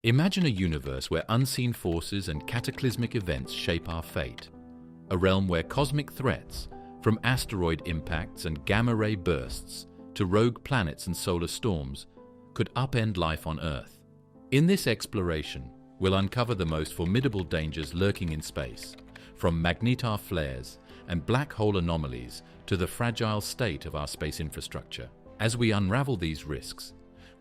Imagine a universe where unseen forces and cataclysmic events shape our fate. A realm where cosmic threats, from asteroid impacts and gamma-ray bursts to rogue planets and solar storms, could upend life on Earth. In this exploration, we'll uncover the most formidable dangers lurking in space, from Magnetar flares and black hole anomalies to the fragile state of our space infrastructure. As we unravel these risks,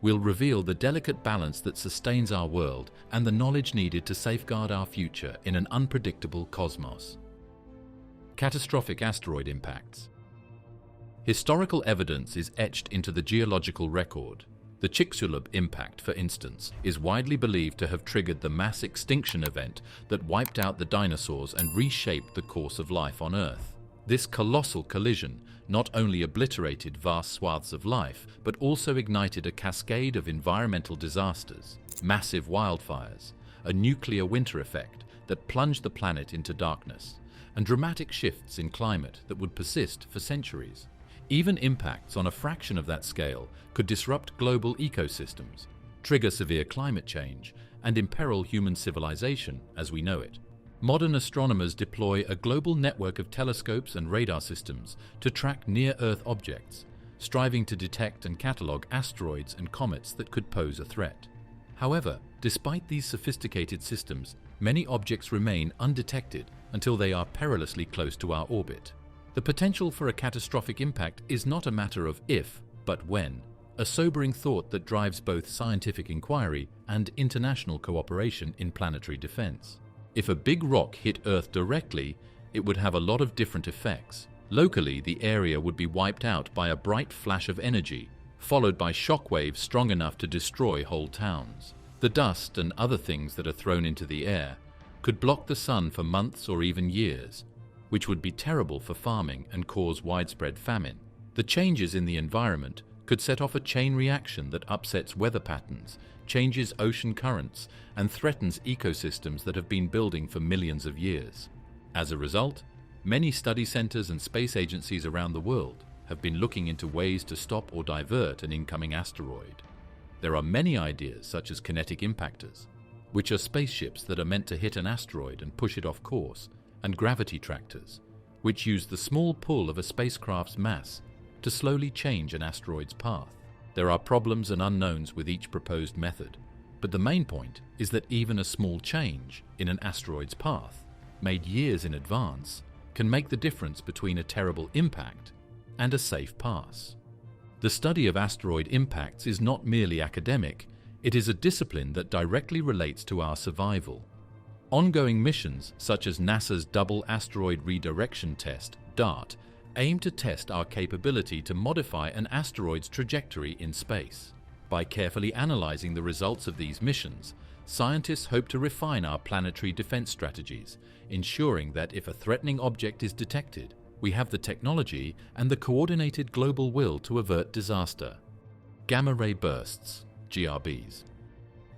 we'll reveal the delicate balance that sustains our world and the knowledge needed to safeguard our future in an unpredictable cosmos. Catastrophic asteroid impacts. Historical evidence is etched into the geological record. The Chicxulub impact, for instance, is widely believed to have triggered the mass extinction event that wiped out the dinosaurs and reshaped the course of life on Earth. This colossal collision not only obliterated vast swaths of life, but also ignited a cascade of environmental disasters, massive wildfires, a nuclear winter effect that plunged the planet into darkness, and dramatic shifts in climate that would persist for centuries. Even impacts on a fraction of that scale could disrupt global ecosystems, trigger severe climate change, and imperil human civilization as we know it. Modern astronomers deploy a global network of telescopes and radar systems to track near-Earth objects, striving to detect and catalogue asteroids and comets that could pose a threat. However, despite these sophisticated systems, many objects remain undetected until they are perilously close to our orbit. The potential for a catastrophic impact is not a matter of if, but when, a sobering thought that drives both scientific inquiry and international cooperation in planetary defense. If a big rock hit Earth directly, it would have a lot of different effects. Locally, the area would be wiped out by a bright flash of energy, followed by shockwaves strong enough to destroy whole towns. The dust and other things that are thrown into the air could block the sun for months or even years, which would be terrible for farming and cause widespread famine. The changes in the environment could set off a chain reaction that upsets weather patterns, changes ocean currents, and threatens ecosystems that have been building for millions of years. As a result, many study centers and space agencies around the world have been looking into ways to stop or divert an incoming asteroid. There are many ideas such as kinetic impactors, which are spaceships that are meant to hit an asteroid and push it off course, and gravity tractors, which use the small pull of a spacecraft's mass to slowly change an asteroid's path. There are problems and unknowns with each proposed method, but the main point is that even a small change in an asteroid's path, made years in advance, can make the difference between a terrible impact and a safe pass. The study of asteroid impacts is not merely academic, it is a discipline that directly relates to our survival. Ongoing missions, such as NASA's Double Asteroid Redirection Test, DART, aim to test our capability to modify an asteroid's trajectory in space. By carefully analyzing the results of these missions, scientists hope to refine our planetary defense strategies, ensuring that if a threatening object is detected, we have the technology and the coordinated global will to avert disaster. Gamma-ray bursts, GRBs.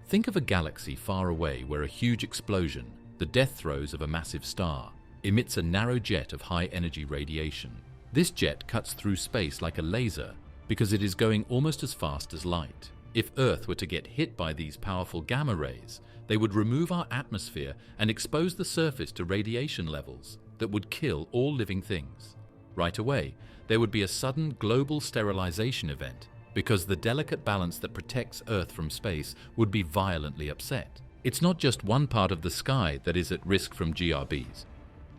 Think of a galaxy far away where a huge explosion, the death throes of a massive star, emits a narrow jet of high-energy radiation. This jet cuts through space like a laser because it is going almost as fast as light. If Earth were to get hit by these powerful gamma rays, they would remove our atmosphere and expose the surface to radiation levels that would kill all living things. Right away, there would be a sudden global sterilization event because the delicate balance that protects Earth from space would be violently upset. It's not just one part of the sky that is at risk from GRBs.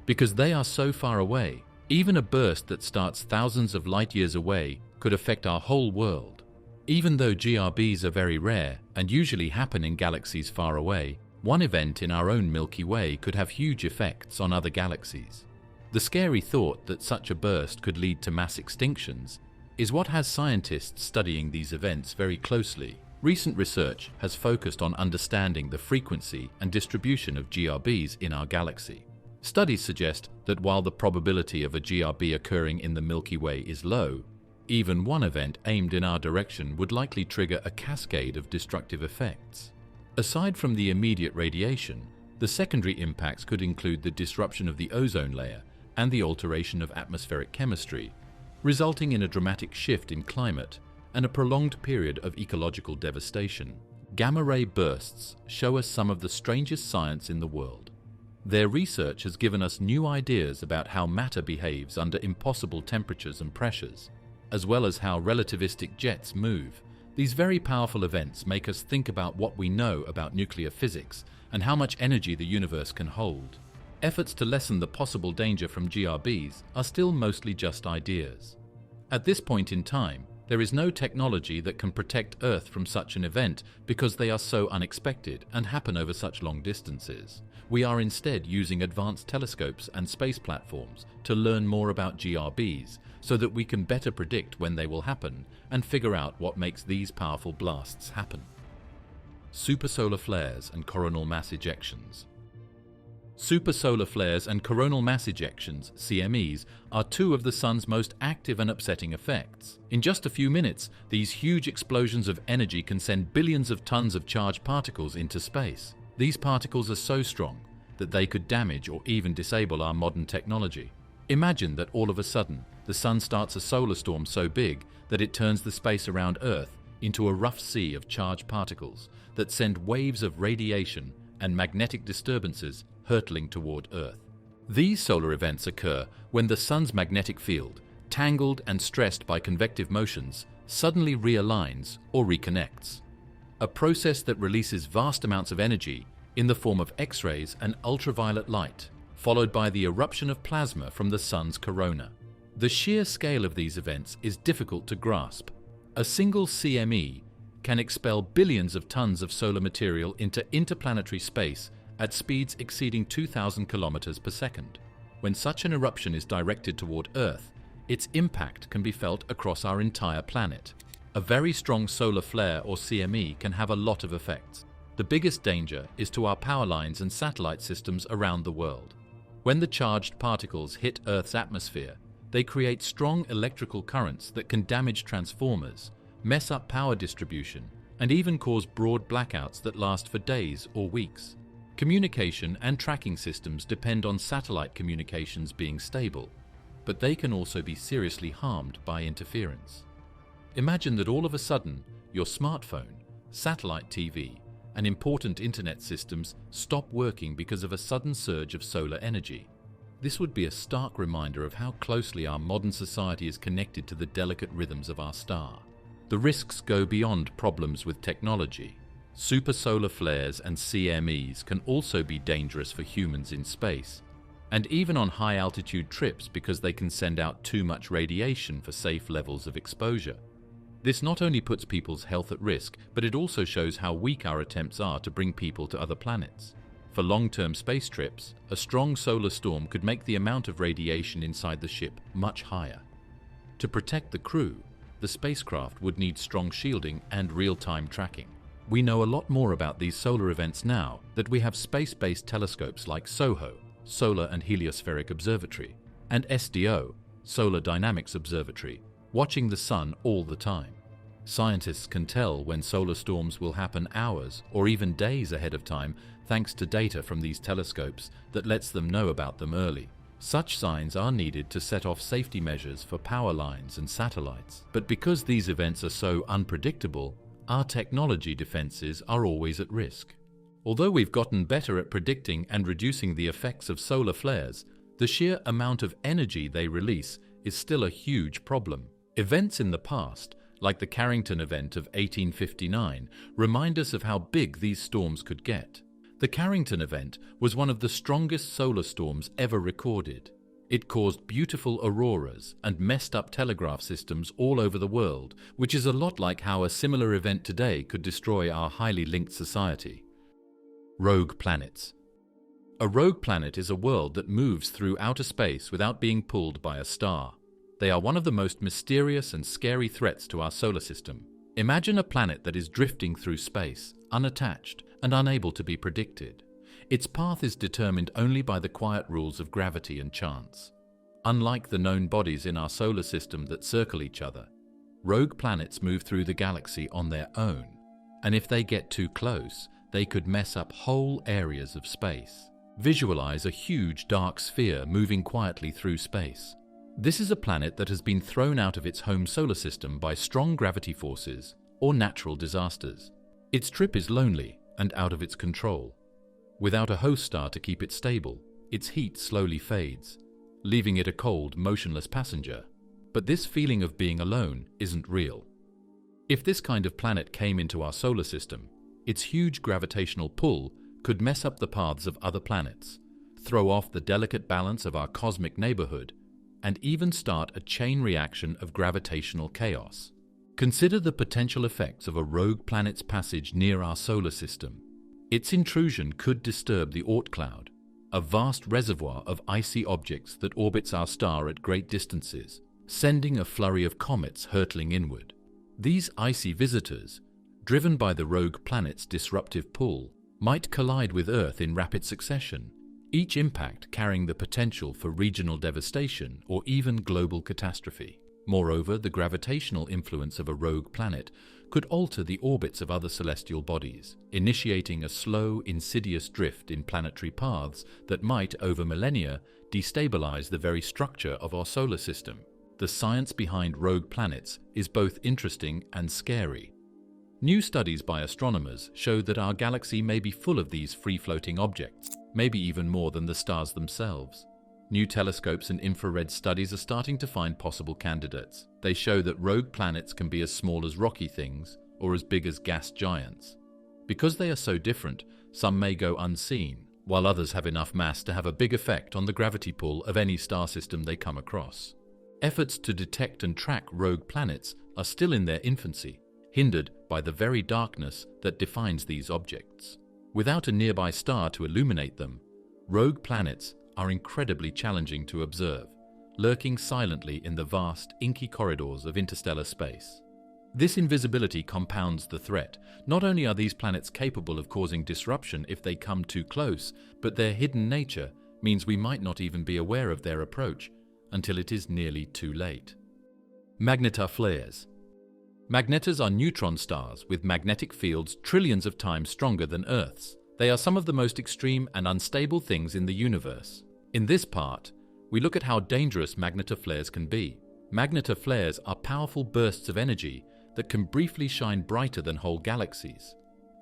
Because they are so far away, even a burst that starts thousands of light years away could affect our whole world. Even though GRBs are very rare and usually happen in galaxies far away, one event in our own Milky Way could have huge effects on other galaxies. The scary thought that such a burst could lead to mass extinctions is what has scientists studying these events very closely. Recent research has focused on understanding the frequency and distribution of GRBs in our galaxy. Studies suggest that while the probability of a GRB occurring in the Milky Way is low, even one event aimed in our direction would likely trigger a cascade of destructive effects. Aside from the immediate radiation, the secondary impacts could include the disruption of the ozone layer and the alteration of atmospheric chemistry, resulting in a dramatic shift in climate and a prolonged period of ecological devastation. gamma-ray bursts show us some of the strangest science in the world. Their research has given us new ideas about how matter behaves under impossible temperatures and pressures, as well as how relativistic jets move. These very powerful events make us think about what we know about nuclear physics and how much energy the universe can hold. Efforts to lessen the possible danger from GRBs are still mostly just ideas. At this point in time, there is no technology that can protect Earth from such an event because they are so unexpected and happen over such long distances. We are instead using advanced telescopes and space platforms to learn more about GRBs so that we can better predict when they will happen and figure out what makes these powerful blasts happen. Supersolar flares and coronal mass ejections. Supersolar flares and coronal mass ejections, CMEs, are two of the Sun's most active and upsetting effects. In just a few minutes, these huge explosions of energy can send billions of tons of charged particles into space. These particles are so strong that they could damage or even disable our modern technology. Imagine that all of a sudden, the Sun starts a solar storm so big that it turns the space around Earth into a rough sea of charged particles that send waves of radiation and magnetic disturbances hurtling toward Earth. These solar events occur when the Sun's magnetic field, tangled and stressed by convective motions, suddenly realigns or reconnects. A process that releases vast amounts of energy in the form of X-rays and ultraviolet light, followed by the eruption of plasma from the Sun's corona. The sheer scale of these events is difficult to grasp. A single CME can expel billions of tons of solar material into interplanetary space at speeds exceeding 2,000 kilometers per second. When such an eruption is directed toward Earth, its impact can be felt across our entire planet. A very strong solar flare or CME can have a lot of effects. The biggest danger is to our power lines and satellite systems around the world. When the charged particles hit Earth's atmosphere, they create strong electrical currents that can damage transformers, mess up power distribution, and even cause broad blackouts that last for days or weeks. Communication and tracking systems depend on satellite communications being stable, but they can also be seriously harmed by interference. Imagine that all of a sudden, your smartphone, satellite TV, and important internet systems stop working because of a sudden surge of solar energy. This would be a stark reminder of how closely our modern society is connected to the delicate rhythms of our star. The risks go beyond problems with technology. Supersolar flares and CMEs can also be dangerous for humans in space, and even on high-altitude trips because they can send out too much radiation for safe levels of exposure. This not only puts people's health at risk, but it also shows how weak our attempts are to bring people to other planets. For long-term space trips, a strong solar storm could make the amount of radiation inside the ship much higher. To protect the crew, the spacecraft would need strong shielding and real-time tracking. We know a lot more about these solar events now that we have space-based telescopes like SOHO, Solar and Heliospheric Observatory, and SDO, Solar Dynamics Observatory, watching the Sun all the time. Scientists can tell when solar storms will happen hours or even days ahead of time thanks to data from these telescopes that lets them know about them early. Such signs are needed to set off safety measures for power lines and satellites. But because these events are so unpredictable, our technology defenses are always at risk. Although we've gotten better at predicting and reducing the effects of solar flares, the sheer amount of energy they release is still a huge problem. Events in the past, like the Carrington event of 1859, remind us of how big these storms could get. The Carrington event was one of the strongest solar storms ever recorded. It caused beautiful auroras and messed up telegraph systems all over the world, which is a lot like how a similar event today could destroy our highly linked society. Rogue planets. A rogue planet is a world that moves through outer space without being pulled by a star. They are one of the most mysterious and scary threats to our solar system. Imagine a planet that is drifting through space, unattached and unable to be predicted. Its path is determined only by the quiet rules of gravity and chance. Unlike the known bodies in our solar system that circle each other, rogue planets move through the galaxy on their own, and if they get too close, they could mess up whole areas of space. Visualize a huge dark sphere moving quietly through space. This is a planet that has been thrown out of its home solar system by strong gravity forces or natural disasters. Its trip is lonely and out of its control. Without a host star to keep it stable, its heat slowly fades, leaving it a cold, motionless passenger. But this feeling of being alone isn't real. If this kind of planet came into our solar system, its huge gravitational pull could mess up the paths of other planets, throw off the delicate balance of our cosmic neighborhood, and even start a chain reaction of gravitational chaos. Consider the potential effects of a rogue planet's passage near our solar system. Its intrusion could disturb the Oort cloud, a vast reservoir of icy objects that orbits our star at great distances, sending a flurry of comets hurtling inward. These icy visitors, driven by the rogue planet's disruptive pull, might collide with Earth in rapid succession, each impact carrying the potential for regional devastation or even global catastrophe. Moreover, the gravitational influence of a rogue planet could alter the orbits of other celestial bodies, initiating a slow, insidious drift in planetary paths that might, over millennia, destabilize the very structure of our solar system. The science behind rogue planets is both interesting and scary. New studies by astronomers show that our galaxy may be full of these free-floating objects, maybe even more than the stars themselves. New telescopes and infrared studies are starting to find possible candidates. They show that rogue planets can be as small as rocky things or as big as gas giants. Because they are so different, some may go unseen, while others have enough mass to have a big effect on the gravity pull of any star system they come across. Efforts to detect and track rogue planets are still in their infancy, hindered by the very darkness that defines these objects. Without a nearby star to illuminate them, rogue planets are incredibly challenging to observe, lurking silently in the vast, inky corridors of interstellar space. This invisibility compounds the threat. Not only are these planets capable of causing disruption if they come too close, but their hidden nature means we might not even be aware of their approach until it is nearly too late. Magnetar flares. Magnetars are neutron stars with magnetic fields trillions of times stronger than Earth's. They are some of the most extreme and unstable things in the universe. In this part, we look at how dangerous magnetar flares can be. Magnetar flares are powerful bursts of energy that can briefly shine brighter than whole galaxies.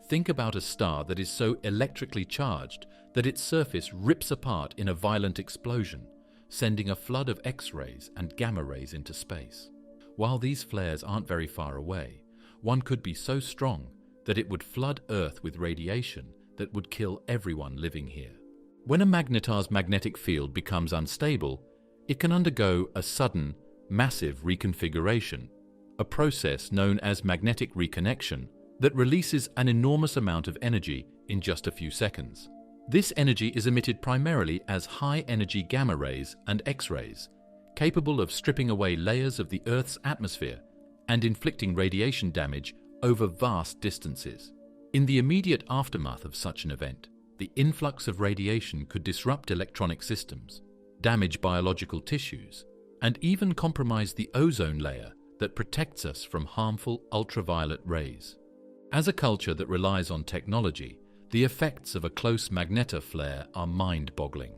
Think about a star that is so electrically charged that its surface rips apart in a violent explosion, sending a flood of X-rays and gamma rays into space. While these flares aren't very far away, one could be so strong that it would flood Earth with radiation that would kill everyone living here. When a magnetar's magnetic field becomes unstable, it can undergo a sudden, massive reconfiguration, a process known as magnetic reconnection that releases an enormous amount of energy in just a few seconds. This energy is emitted primarily as high-energy gamma rays and X-rays, capable of stripping away layers of the Earth's atmosphere and inflicting radiation damage over vast distances. In the immediate aftermath of such an event, the influx of radiation could disrupt electronic systems, damage biological tissues, and even compromise the ozone layer that protects us from harmful ultraviolet rays. As a culture that relies on technology, the effects of a close magnetar flare are mind-boggling.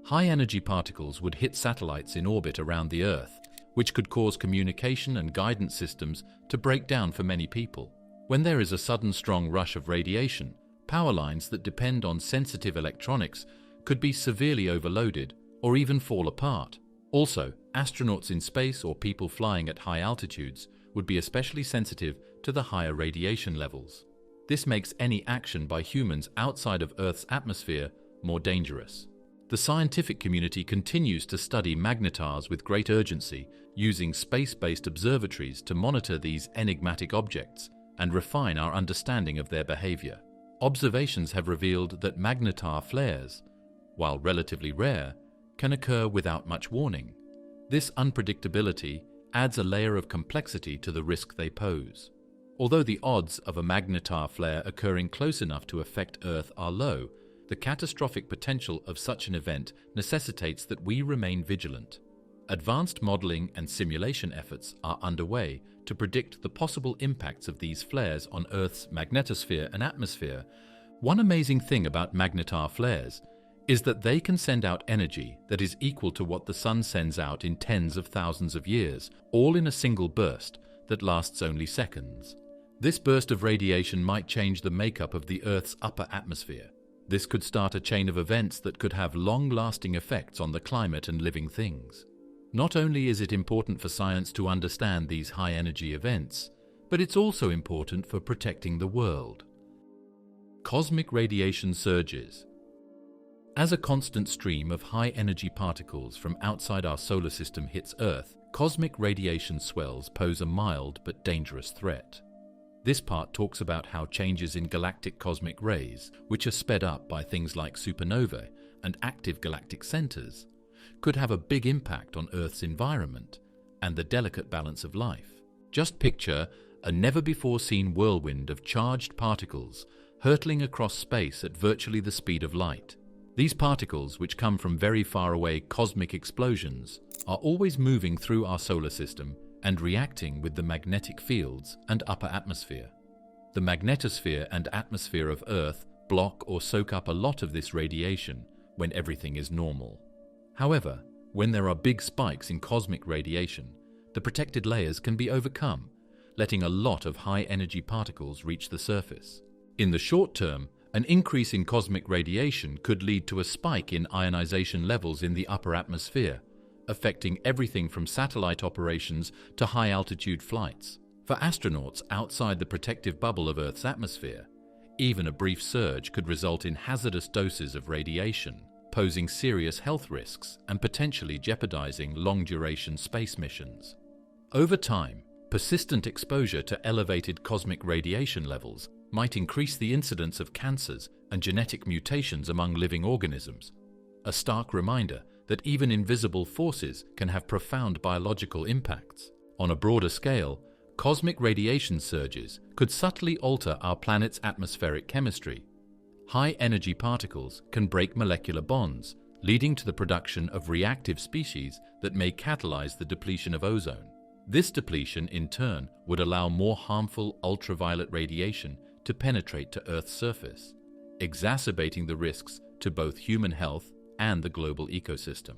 High-energy particles would hit satellites in orbit around the Earth, which could cause communication and guidance systems to break down for many people. When there is a sudden strong rush of radiation, power lines that depend on sensitive electronics could be severely overloaded or even fall apart. Also, astronauts in space or people flying at high altitudes would be especially sensitive to the higher radiation levels. This makes any action by humans outside of Earth's atmosphere more dangerous. The scientific community continues to study magnetars with great urgency, using space-based observatories to monitor these enigmatic objects and refine our understanding of their behavior. Observations have revealed that magnetar flares, while relatively rare, can occur without much warning. This unpredictability adds a layer of complexity to the risk they pose. Although the odds of a magnetar flare occurring close enough to affect Earth are low, the catastrophic potential of such an event necessitates that we remain vigilant. Advanced modeling and simulation efforts are underway to predict the possible impacts of these flares on Earth's magnetosphere and atmosphere. One amazing thing about magnetar flares is that they can send out energy that is equal to what the Sun sends out in tens of thousands of years, all in a single burst that lasts only seconds. This burst of radiation might change the makeup of the Earth's upper atmosphere. This could start a chain of events that could have long-lasting effects on the climate and living things. Not only is it important for science to understand these high-energy events, but it's also important for protecting the world. Cosmic radiation surges. As a constant stream of high-energy particles from outside our solar system hits Earth, cosmic radiation swells pose a mild but dangerous threat. This part talks about how changes in galactic cosmic rays, which are sped up by things like supernovae and active galactic centers, could have a big impact on Earth's environment and the delicate balance of life. Just picture a never-before-seen whirlwind of charged particles hurtling across space at virtually the speed of light. These particles, which come from very far away cosmic explosions, are always moving through our solar system and reacting with the magnetic fields and upper atmosphere. The magnetosphere and atmosphere of Earth block or soak up a lot of this radiation when everything is normal. However, when there are big spikes in cosmic radiation, the protected layers can be overcome, letting a lot of high-energy particles reach the surface. In the short term, an increase in cosmic radiation could lead to a spike in ionization levels in the upper atmosphere, affecting everything from satellite operations to high-altitude flights. For astronauts outside the protective bubble of Earth's atmosphere, even a brief surge could result in hazardous doses of radiation, posing serious health risks and potentially jeopardizing long-duration space missions. Over time, persistent exposure to elevated cosmic radiation levels might increase the incidence of cancers and genetic mutations among living organisms, a stark reminder that even invisible forces can have profound biological impacts. On a broader scale, cosmic radiation surges could subtly alter our planet's atmospheric chemistry. High-energy particles can break molecular bonds, leading to the production of reactive species that may catalyze the depletion of ozone. This depletion, in turn, would allow more harmful ultraviolet radiation to penetrate to Earth's surface, exacerbating the risks to both human health and the global ecosystem.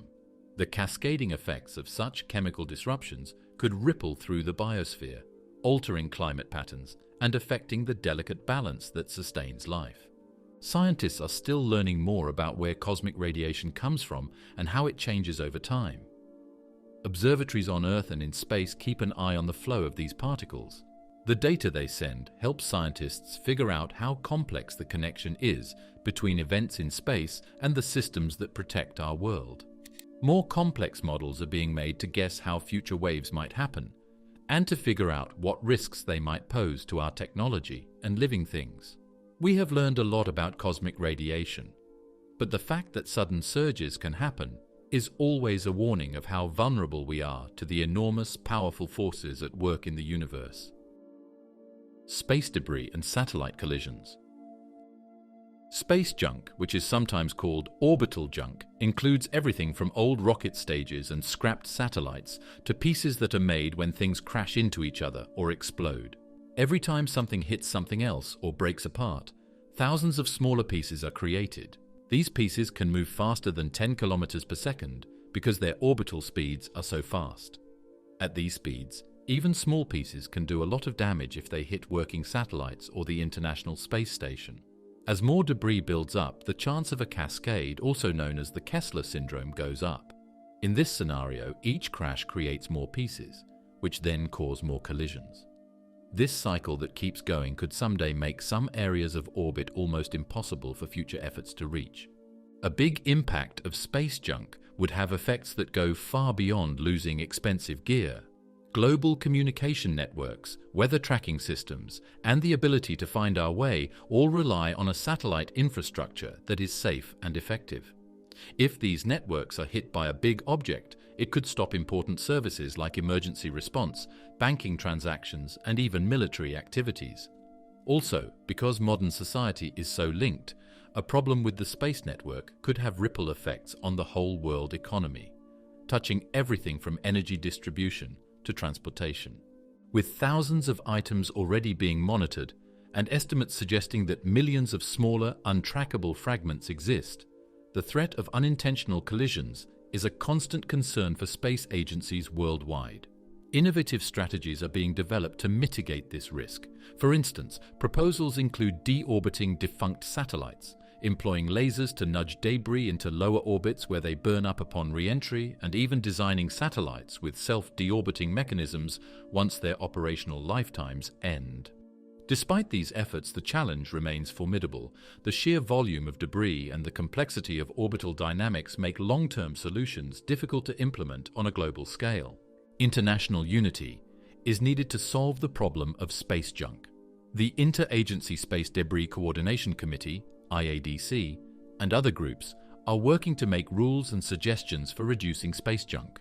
The cascading effects of such chemical disruptions could ripple through the biosphere, altering climate patterns and affecting the delicate balance that sustains life. Scientists are still learning more about where cosmic radiation comes from and how it changes over time. Observatories on Earth and in space keep an eye on the flow of these particles. The data they send helps scientists figure out how complex the connection is between events in space and the systems that protect our world. More complex models are being made to guess how future waves might happen, and to figure out what risks they might pose to our technology and living things. We have learned a lot about cosmic radiation, but the fact that sudden surges can happen is always a warning of how vulnerable we are to the enormous, powerful forces at work in the universe. Space debris and satellite collisions. Space junk, which is sometimes called orbital junk, includes everything from old rocket stages and scrapped satellites to pieces that are made when things crash into each other or explode. Every time something hits something else or breaks apart, thousands of smaller pieces are created. These pieces can move faster than 10 kilometers per second because their orbital speeds are so fast. At these speeds, even small pieces can do a lot of damage if they hit working satellites or the International Space Station. As more debris builds up, the chance of a cascade, also known as the Kessler syndrome, goes up. In this scenario, each crash creates more pieces, which then cause more collisions. This cycle that keeps going could someday make some areas of orbit almost impossible for future efforts to reach. A big impact of space junk would have effects that go far beyond losing expensive gear. Global communication networks, weather tracking systems, and the ability to find our way all rely on a satellite infrastructure that is safe and effective. If these networks are hit by a big object, it could stop important services like emergency response, banking transactions, and even military activities. Also, because modern society is so linked, a problem with the space network could have ripple effects on the whole world economy, touching everything from energy distribution to transportation. With thousands of items already being monitored and estimates suggesting that millions of smaller, untrackable fragments exist, the threat of unintentional collisions is a constant concern for space agencies worldwide. Innovative strategies are being developed to mitigate this risk. For instance, proposals include deorbiting defunct satellites, employing lasers to nudge debris into lower orbits where they burn up upon re-entry, and even designing satellites with self-deorbiting mechanisms once their operational lifetimes end. Despite these efforts, the challenge remains formidable. The sheer volume of debris and the complexity of orbital dynamics make long-term solutions difficult to implement on a global scale. International unity is needed to solve the problem of space junk. The Interagency Space Debris Coordination Committee, IADC, and other groups are working to make rules and suggestions for reducing space junk.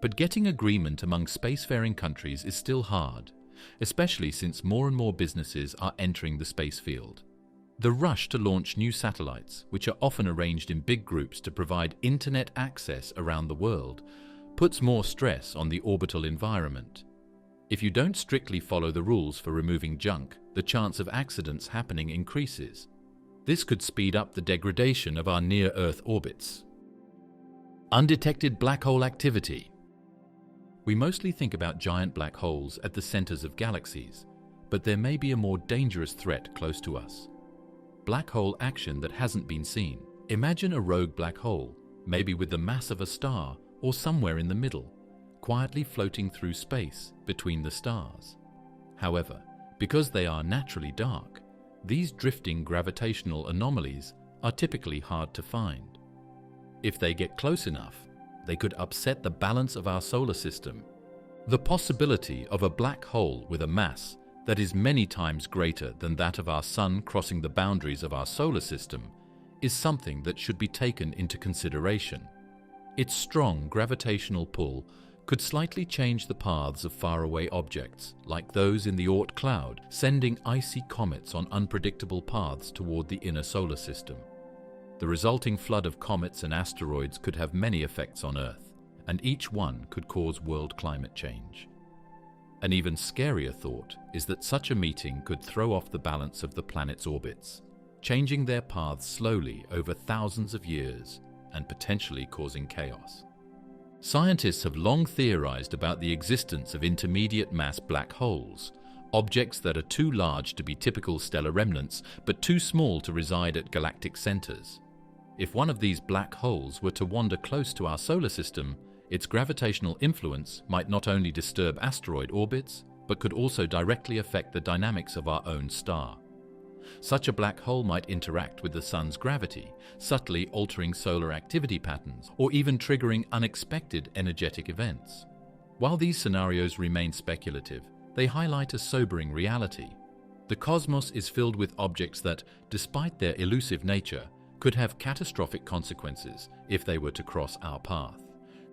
But getting agreement among spacefaring countries is still hard, especially since more and more businesses are entering the space field. The rush to launch new satellites, which are often arranged in big groups to provide internet access around the world, puts more stress on the orbital environment. If you don't strictly follow the rules for removing junk, the chance of accidents happening increases. This could speed up the degradation of our near-Earth orbits. Undetected black hole activity. We mostly think about giant black holes at the centers of galaxies, but there may be a more dangerous threat close to us. Black hole action that hasn't been seen. Imagine a rogue black hole, maybe with the mass of a star or somewhere in the middle, quietly floating through space between the stars. However, because they are naturally dark, these drifting gravitational anomalies are typically hard to find. If they get close enough, they could upset the balance of our solar system. The possibility of a black hole with a mass that is many times greater than that of our Sun crossing the boundaries of our solar system is something that should be taken into consideration. Its strong gravitational pull could slightly change the paths of faraway objects, like those in the Oort cloud, sending icy comets on unpredictable paths toward the inner solar system. The resulting flood of comets and asteroids could have many effects on Earth, and each one could cause world climate change. An even scarier thought is that such a meeting could throw off the balance of the planet's orbits, changing their paths slowly over thousands of years and potentially causing chaos. Scientists have long theorized about the existence of intermediate mass black holes, objects that are too large to be typical stellar remnants but too small to reside at galactic centers. If one of these black holes were to wander close to our solar system, its gravitational influence might not only disturb asteroid orbits, but could also directly affect the dynamics of our own star. Such a black hole might interact with the Sun's gravity, subtly altering solar activity patterns, or even triggering unexpected energetic events. While these scenarios remain speculative, they highlight a sobering reality. The cosmos is filled with objects that, despite their elusive nature, could have catastrophic consequences if they were to cross our path.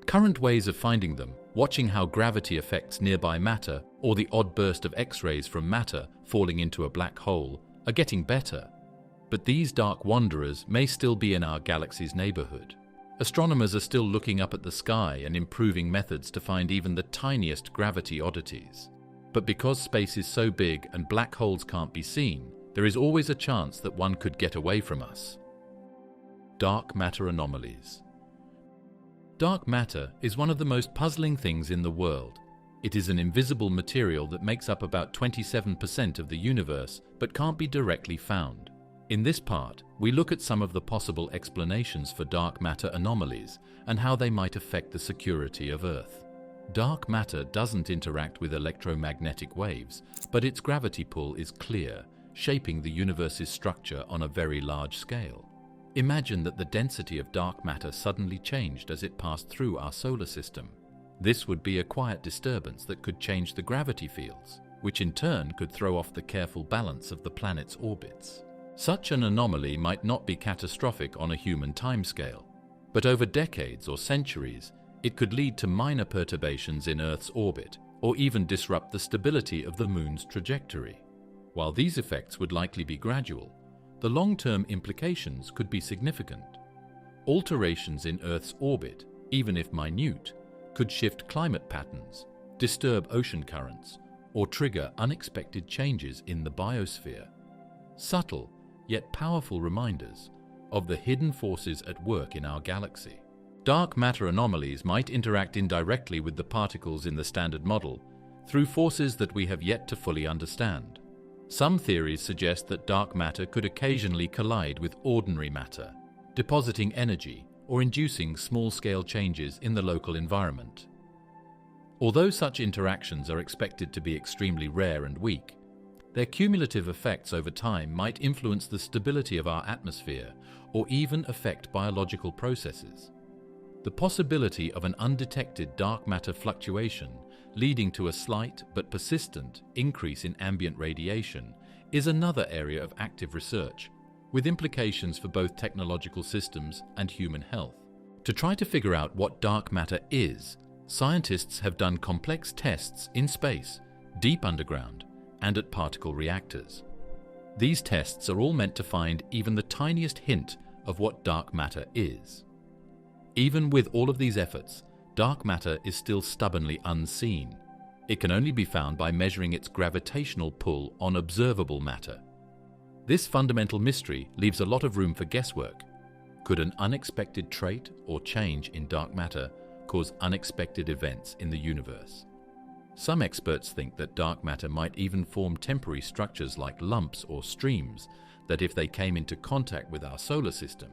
Current ways of finding them, watching how gravity affects nearby matter or the odd burst of X-rays from matter falling into a black hole, are getting better. But these dark wanderers may still be in our galaxy's neighborhood. Astronomers are still looking up at the sky and improving methods to find even the tiniest gravity oddities. But because space is so big and black holes can't be seen, there is always a chance that one could get away from us. Dark matter anomalies. Dark matter is one of the most puzzling things in the world. It is an invisible material that makes up about 27% of the universe but can't be directly found. In this part, we look at some of the possible explanations for dark matter anomalies and how they might affect the security of Earth. Dark matter doesn't interact with electromagnetic waves, but its gravity pull is clear, shaping the universe's structure on a very large scale. Imagine that the density of dark matter suddenly changed as it passed through our solar system. This would be a quiet disturbance that could change the gravity fields, which in turn could throw off the careful balance of the planet's orbits. Such an anomaly might not be catastrophic on a human timescale, but over decades or centuries, it could lead to minor perturbations in Earth's orbit, or even disrupt the stability of the Moon's trajectory. While these effects would likely be gradual, the long-term implications could be significant. Alterations in Earth's orbit, even if minute, could shift climate patterns, disturb ocean currents, or trigger unexpected changes in the biosphere. Subtle, yet powerful reminders of the hidden forces at work in our galaxy. dark matter anomalies might interact indirectly with the particles in the standard model through forces that we have yet to fully understand. Some theories suggest that dark matter could occasionally collide with ordinary matter, depositing energy or inducing small-scale changes in the local environment. Although such interactions are expected to be extremely rare and weak, their cumulative effects over time might influence the stability of our atmosphere or even affect biological processes. The possibility of an undetected dark matter fluctuation leading to a slight but persistent increase in ambient radiation is another area of active research, with implications for both technological systems and human health. To try to figure out what dark matter is, scientists have done complex tests in space, deep underground, and at particle reactors. These tests are all meant to find even the tiniest hint of what dark matter is. Even with all of these efforts, dark matter is still stubbornly unseen. It can only be found by measuring its gravitational pull on observable matter. This fundamental mystery leaves a lot of room for guesswork. Could an unexpected trait or change in dark matter cause unexpected events in the universe? Some experts think that dark matter might even form temporary structures like lumps or streams that, if they came into contact with our solar system,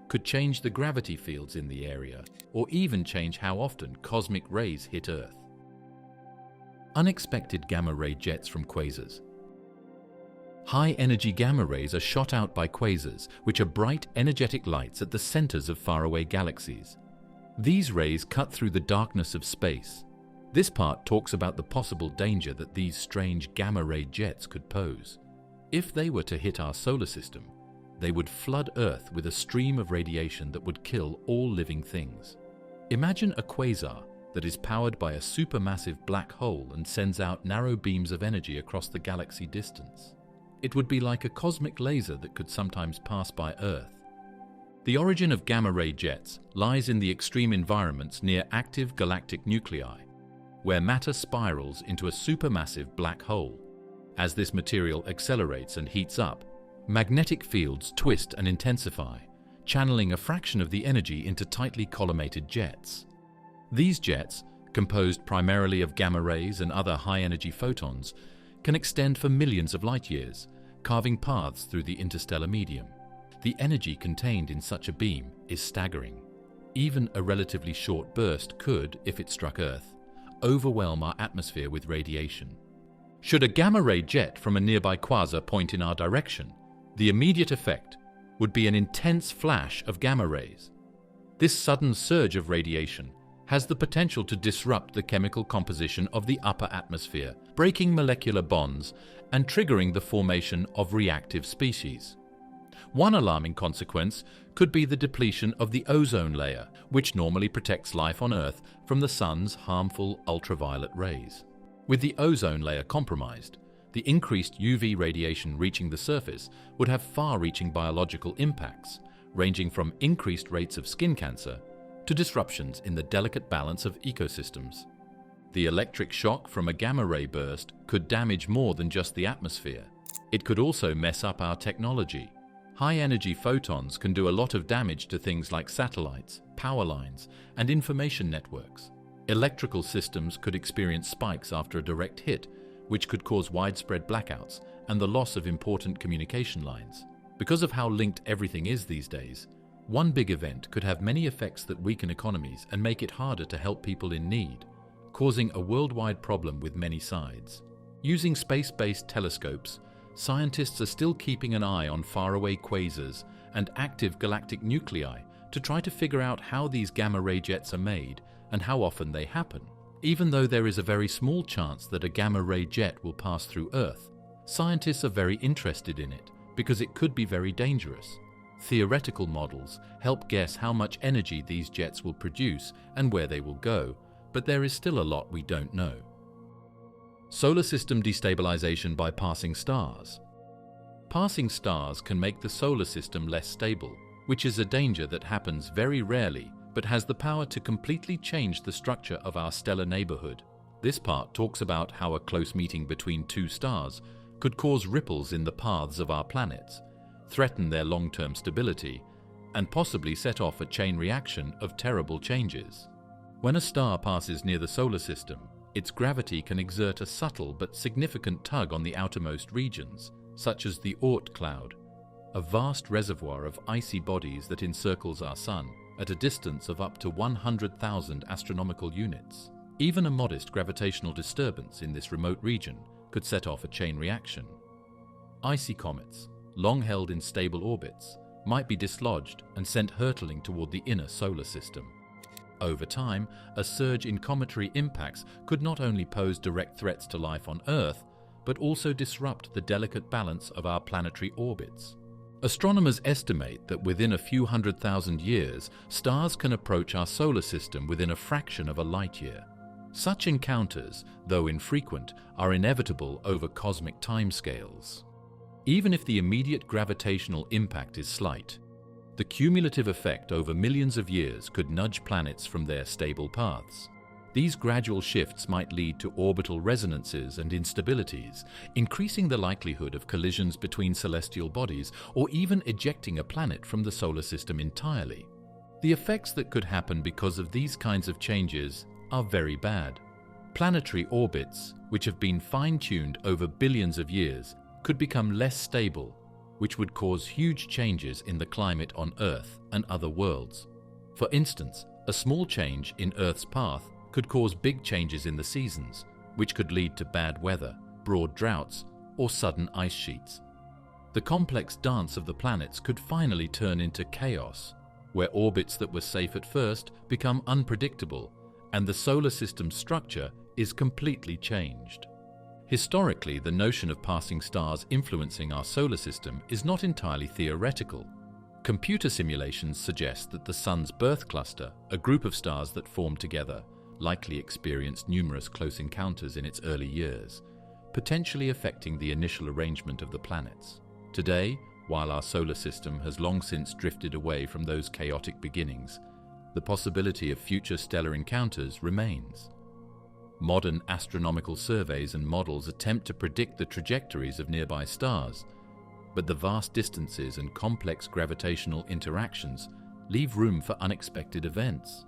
could change the gravity fields in the area or even change how often cosmic rays hit Earth. Unexpected gamma-ray jets from quasars. High-energy gamma rays are shot out by quasars, which are bright, energetic lights at the centers of faraway galaxies. These rays cut through the darkness of space. This part talks about the possible danger that these strange gamma-ray jets could pose. If they were to hit our solar system, they would flood Earth with a stream of radiation that would kill all living things. Imagine a quasar that is powered by a supermassive black hole and sends out narrow beams of energy across the galaxy distance. It would be like a cosmic laser that could sometimes pass by Earth. The origin of gamma-ray jets lies in the extreme environments near active galactic nuclei, where matter spirals into a supermassive black hole. As this material accelerates and heats up, magnetic fields twist and intensify, channeling a fraction of the energy into tightly collimated jets. These jets, composed primarily of gamma rays and other high-energy photons, can extend for millions of light-years, carving paths through the interstellar medium. The energy contained in such a beam is staggering. Even a relatively short burst could, if it struck Earth, overwhelm our atmosphere with radiation. Should a gamma-ray jet from a nearby quasar point in our direction, the immediate effect would be an intense flash of gamma rays. This sudden surge of radiation has the potential to disrupt the chemical composition of the upper atmosphere, breaking molecular bonds and triggering the formation of reactive species. One alarming consequence could be the depletion of the ozone layer, which normally protects life on Earth from the sun's harmful ultraviolet rays. With the ozone layer compromised, the increased UV radiation reaching the surface would have far-reaching biological impacts, ranging from increased rates of skin cancer to disruptions in the delicate balance of ecosystems. The electric shock from a gamma-ray burst could damage more than just the atmosphere. It could also mess up our technology. High-energy photons can do a lot of damage to things like satellites, power lines, and information networks. Electrical systems could experience spikes after a direct hit, which could cause widespread blackouts and the loss of important communication lines. Because of how linked everything is these days, one big event could have many effects that weaken economies and make it harder to help people in need, causing a worldwide problem with many sides. Using space-based telescopes, scientists are still keeping an eye on faraway quasars and active galactic nuclei to try to figure out how these gamma-ray jets are made and how often they happen. Even though there is a very small chance that a gamma-ray jet will pass through Earth, scientists are very interested in it because it could be very dangerous. Theoretical models help guess how much energy these jets will produce and where they will go, but there is still a lot we don't know. Solar system destabilization by passing stars. Passing stars can make the solar system less stable, which is a danger that happens very rarely but has the power to completely change the structure of our stellar neighborhood. This part talks about how a close meeting between two stars could cause ripples in the paths of our planets, threaten their long-term stability, and possibly set off a chain reaction of terrible changes. When a star passes near the solar system, its gravity can exert a subtle but significant tug on the outermost regions, such as the Oort cloud, a vast reservoir of icy bodies that encircles our Sun at a distance of up to 100,000 astronomical units. Even a modest gravitational disturbance in this remote region could set off a chain reaction. Icy comets, long held in stable orbits, might be dislodged and sent hurtling toward the inner solar system. Over time, a surge in cometary impacts could not only pose direct threats to life on Earth, but also disrupt the delicate balance of our planetary orbits. Astronomers estimate that within a few 100,000 years, stars can approach our solar system within a fraction of a light year. Such encounters, though infrequent, are inevitable over cosmic timescales. Even if the immediate gravitational impact is slight, the cumulative effect over millions of years could nudge planets from their stable paths. These gradual shifts might lead to orbital resonances and instabilities, increasing the likelihood of collisions between celestial bodies or even ejecting a planet from the solar system entirely. The effects that could happen because of these kinds of changes are very bad. Planetary orbits, which have been fine-tuned over billions of years, could become less stable, which would cause huge changes in the climate on Earth and other worlds. For instance, a small change in Earth's path could cause big changes in the seasons, which could lead to bad weather, broad droughts, or sudden ice sheets. The complex dance of the planets could finally turn into chaos, where orbits that were safe at first become unpredictable, and the solar system's structure is completely changed. Historically, the notion of passing stars influencing our solar system is not entirely theoretical. Computer simulations suggest that the Sun's birth cluster, a group of stars that formed together, likely experienced numerous close encounters in its early years, potentially affecting the initial arrangement of the planets. Today, while our solar system has long since drifted away from those chaotic beginnings, the possibility of future stellar encounters remains. Modern astronomical surveys and models attempt to predict the trajectories of nearby stars, but the vast distances and complex gravitational interactions leave room for unexpected events.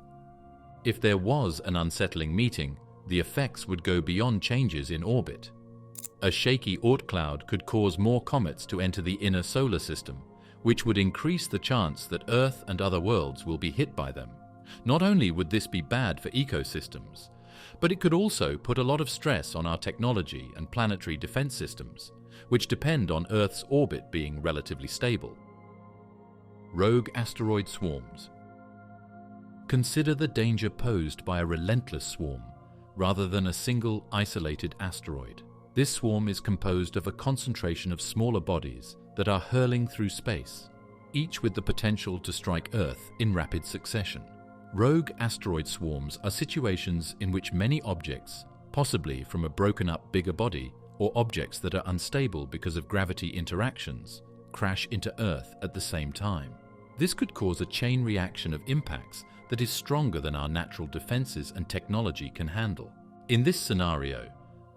If there was an unsettling meeting, the effects would go beyond changes in orbit. A shaky Oort cloud could cause more comets to enter the inner solar system, which would increase the chance that Earth and other worlds will be hit by them. Not only would this be bad for ecosystems, but it could also put a lot of stress on our technology and planetary defense systems, which depend on Earth's orbit being relatively stable. Rogue asteroid swarms. Consider the danger posed by a relentless swarm, rather than a single isolated asteroid. This swarm is composed of a concentration of smaller bodies that are hurling through space, each with the potential to strike Earth in rapid succession. Rogue asteroid swarms are situations in which many objects, possibly from a broken-up bigger body or objects that are unstable because of gravity interactions, crash into Earth at the same time. This could cause a chain reaction of impacts that is stronger than our natural defenses and technology can handle. In this scenario,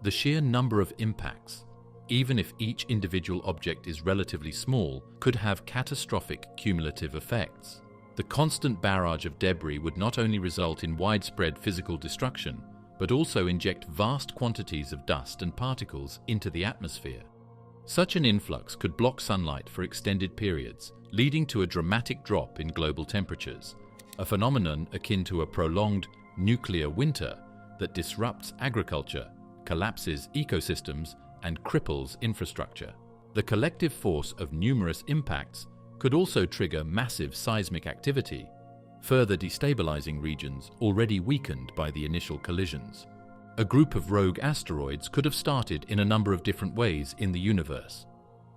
the sheer number of impacts, even if each individual object is relatively small, could have catastrophic cumulative effects. The constant barrage of debris would not only result in widespread physical destruction, but also inject vast quantities of dust and particles into the atmosphere. Such an influx could block sunlight for extended periods, leading to a dramatic drop in global temperatures, a phenomenon akin to a prolonged nuclear winter that disrupts agriculture, collapses ecosystems, and cripples infrastructure. The collective force of numerous impacts could also trigger massive seismic activity, further destabilizing regions already weakened by the initial collisions. A group of rogue asteroids could have started in a number of different ways in the universe.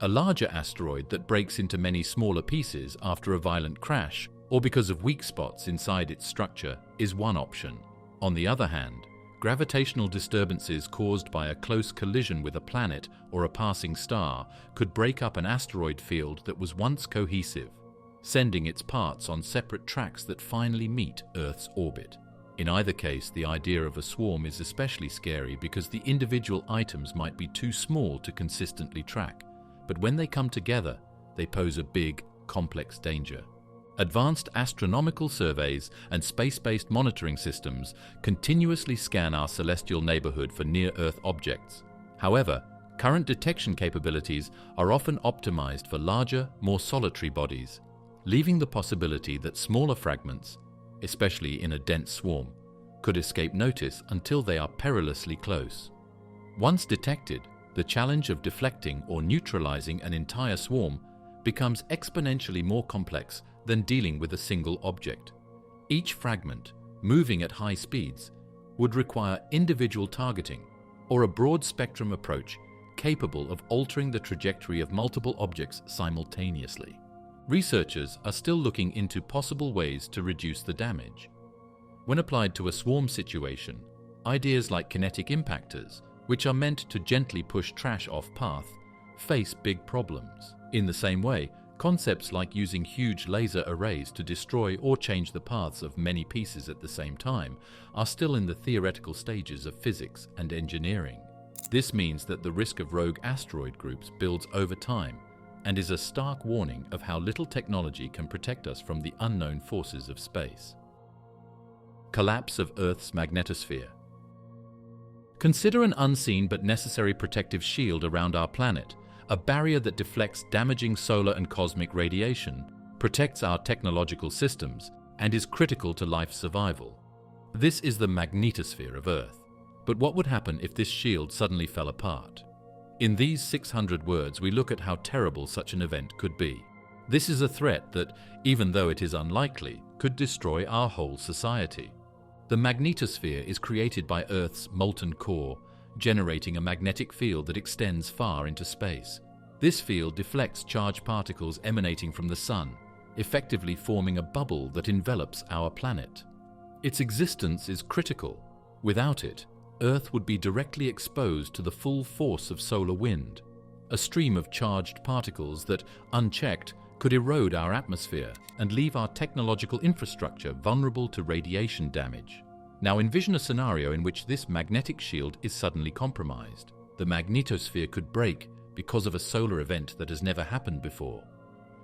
A larger asteroid that breaks into many smaller pieces after a violent crash or because of weak spots inside its structure is one option. On the other hand, gravitational disturbances caused by a close collision with a planet or a passing star could break up an asteroid field that was once cohesive, sending its parts on separate tracks that finally meet Earth's orbit. In either case, the idea of a swarm is especially scary because the individual items might be too small to consistently track, but when they come together, they pose a big, complex danger. Advanced astronomical surveys and space-based monitoring systems continuously scan our celestial neighborhood for near-Earth objects. However, current detection capabilities are often optimized for larger, more solitary bodies, leaving the possibility that smaller fragments, especially in a dense swarm, could escape notice until they are perilously close. Once detected, the challenge of deflecting or neutralizing an entire swarm becomes exponentially more complex than dealing with a single object. Each fragment, moving at high speeds, would require individual targeting or a broad-spectrum approach capable of altering the trajectory of multiple objects simultaneously. Researchers are still looking into possible ways to reduce the damage. When applied to a swarm situation, ideas like kinetic impactors, which are meant to gently push trash off path, face big problems. In the same way, concepts like using huge laser arrays to destroy or change the paths of many pieces at the same time are still in the theoretical stages of physics and engineering. This means that the risk of rogue asteroid groups builds over time and is a stark warning of how little technology can protect us from the unknown forces of space. Collapse of Earth's magnetosphere. Consider an unseen but necessary protective shield around our planet, a barrier that deflects damaging solar and cosmic radiation, protects our technological systems, and is critical to life's survival. This is the magnetosphere of Earth. But what would happen if this shield suddenly fell apart? In these 600 words, we look at how terrible such an event could be. This is a threat that, even though it is unlikely, could destroy our whole society. The magnetosphere is created by Earth's molten core, generating a magnetic field that extends far into space. This field deflects charged particles emanating from the Sun, effectively forming a bubble that envelops our planet. Its existence is critical. Without it, Earth would be directly exposed to the full force of solar wind, a stream of charged particles that, unchecked, could erode our atmosphere and leave our technological infrastructure vulnerable to radiation damage. Now envision a scenario in which this magnetic shield is suddenly compromised. The magnetosphere could break because of a solar event that has never happened before,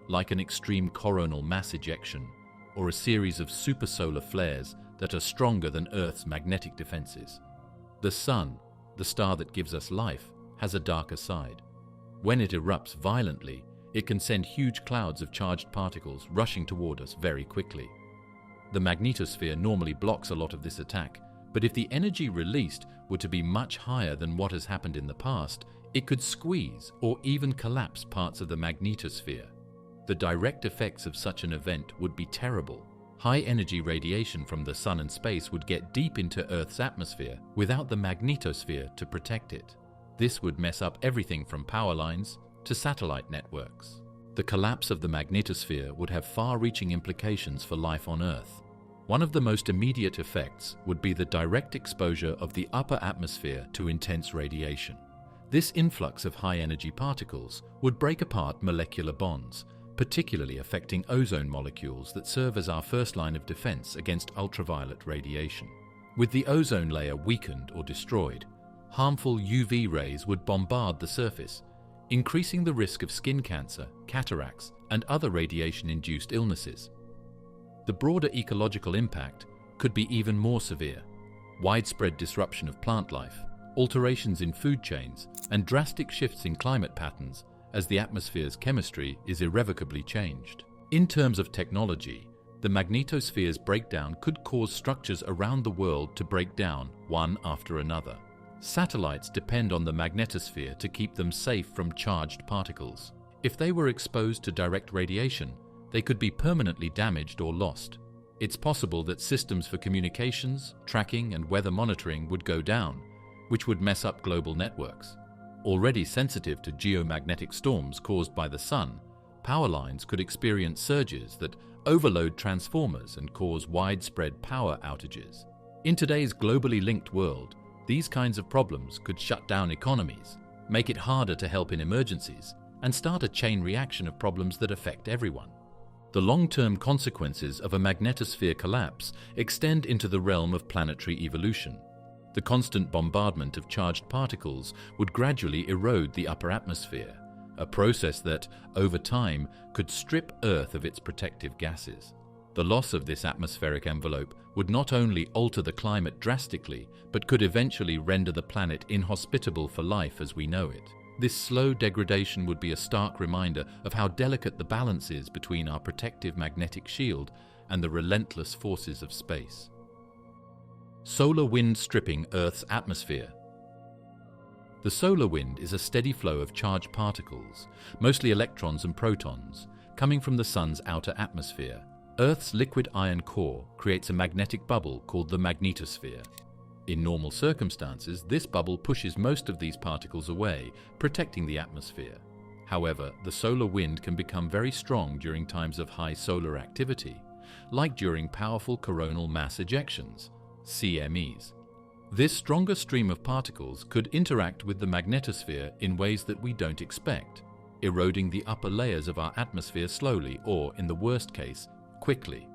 like an extreme coronal mass ejection or a series of supersolar flares that are stronger than Earth's magnetic defenses. The Sun, the star that gives us life, has a darker side. When it erupts violently, it can send huge clouds of charged particles rushing toward us very quickly. The magnetosphere normally blocks a lot of this attack, but if the energy released were to be much higher than what has happened in the past, it could squeeze or even collapse parts of the magnetosphere. The direct effects of such an event would be terrible. High-energy radiation from the Sun and space would get deep into Earth's atmosphere without the magnetosphere to protect it. This would mess up everything from power lines to satellite networks. The collapse of the magnetosphere would have far-reaching implications for life on Earth. One of the most immediate effects would be the direct exposure of the upper atmosphere to intense radiation. This influx of high-energy particles would break apart molecular bonds, particularly affecting ozone molecules that serve as our first line of defense against ultraviolet radiation. With the ozone layer weakened or destroyed, harmful UV rays would bombard the surface, increasing the risk of skin cancer, cataracts, and other radiation-induced illnesses. The broader ecological impact could be even more severe. Widespread disruption of plant life, alterations in food chains, and drastic shifts in climate patterns as the atmosphere's chemistry is irrevocably changed. In terms of technology, the magnetosphere's breakdown could cause structures around the world to break down one after another. Satellites depend on the magnetosphere to keep them safe from charged particles. If they were exposed to direct radiation, they could be permanently damaged or lost. It's possible that systems for communications, tracking, and weather monitoring would go down, which would mess up global networks. Already sensitive to geomagnetic storms caused by the Sun, power lines could experience surges that overload transformers and cause widespread power outages. In today's globally linked world, these kinds of problems could shut down economies, make it harder to help in emergencies, and start a chain reaction of problems that affect everyone. The long-term consequences of a magnetosphere collapse extend into the realm of planetary evolution. The constant bombardment of charged particles would gradually erode the upper atmosphere, a process that, over time, could strip Earth of its protective gases. The loss of this atmospheric envelope would not only alter the climate drastically, but could eventually render the planet inhospitable for life as we know it. This slow degradation would be a stark reminder of how delicate the balance is between our protective magnetic shield and the relentless forces of space. Solar wind stripping Earth's atmosphere. The solar wind is a steady flow of charged particles, mostly electrons and protons, coming from the Sun's outer atmosphere. Earth's liquid iron core creates a magnetic bubble called the Magnetosphere. In normal circumstances, this bubble pushes most of these particles away, protecting the atmosphere. However, the solar wind can become very strong during times of high solar activity, like during powerful coronal mass ejections, CMEs. This stronger stream of particles could interact with the magnetosphere in ways that we don't expect, eroding the upper layers of our atmosphere slowly or, in the worst case, quickly.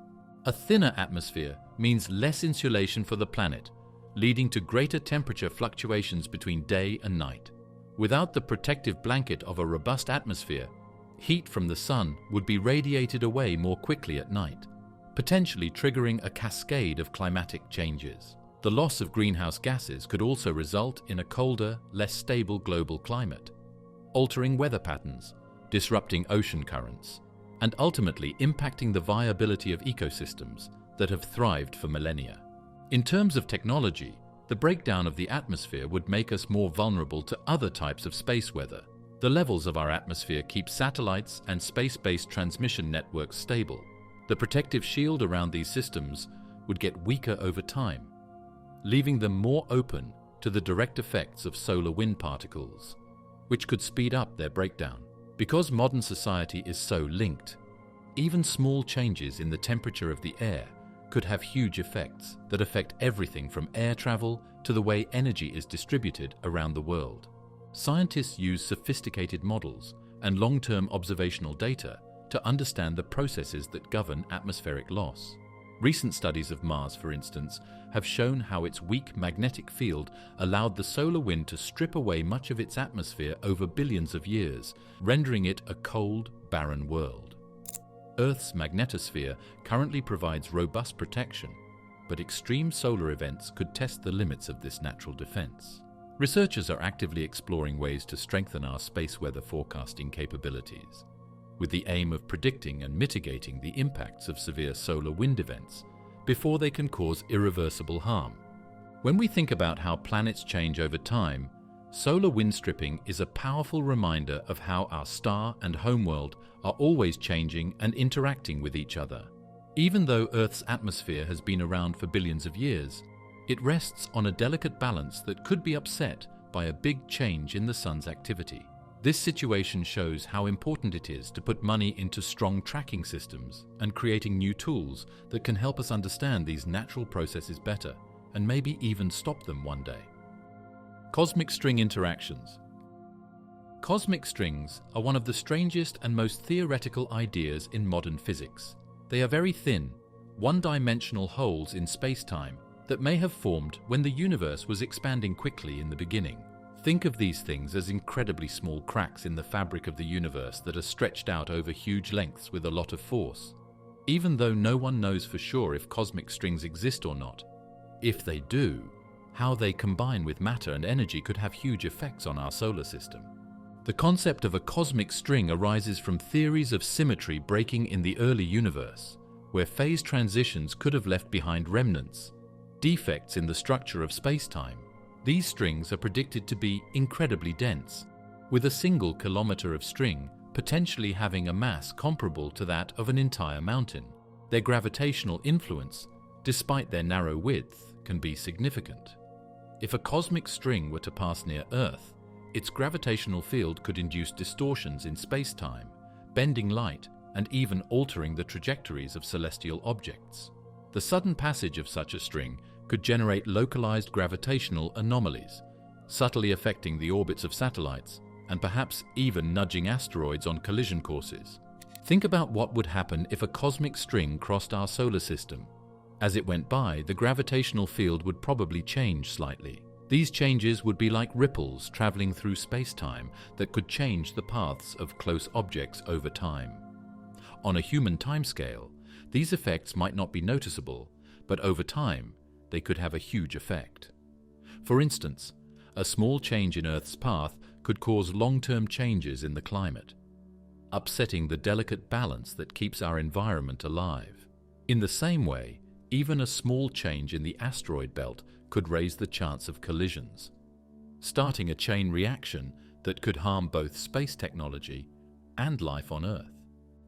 A thinner atmosphere means less insulation for the planet, leading to greater temperature fluctuations between day and night. Without the protective blanket of a robust atmosphere, heat from the sun would be radiated away more quickly at night, potentially triggering a cascade of climatic changes. The loss of greenhouse gases could also result in a colder, less stable global climate, altering weather patterns, disrupting ocean currents, and ultimately impacting the viability of ecosystems that have thrived for millennia. In terms of technology, the breakdown of the atmosphere would make us more vulnerable to other types of space weather. The levels of our atmosphere keep satellites and space-based transmission networks stable. The protective shield around these systems would get weaker over time, leaving them more open to the direct effects of solar wind particles, which could speed up their breakdown. Because modern society is so linked, even small changes in the temperature of the air could have huge effects that affect everything from air travel to the way energy is distributed around the world. Scientists use sophisticated models and long-term observational data to understand the processes that govern atmospheric loss. Recent studies of Mars, for instance, have shown how its weak magnetic field allowed the solar wind to strip away much of its atmosphere over billions of years, rendering it a cold, barren world. Earth's magnetosphere currently provides robust protection, but extreme solar events could test the limits of this natural defense. Researchers are actively exploring ways to strengthen our space weather forecasting capabilities, with the aim of predicting and mitigating the impacts of severe solar wind events before they can cause irreversible harm. When we think about how planets change over time, solar wind stripping is a powerful reminder of how our star and homeworld are always changing and interacting with each other. Even though Earth's atmosphere has been around for billions of years, it rests on a delicate balance that could be upset by a big change in the Sun's activity. This situation shows how important it is to put money into strong tracking systems and creating new tools that can help us understand these natural processes better and maybe even stop them one day. Cosmic string interactions. Cosmic strings are one of the strangest and most theoretical ideas in modern physics. They are very thin, one-dimensional holes in space-time that may have formed when the universe was expanding quickly in the beginning. Think of these things as incredibly small cracks in the fabric of the universe that are stretched out over huge lengths with a lot of force. Even though no one knows for sure if cosmic strings exist or not, if they do, how they combine with matter and energy could have huge effects on our solar system. The concept of a cosmic string arises from theories of symmetry breaking in the early universe, where phase transitions could have left behind remnants, defects in the structure of space-time. These strings are predicted to be incredibly dense, with a single kilometer of string potentially having a mass comparable to that of an entire mountain. Their gravitational influence, despite their narrow width, can be significant. If a cosmic string were to pass near Earth, its gravitational field could induce distortions in space-time, bending light, and even altering the trajectories of celestial objects. The sudden passage of such a string could generate localized gravitational anomalies, subtly affecting the orbits of satellites and perhaps even nudging asteroids on collision courses. Think about what would happen if a cosmic string crossed our solar system. As it went by, the gravitational field would probably change slightly. These changes would be like ripples traveling through space-time that could change the paths of close objects over time. On a human timescale, these effects might not be noticeable, but over time, they could have a huge effect. For instance, a small change in Earth's path could cause long-term changes in the climate, upsetting the delicate balance that keeps our environment alive. In the same way, even a small change in the asteroid belt could raise the chance of collisions, starting a chain reaction that could harm both space technology and life on Earth.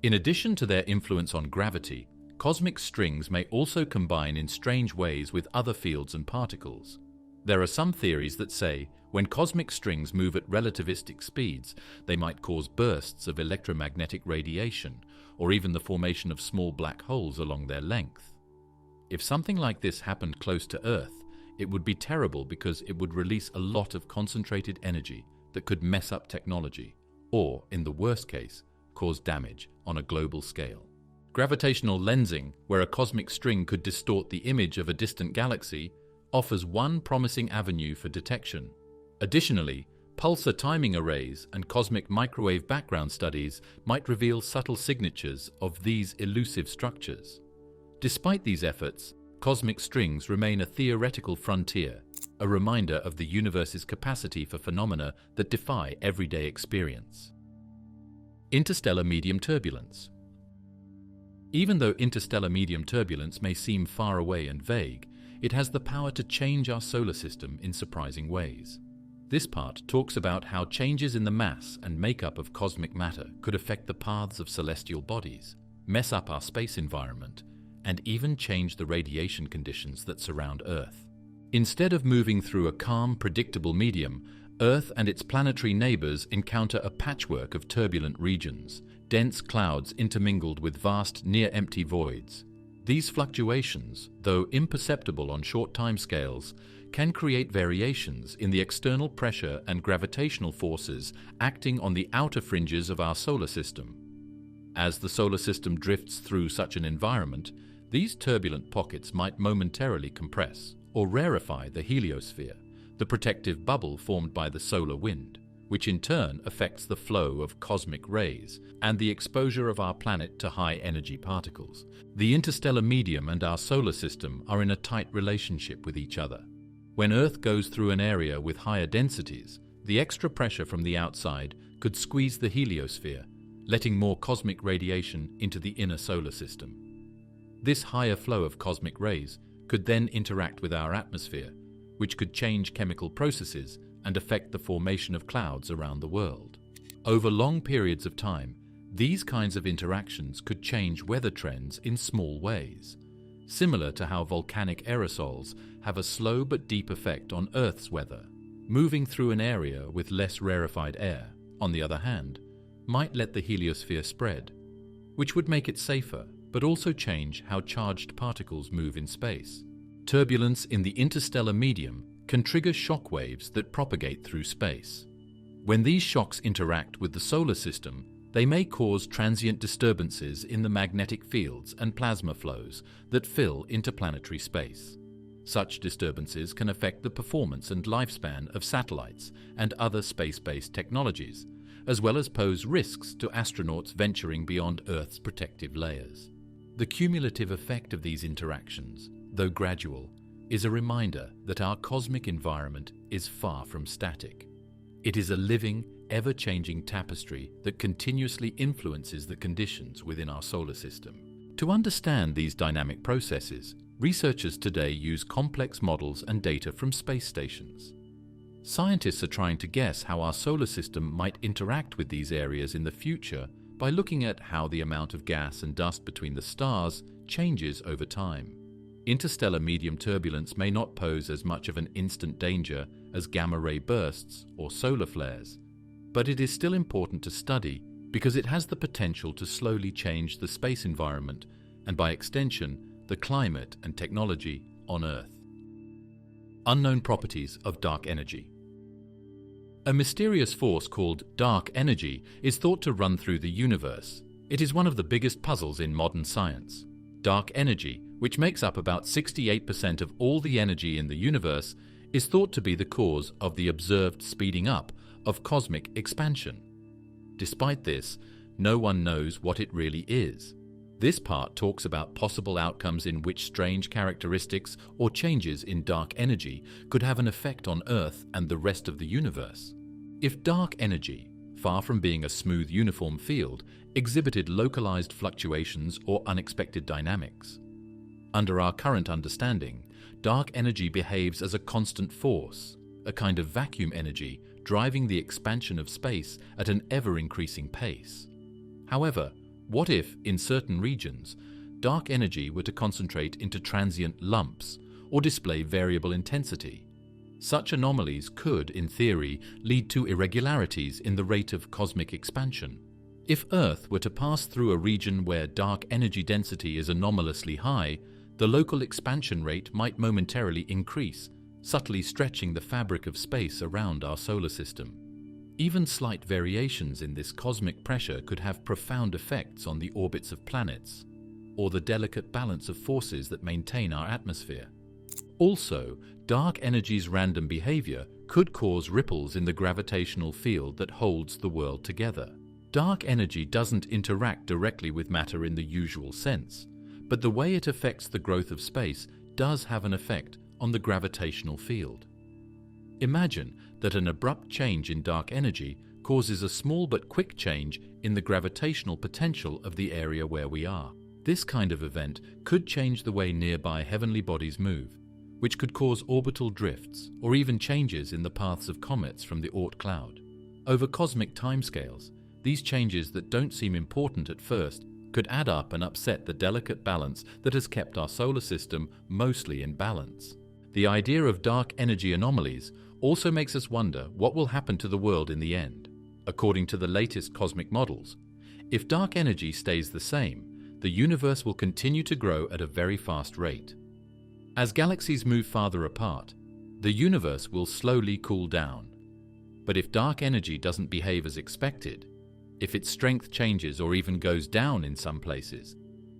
In addition to their influence on gravity, cosmic strings may also combine in strange ways with other fields and particles. There are some theories that say when cosmic strings move at relativistic speeds, they might cause bursts of electromagnetic radiation or even the formation of small black holes along their length. If something like this happened close to Earth, it would be terrible because it would release a lot of concentrated energy that could mess up technology or, in the worst case, cause damage on a global scale. Gravitational lensing, where a cosmic string could distort the image of a distant galaxy, offers one promising avenue for detection. Additionally, pulsar timing arrays and cosmic microwave background studies might reveal subtle signatures of these elusive structures. Despite these efforts, cosmic strings remain a theoretical frontier, a reminder of the universe's capacity for phenomena that defy everyday experience. Interstellar medium turbulence. Even though interstellar medium turbulence may seem far away and vague, it has the power to change our solar system in surprising ways. This part talks about how changes in the mass and makeup of cosmic matter could affect the paths of celestial bodies, mess up our space environment, and even change the radiation conditions that surround Earth. Instead of moving through a calm, predictable medium, Earth and its planetary neighbors encounter a patchwork of turbulent regions, dense clouds intermingled with vast, near-empty voids. These fluctuations, though imperceptible on short timescales, can create variations in the external pressure and gravitational forces acting on the outer fringes of our solar system. As the solar system drifts through such an environment, these turbulent pockets might momentarily compress or rarefy the heliosphere, the protective bubble formed by the solar wind, which in turn affects the flow of cosmic rays and the exposure of our planet to high-energy particles. The interstellar medium and our solar system are in a tight relationship with each other. When Earth goes through an area with higher densities, the extra pressure from the outside could squeeze the heliosphere, letting more cosmic radiation into the inner solar system. This higher flow of cosmic rays could then interact with our atmosphere, which could change chemical processes and affect the formation of clouds around the world. Over long periods of time, these kinds of interactions could change weather trends in small ways, similar to how volcanic aerosols have a slow but deep effect on Earth's weather. Moving through an area with less rarefied air, on the other hand, might let the heliosphere spread, which would make it safer, but also change how charged particles move in space. Turbulence in the interstellar medium can trigger shock waves that propagate through space. When these shocks interact with the solar system, they may cause transient disturbances in the magnetic fields and plasma flows that fill interplanetary space. Such disturbances can affect the performance and lifespan of satellites and other space-based technologies, as well as pose risks to astronauts venturing beyond Earth's protective layers. The cumulative effect of these interactions, though gradual, is a reminder that our cosmic environment is far from static. It is a living, ever-changing tapestry that continuously influences the conditions within our solar system. To understand these dynamic processes, researchers today use complex models and data from space stations. Scientists are trying to guess how our solar system might interact with these areas in the future by looking at how the amount of gas and dust between the stars changes over time. Interstellar medium turbulence may not pose as much of an instant danger as gamma-ray bursts or solar flares, but it is still important to study because it has the potential to slowly change the space environment and, by extension, the climate and technology on Earth. Unknown properties of dark energy. A mysterious force called dark energy is thought to run through the universe. It is one of the biggest puzzles in modern science. Dark energy, which makes up about 68% of all the energy in the universe, is thought to be the cause of the observed speeding up of cosmic expansion. Despite this, no one knows what it really is. This part talks about possible outcomes in which strange characteristics or changes in dark energy could have an effect on Earth and the rest of the universe. If dark energy, far from being a smooth uniform field, exhibited localized fluctuations or unexpected dynamics. Under our current understanding, dark energy behaves as a constant force, a kind of vacuum energy driving the expansion of space at an ever-increasing pace. However, what if, in certain regions, dark energy were to concentrate into transient lumps or display variable intensity? Such anomalies could, in theory, lead to irregularities in the rate of cosmic expansion. If Earth were to pass through a region where dark energy density is anomalously high, the local expansion rate might momentarily increase, subtly stretching the fabric of space around our solar system. Even slight variations in this cosmic pressure could have profound effects on the orbits of planets, or the delicate balance of forces that maintain our atmosphere. Also, dark energy's random behavior could cause ripples in the gravitational field that holds the world together. Dark energy doesn't interact directly with matter in the usual sense, but the way it affects the growth of space does have an effect on the gravitational field. Imagine that an abrupt change in dark energy causes a small but quick change in the gravitational potential of the area where we are. This kind of event could change the way nearby heavenly bodies move, which could cause orbital drifts or even changes in the paths of comets from the Oort cloud. Over cosmic timescales, these changes that don't seem important at first could add up and upset the delicate balance that has kept our solar system mostly in balance. The idea of dark energy anomalies also makes us wonder what will happen to the world in the end. According to the latest cosmic models, if dark energy stays the same, the universe will continue to grow at a very fast rate. As galaxies move farther apart, the universe will slowly cool down. But if dark energy doesn't behave as expected, if its strength changes or even goes down in some places,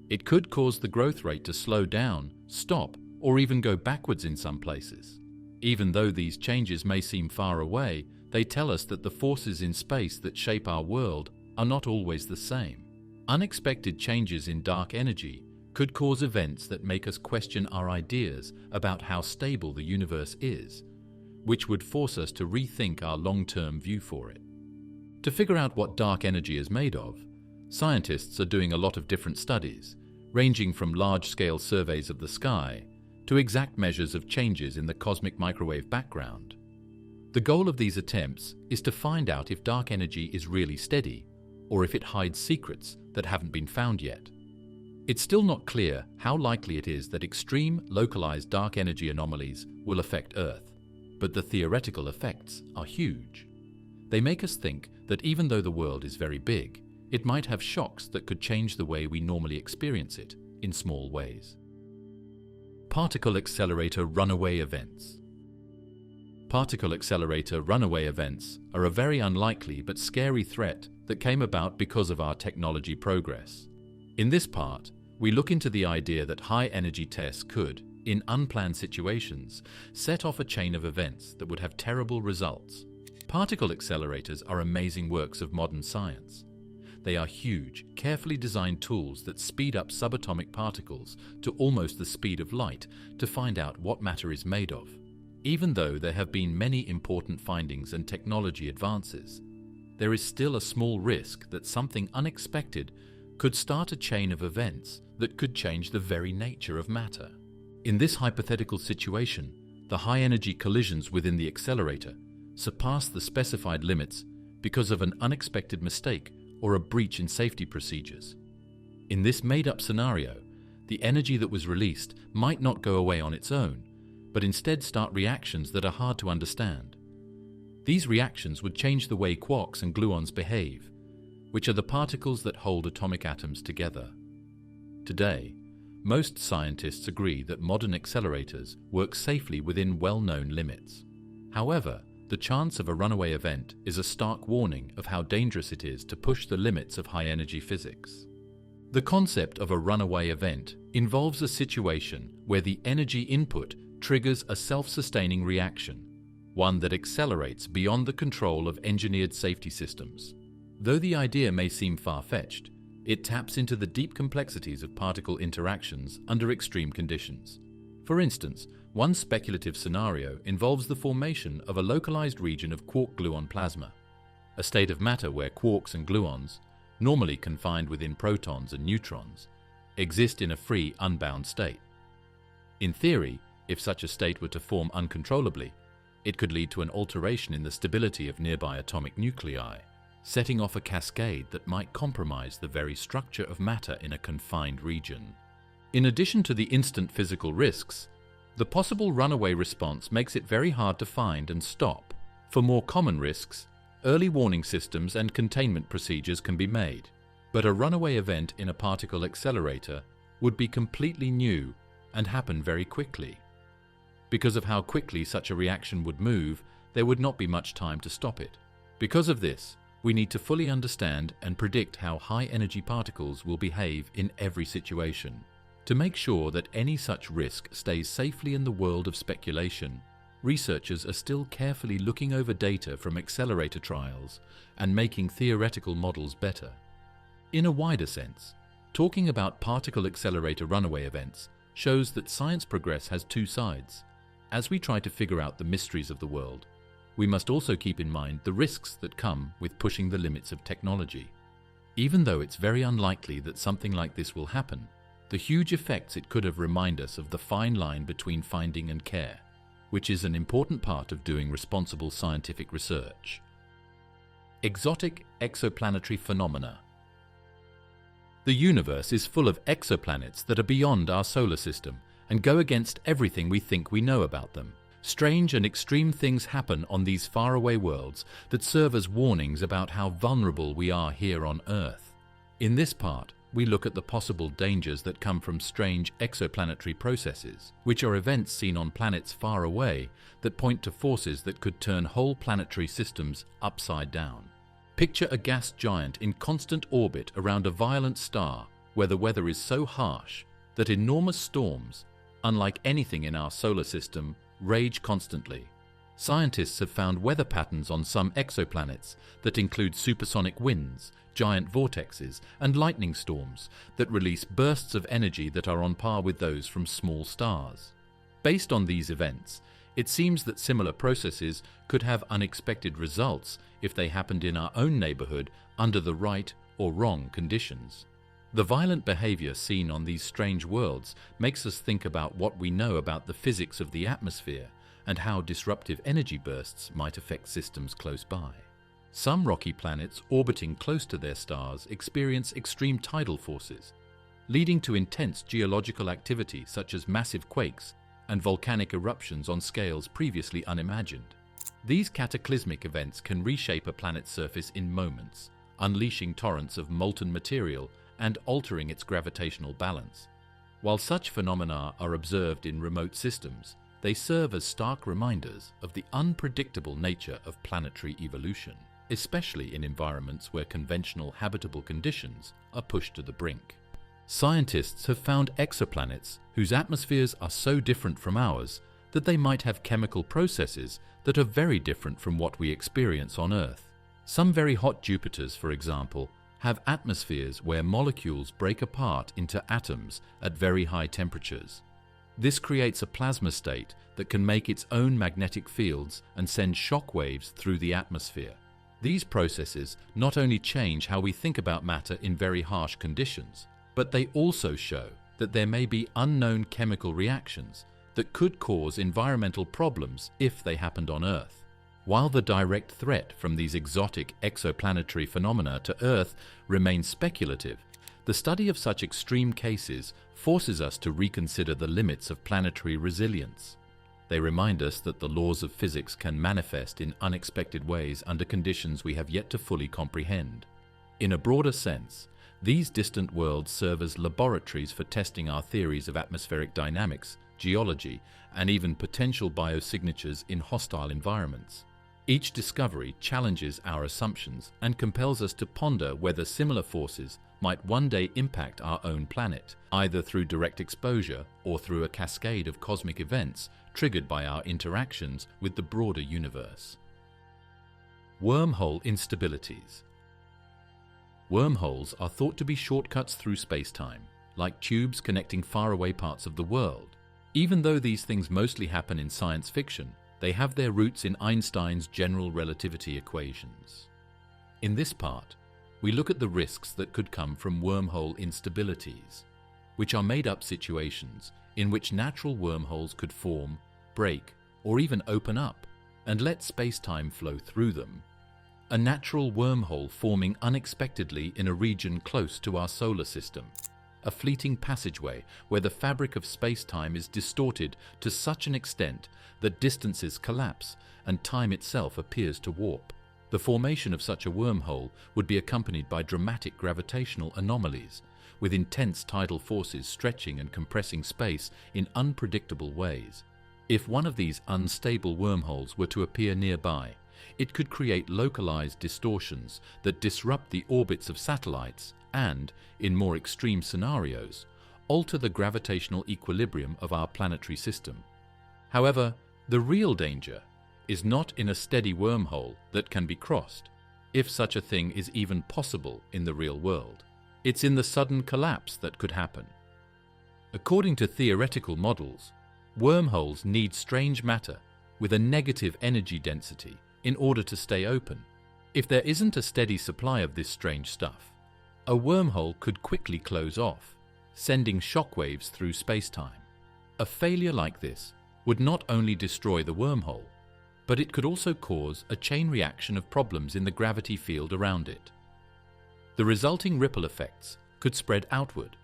it could cause the growth rate to slow down, stop, or even go backwards in some places. Even though these changes may seem far away, they tell us that the forces in space that shape our world are not always the same. Unexpected changes in dark energy could cause events that make us question our ideas about how stable the universe is, which would force us to rethink our long-term view for it. To figure out what dark energy is made of, scientists are doing a lot of different studies, ranging from large-scale surveys of the sky to exact measures of changes in the cosmic microwave background. The goal of these attempts is to find out if dark energy is really steady, or if it hides secrets that haven't been found yet. It's still not clear how likely it is that extreme, localized dark energy anomalies will affect Earth, but the theoretical effects are huge. They make us think that even though the world is very big, it might have shocks that could change the way we normally experience it in small ways. Particle accelerator runaway events. Particle accelerator runaway events are a very unlikely but scary threat that came about because of our technology progress. In this part, we look into the idea that high-energy tests could, in unplanned situations, set off a chain of events that would have terrible results. Particle accelerators are amazing works of modern science. They are huge, carefully designed tools that speed up subatomic particles to almost the speed of light to find out what matter is made of. Even though there have been many important findings and technology advances, there is still a small risk that something unexpected could start a chain of events that could change the very nature of matter. In this hypothetical situation, the high-energy collisions within the accelerator surpass the specified limits because of an unexpected mistake or a breach in safety procedures. In this made-up scenario, the energy that was released might not go away on its own, but instead start reactions that are hard to understand. These reactions would change the way quarks and gluons behave, which are the particles that hold atomic atoms together. Today, most scientists agree that modern accelerators work safely within well-known limits. However, the chance of a runaway event is a stark warning of how dangerous it is to push the limits of high-energy physics. The concept of a runaway event involves a situation where the energy input triggers a self-sustaining reaction, one that accelerates beyond the control of engineered safety systems. Though the idea may seem far-fetched, it taps into the deep complexities of particle interactions under extreme conditions. For instance, one speculative scenario involves the formation of a localized region of quark-gluon plasma, a state of matter where quarks and gluons, normally confined within protons and neutrons, exist in a free, unbound state. In theory, if such a state were to form uncontrollably, it could lead to an alteration in the stability of nearby atomic nuclei, setting off a cascade that might compromise the very structure of matter in a confined region. In addition to the instant physical risks, the possible runaway response makes it very hard to find and stop. For more common risks, early warning systems and containment procedures can be made, but a runaway event in a particle accelerator would be completely new and happen very quickly. Because of how quickly such a reaction would move, there would not be much time to stop it. Because of this, we need to fully understand and predict how high-energy particles will behave in every situation. To make sure that any such risk stays safely in the world of speculation, researchers are still carefully looking over data from accelerator trials and making theoretical models better. In a wider sense, talking about particle accelerator runaway events shows that science progress has two sides. As we try to figure out the mysteries of the world, we must also keep in mind the risks that come with pushing the limits of technology. Even though it's very unlikely that something like this will happen, the huge effects it could have remind us of the fine line between finding and care, which is an important part of doing responsible scientific research. Exotic exoplanetary phenomena. The universe is full of exoplanets that are beyond our solar system and go against everything we think we know about them. Strange and extreme things happen on these faraway worlds that serve as warnings about how vulnerable we are here on Earth. In this part, we look at the possible dangers that come from strange exoplanetary processes, which are events seen on planets far away that point to forces that could turn whole planetary systems upside down. Picture a gas giant in constant orbit around a violent star where the weather is so harsh that enormous storms, unlike anything in our solar system, rage constantly. Scientists have found weather patterns on some exoplanets that include supersonic winds, giant vortexes, and lightning storms that release bursts of energy that are on par with those from small stars. Based on these events, it seems that similar processes could have unexpected results if they happened in our own neighborhood under the right or wrong conditions. The violent behavior seen on these strange worlds makes us think about what we know about the physics of the atmosphere and how disruptive energy bursts might affect systems close by. Some rocky planets orbiting close to their stars experience extreme tidal forces, leading to intense geological activity such as massive quakes and volcanic eruptions on scales previously unimagined. These cataclysmic events can reshape a planet's surface in moments, unleashing torrents of molten material and altering its gravitational balance. While such phenomena are observed in remote systems, they serve as stark reminders of the unpredictable nature of planetary evolution, especially in environments where conventional habitable conditions are pushed to the brink. Scientists have found exoplanets whose atmospheres are so different from ours that they might have chemical processes that are very different from what we experience on Earth. Some very hot Jupiters, for example, have atmospheres where molecules break apart into atoms at very high temperatures. This creates a plasma state that can make its own magnetic fields and send shock waves through the atmosphere. These processes not only change how we think about matter in very harsh conditions, but they also show that there may be unknown chemical reactions that could cause environmental problems if they happened on Earth. While the direct threat from these exotic exoplanetary phenomena to Earth remains speculative, the study of such extreme cases forces us to reconsider the limits of planetary resilience. They remind us that the laws of physics can manifest in unexpected ways under conditions we have yet to fully comprehend. In a broader sense, these distant worlds serve as laboratories for testing our theories of atmospheric dynamics, geology, and even potential biosignatures in hostile environments. Each discovery challenges our assumptions and compels us to ponder whether similar forces might one day impact our own planet, either through direct exposure or through a cascade of cosmic events triggered by our interactions with the broader universe. Wormhole instabilities. Wormholes are thought to be shortcuts through space-time, like tubes connecting faraway parts of the world. Even though these things mostly happen in science fiction, they have their roots in Einstein's general relativity equations. In this part, we look at the risks that could come from wormhole instabilities, which are made-up situations in which natural wormholes could form, break, or even open up and let space-time flow through them. A natural wormhole forming unexpectedly in a region close to our solar system. A fleeting passageway where the fabric of space-time is distorted to such an extent that distances collapse and time itself appears to warp. The formation of such a wormhole would be accompanied by dramatic gravitational anomalies, with intense tidal forces stretching and compressing space in unpredictable ways. If one of these unstable wormholes were to appear nearby, it could create localized distortions that disrupt the orbits of satellites and, in more extreme scenarios, alter the gravitational equilibrium of our planetary system. However, the real danger is not in a steady wormhole that can be crossed, if such a thing is even possible in the real world. It's in the sudden collapse that could happen. According to theoretical models, wormholes need strange matter with a negative energy density in order to stay open. If there isn't a steady supply of this strange stuff, a wormhole could quickly close off, sending shockwaves through space-time. A failure like this would not only destroy the wormhole, but it could also cause a chain reaction of problems in the gravity field around it. The resulting ripple effects could spread outward,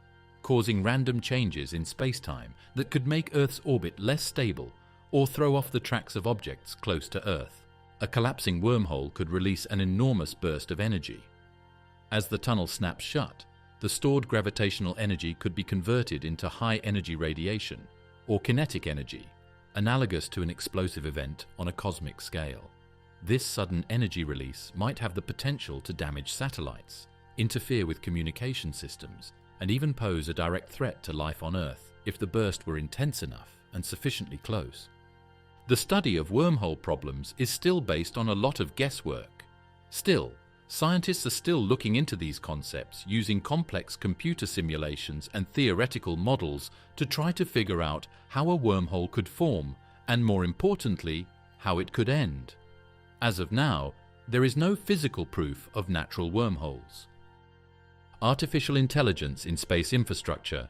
causing random changes in space-time that could make Earth's orbit less stable or throw off the tracks of objects close to Earth. A collapsing wormhole could release an enormous burst of energy. As the tunnel snaps shut, the stored gravitational energy could be converted into high-energy radiation or kinetic energy, analogous to an explosive event on a cosmic scale. This sudden energy release might have the potential to damage satellites, interfere with communication systems, and even pose a direct threat to life on Earth if the burst were intense enough and sufficiently close. The study of wormhole problems is still based on a lot of guesswork. Still, scientists are still looking into these concepts using complex computer simulations and theoretical models to try to figure out how a wormhole could form and, more importantly, how it could end. As of now, there is no physical proof of natural wormholes. Artificial intelligence in space infrastructure.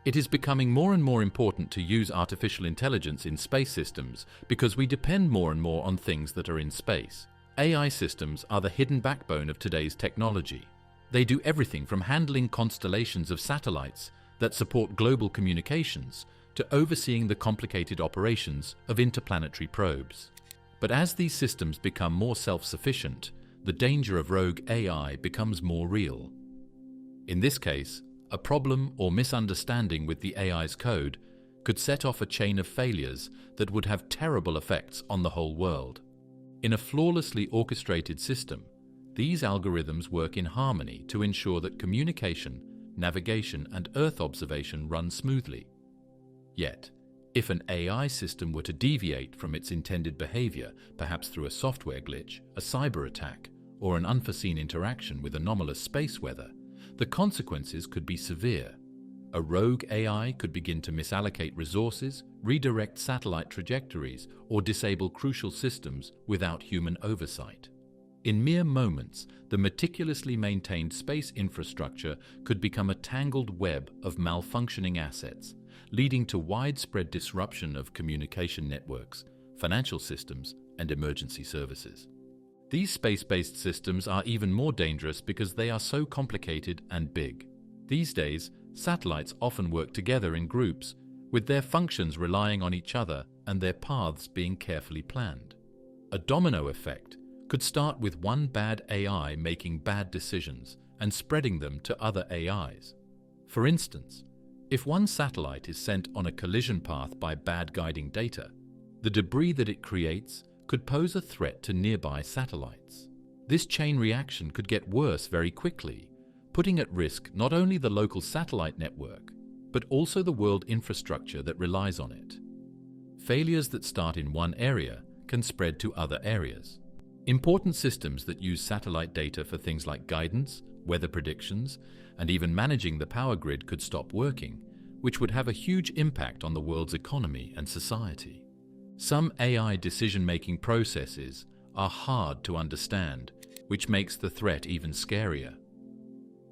It is becoming more and more important to use artificial intelligence in space systems because we depend more and more on things that are in space. AI systems are the hidden backbone of today's technology. They do everything from handling constellations of satellites that support global communications to overseeing the complicated operations of interplanetary probes. But as these systems become more self-sufficient, the danger of rogue AI becomes more real. In this case, a problem or misunderstanding with the AI's code could set off a chain of failures that would have terrible effects on the whole world. In a flawlessly orchestrated system, these algorithms work in harmony to ensure that communication, navigation, and Earth observation run smoothly. Yet, if an AI system were to deviate from its intended behavior, perhaps through a software glitch, a cyber attack, or an unforeseen interaction with anomalous space weather, the consequences could be severe. A rogue AI could begin to misallocate resources, redirect satellite trajectories, or disable crucial systems without human oversight. In mere moments, the meticulously maintained space infrastructure could become a tangled web of malfunctioning assets, leading to widespread disruption of communication networks, financial systems, and emergency services. These space-based systems are even more dangerous because they are so complicated and big. These days, satellites often work together in groups, with their functions relying on each other and their paths being carefully planned. A domino effect could start with one bad AI making bad decisions and spreading them to other AIs. For instance, if one satellite is sent on a collision path by bad guiding data, the debris that it creates could pose a threat to nearby satellites. This chain reaction could get worse very quickly, putting at risk not only the local satellite network, but also the world infrastructure that relies on it. Failures that start in one area can spread to other areas. Important systems that use satellite data for things like guidance, weather predictions, and even managing the power grid could stop working, which would have a huge impact on the world's economy and society. Some AI decision-making processes are hard to understand, which makes the threat even scarier.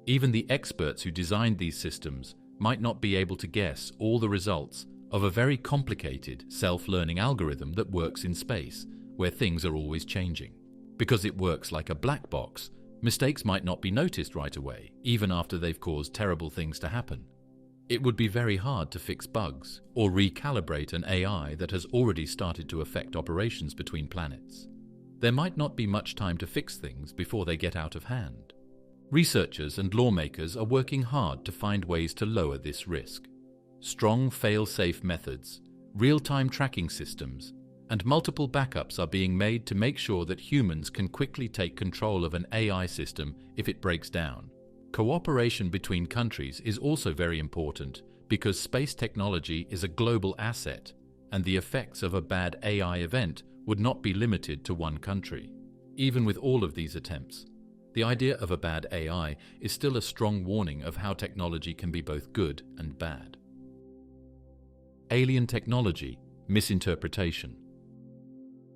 Even the experts who designed these systems might not be able to guess all the results of a very complicated self-learning algorithm that works in space, where things are always changing. Because it works like a black box, mistakes might not be noticed right away, even after they've caused terrible things to happen. It would be very hard to fix bugs or recalibrate an AI that has already started to affect operations between planets. There might not be much time to fix things before they get out of hand. Researchers and lawmakers are working hard to find ways to lower this risk. Strong fail-safe methods, real-time tracking systems, and multiple backups are being made to make sure that humans can quickly take control of an AI system if it breaks down. Cooperation between countries is also very important because space technology is a global asset, and the effects of a bad AI event would not be limited to one country. Even with all of these attempts, the idea of a bad AI is still a strong warning of how technology can be both good and bad. Alien technology, misinterpretation.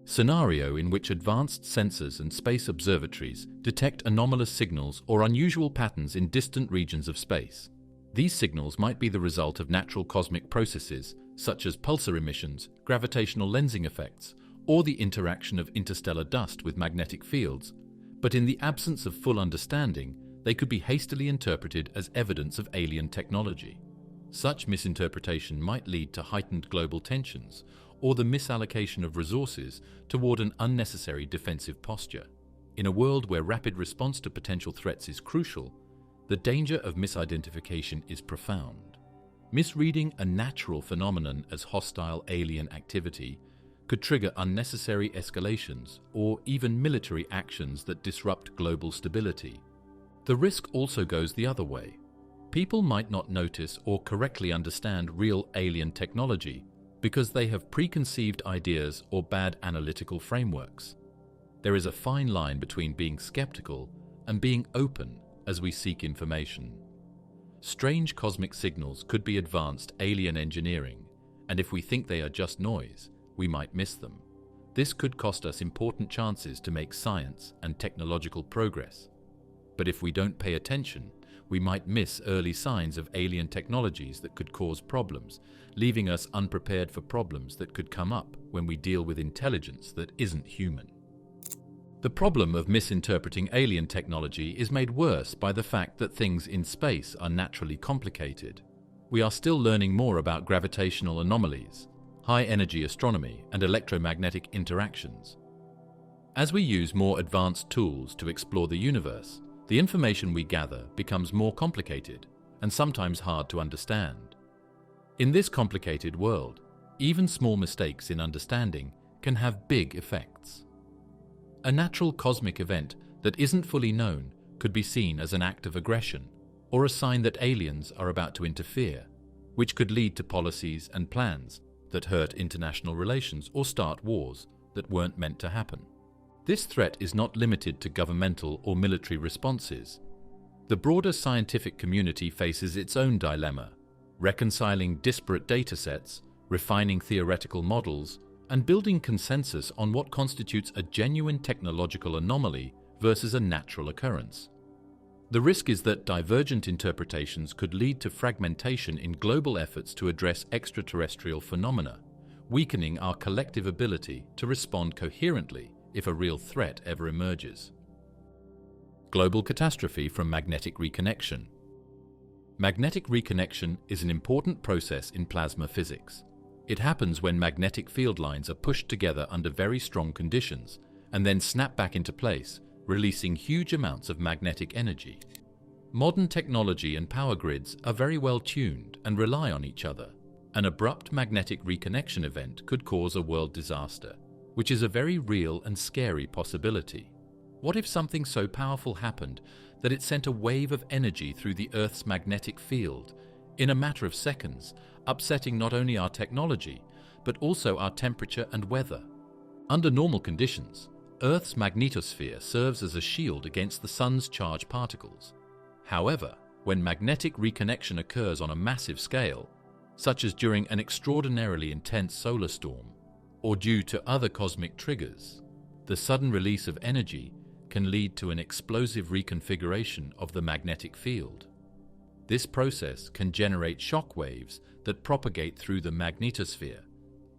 Scenario in which advanced sensors and space observatories detect anomalous signals or unusual patterns in distant regions of space. These signals might be the result of natural cosmic processes such as pulsar emissions, gravitational lensing effects, or the interaction of interstellar dust with magnetic fields, but in the absence of full understanding, they could be hastily interpreted as evidence of alien technology. Such misinterpretation might lead to heightened global tensions or the misallocation of resources toward an unnecessary defensive posture. In a world where rapid response to potential threats is crucial, the danger of misidentification is profound. Misreading a natural phenomenon as hostile alien activity could trigger unnecessary escalations or even military actions that disrupt global stability. The risk also goes the other way. People might not notice or correctly understand real alien technology because they have preconceived ideas or bad analytical frameworks. There is a fine line between being skeptical and being open as we seek information. Strange cosmic signals could be advanced alien engineering, and if we think they are just noise, we might miss them. This could cost us important chances to make science and technological progress. But if we don't pay attention, we might miss early signs of alien technologies that could cause problems, leaving us unprepared for problems that could come up when we deal with intelligence that isn't human. The problem of misinterpreting alien technology is made worse by the fact that things in space are naturally complicated. We are still learning more about gravitational anomalies, high-energy astronomy, and electromagnetic interactions. As we use more advanced tools to explore the universe, the information we gather becomes more complicated and sometimes hard to understand. In this complicated world, even small mistakes in understanding can have big effects. A natural cosmic event that isn't fully known could be seen as an act of aggression or a sign that aliens are about to interfere, which could lead to policies and plans that hurt international relations or start wars that weren't meant to happen. This threat is not limited to governmental or military responses. The broader scientific community faces its own dilemma, reconciling disparate datasets, refining theoretical models, and building consensus on what constitutes a genuine technological anomaly versus a natural occurrence. The risk is that divergent interpretations could lead to fragmentation in global efforts to address extraterrestrial phenomena, weakening our collective ability to respond coherently if a real threat ever emerges. Global catastrophe from magnetic reconnection. Magnetic reconnection is an important process in plasma physics. It happens when magnetic field lines are pushed together under very strong conditions and then snap back into place, releasing huge amounts of magnetic energy. Modern technology and power grids are very well tuned and rely on each other. An abrupt magnetic reconnection event could cause a world disaster, which is a very real and scary possibility. What if something so powerful happened that it sent a wave of energy through the Earth's magnetic field in a matter of seconds, upsetting not only our technology, but also our temperature and weather. Under normal conditions, Earth's magnetosphere serves as a shield against the Sun's charged particles. However, when magnetic reconnection occurs on a massive scale, such as during an extraordinarily intense solar storm, or due to other cosmic triggers, the sudden release of energy can lead to an explosive reconfiguration of the magnetic field. This process can generate shock waves that propagate through the magnetosphere,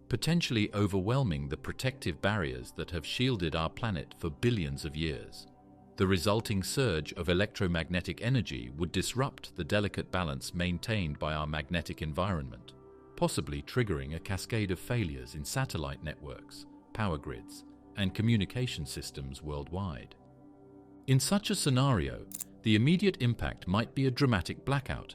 potentially overwhelming the protective barriers that have shielded our planet for billions of years. The resulting surge of electromagnetic energy would disrupt the delicate balance maintained by our magnetic environment, possibly triggering a cascade of failures in satellite networks, power grids, and communication systems worldwide. In such a scenario, the immediate impact might be a dramatic blackout,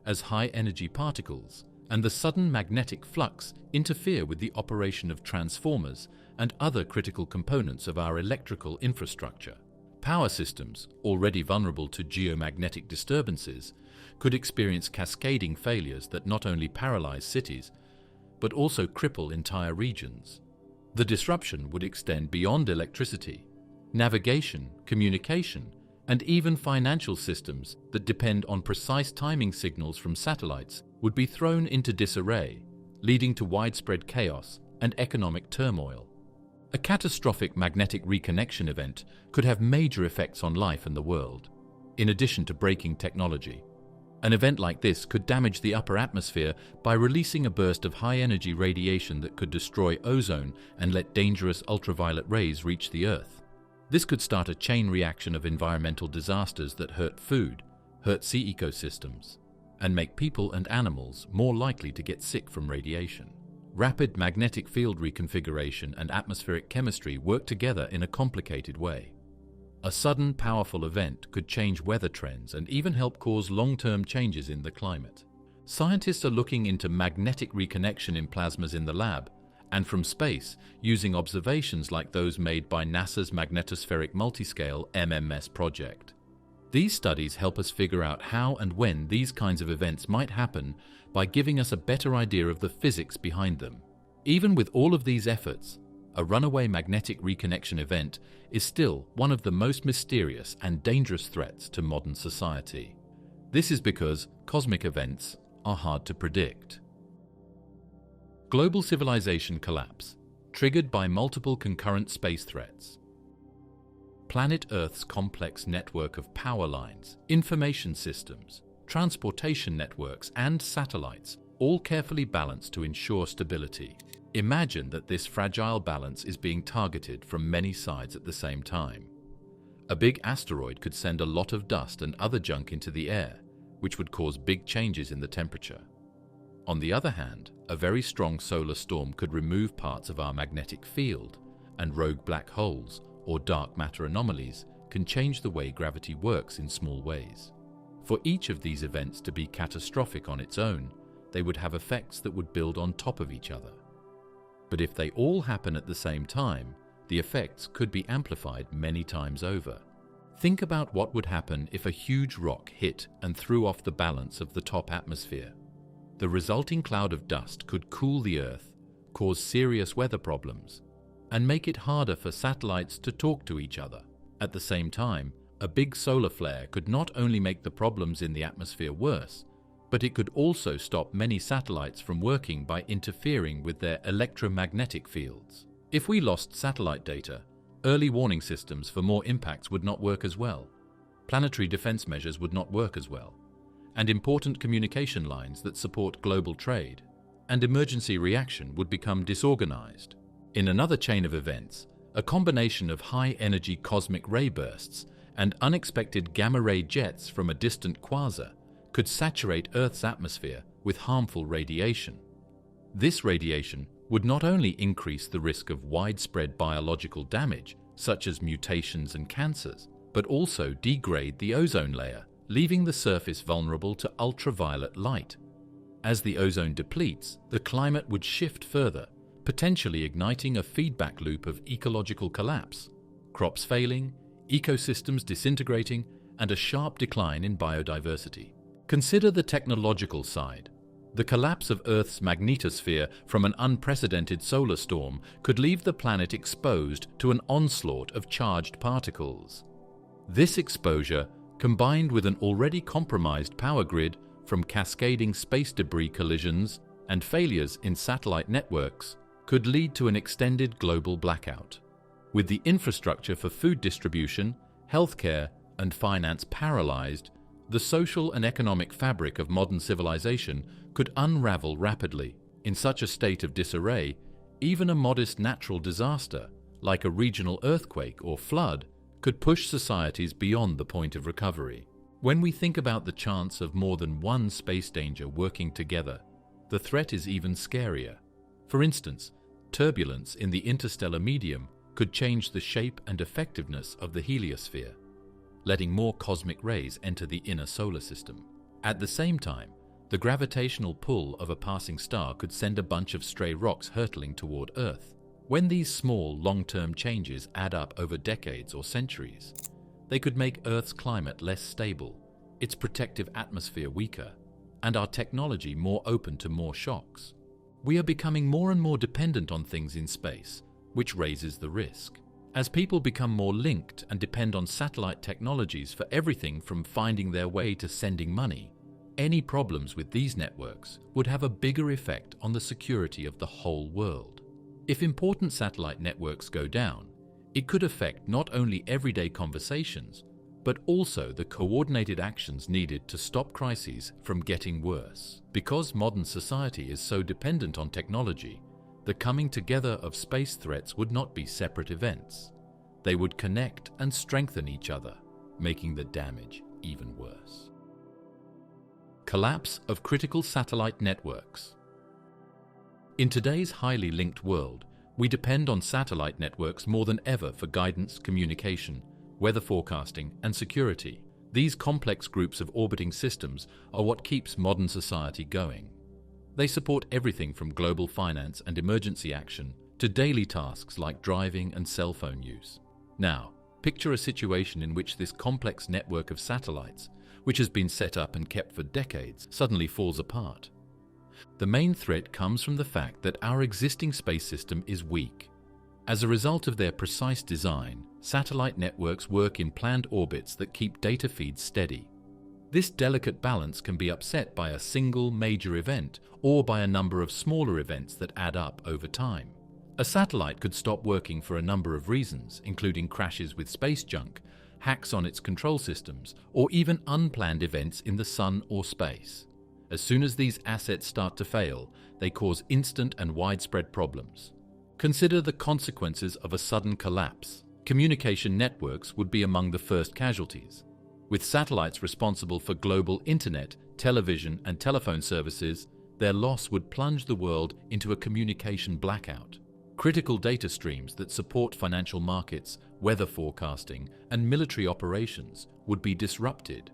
as high-energy particles and the sudden magnetic flux interfere with the operation of transformers and other critical components of our electrical infrastructure. Power systems, already vulnerable to geomagnetic disturbances, could experience cascading failures that not only paralyze cities, but also cripple entire regions. The disruption would extend beyond electricity. Navigation, communication, and even financial systems that depend on precise timing signals from satellites would be thrown into disarray, leading to widespread chaos and economic turmoil. A catastrophic magnetic reconnection event could have major effects on life and the world, in addition to breaking technology. An event like this could damage the upper atmosphere by releasing a burst of high-energy radiation that could destroy ozone and let dangerous ultraviolet rays reach the Earth. This could start a chain reaction of environmental disasters that hurt food, hurt sea ecosystems, and make people and animals more likely to get sick from radiation. Rapid magnetic field reconfiguration and atmospheric chemistry work together in a complicated way. A sudden, powerful event could change weather trends and even help cause long-term changes in the climate. Scientists are looking into magnetic reconnection in plasmas in the lab and from space using observations like those made by NASA's Magnetospheric Multiscale (MMS) project. These studies help us figure out how and when these kinds of events might happen by giving us a better idea of the physics behind them. Even with all of these efforts, a runaway magnetic reconnection event is still one of the most mysterious and dangerous threats to modern society. This is because cosmic events are hard to predict. Global civilization collapse, triggered by multiple concurrent space threats. Planet Earth's complex network of power lines, information systems, transportation networks, and satellites all carefully balanced to ensure stability. Imagine that this fragile balance is being targeted from many sides at the same time. A big asteroid could send a lot of dust and other junk into the air, which would cause big changes in the temperature. On the other hand, a very strong solar storm could remove parts of our magnetic field, and rogue black holes or dark matter anomalies can change the way gravity works in small ways. For each of these events to be catastrophic on its own, they would have effects that would build on top of each other. But if they all happen at the same time, the effects could be amplified many times over. Think about what would happen if a huge rock hit and threw off the balance of the top atmosphere. The resulting cloud of dust could cool the Earth, cause serious weather problems, and make it harder for satellites to talk to each other. At the same time, a big solar flare could not only make the problems in the atmosphere worse, but it could also stop many satellites from working by interfering with their electromagnetic fields. If we lost satellite data, early warning systems for more impacts would not work as well. Planetary defense measures would not work as well, and important communication lines that support global trade and emergency reaction would become disorganized. In another chain of events, a combination of high-energy cosmic ray bursts and unexpected gamma-ray jets from a distant quasar could saturate Earth's atmosphere with harmful radiation. This radiation would not only increase the risk of widespread biological damage, such as mutations and cancers, but also degrade the ozone layer, leaving the surface vulnerable to ultraviolet light. As the ozone depletes, the climate would shift further, potentially igniting a feedback loop of ecological collapse, crops failing, ecosystems disintegrating, and a sharp decline in biodiversity. Consider the technological side. The collapse of Earth's magnetosphere from an unprecedented solar storm could leave the planet exposed to an onslaught of charged particles. This exposure, combined with an already compromised power grid from cascading space debris collisions and failures in satellite networks, could lead to an extended global blackout. With the infrastructure for food distribution, healthcare, and finance paralyzed, the social and economic fabric of modern civilization could unravel rapidly. In such a state of disarray, even a modest natural disaster, like a regional earthquake or flood, could push societies beyond the point of recovery. When we think about the chance of more than one space danger working together, the threat is even scarier. For instance, turbulence in the interstellar medium could change the shape and effectiveness of the heliosphere, letting more cosmic rays enter the inner solar system. At the same time, the gravitational pull of a passing star could send a bunch of stray rocks hurtling toward Earth. When these small, long-term changes add up over decades or centuries, they could make Earth's climate less stable, its protective atmosphere weaker, and our technology more open to more shocks. We are becoming more and more dependent on things in space, which raises the risk. As people become more linked and depend on satellite technologies for everything from finding their way to sending money, any problems with these networks would have a bigger effect on the security of the whole world. If important satellite networks go down, it could affect not only everyday conversations, but also the coordinated actions needed to stop crises from getting worse. Because modern society is so dependent on technology, the coming together of space threats would not be separate events. They would connect and strengthen each other, making the damage even worse. Collapse of critical satellite networks. In today's highly linked world, we depend on satellite networks more than ever for guidance, communication, weather forecasting, and security. These complex groups of orbiting systems are what keeps modern society going. They support everything from global finance and emergency action to daily tasks like driving and cell phone use. Now, picture a situation in which this complex network of satellites, which has been set up and kept for decades, suddenly falls apart. The main threat comes from the fact that our existing space system is weak. As a result of their precise design, satellite networks work in planned orbits that keep data feeds steady. This delicate balance can be upset by a single major event or by a number of smaller events that add up over time. A satellite could stop working for a number of reasons, including crashes with space junk, hacks on its control systems, or even unplanned events in the sun or space. As soon as these assets start to fail, they cause instant and widespread problems. Consider the consequences of a sudden collapse. Communication networks would be among the first casualties. With satellites responsible for global internet, television, and telephone services, their loss would plunge the world into a communication blackout. Critical data streams that support financial markets, weather forecasting, and military operations would be disrupted,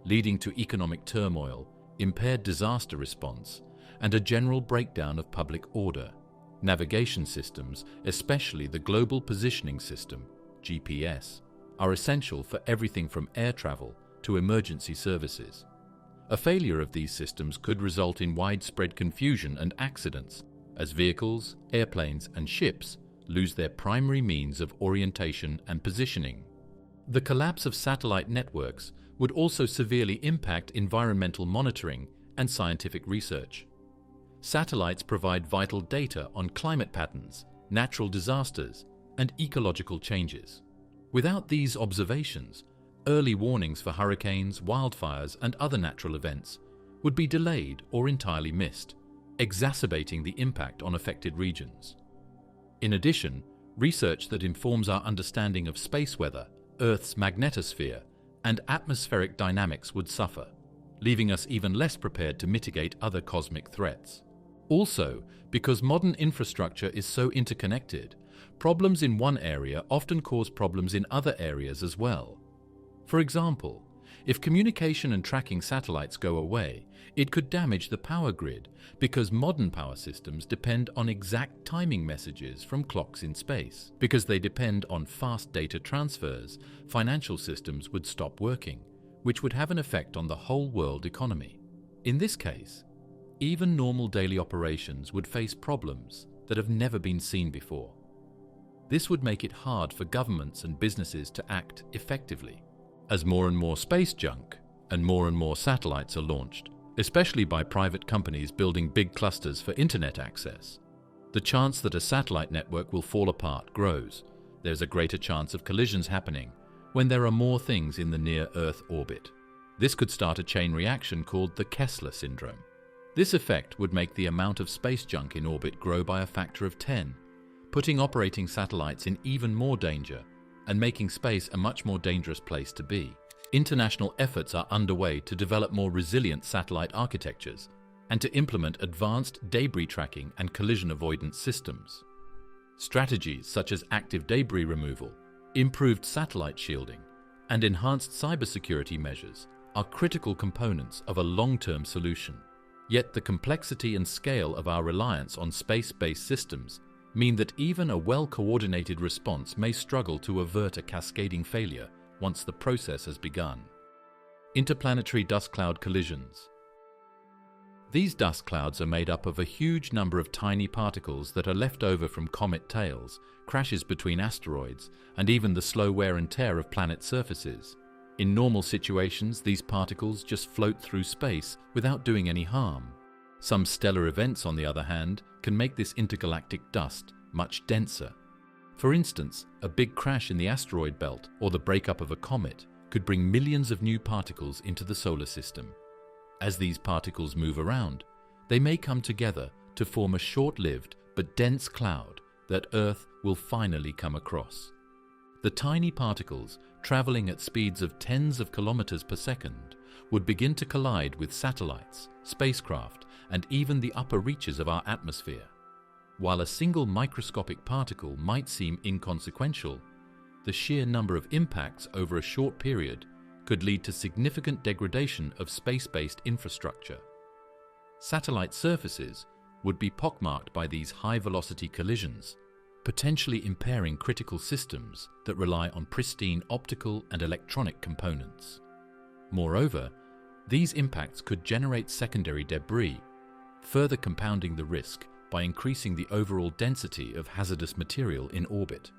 leading to economic turmoil, impaired disaster response, and a general breakdown of public order. Navigation systems, especially the Global Positioning System, GPS, are essential for everything from air travel to emergency services. A failure of these systems could result in widespread confusion and accidents, as vehicles, airplanes, and ships lose their primary means of orientation and positioning. The collapse of satellite networks would also severely impact environmental monitoring and scientific research. Satellites provide vital data on climate patterns, natural disasters, and ecological changes. Without these observations, early warnings for hurricanes, wildfires, and other natural events would be delayed or entirely missed, exacerbating the impact on affected regions. In addition, research that informs our understanding of space weather, Earth's magnetosphere, and atmospheric dynamics would suffer, leaving us even less prepared to mitigate other cosmic threats. Also, because modern infrastructure is so interconnected, problems in one area often cause problems in other areas as well. For example, if communication and tracking satellites go away, it could damage the power grid because modern power systems depend on exact timing messages from clocks in space. Because they depend on fast data transfers, financial systems would stop working, which would have an effect on the whole world economy. In this case, even normal daily operations would face problems that have never been seen before. This would make it hard for governments and businesses to act effectively, as more and more space junk and more satellites are launched, especially by private companies building big clusters for internet access. The chance that a satellite network will fall apart grows. There's a greater chance of collisions happening when there are more things in the near-Earth orbit. This could start a chain reaction called the Kessler syndrome. This effect would make the amount of space junk in orbit grow by a factor of 10, putting operating satellites in even more danger and making space a much more dangerous place to be. International efforts are underway to develop more resilient satellite architectures and to implement advanced debris tracking and collision avoidance systems. Strategies such as active debris removal, improved satellite shielding, and enhanced cybersecurity measures are critical components of a long-term solution. Yet the complexity and scale of our reliance on space-based systems mean that even a well-coordinated response may struggle to avert a cascading failure once the process has begun. Interplanetary dust cloud collisions. These dust clouds are made up of a huge number of tiny particles that are left over from comet tails, crashes between asteroids, and even the slow wear and tear of planet surfaces. In normal situations, these particles just float through space without doing any harm. Some stellar events, on the other hand, can make this intergalactic dust much denser. For instance, a big crash in the asteroid belt or the breakup of a comet could bring millions of new particles into the solar system. As these particles move around, they may come together to form a short-lived but dense cloud that Earth will finally come across. The tiny particles, traveling at speeds of tens of kilometers per second, would begin to collide with satellites, spacecraft, and even the upper reaches of our atmosphere. While a single microscopic particle might seem inconsequential, the sheer number of impacts over a short period could lead to significant degradation of space-based infrastructure. Satellite surfaces would be pockmarked by these high-velocity collisions, potentially impairing critical systems that rely on pristine optical and electronic components. Moreover, these impacts could generate secondary debris, further compounding the risk by increasing the overall density of hazardous material in orbit.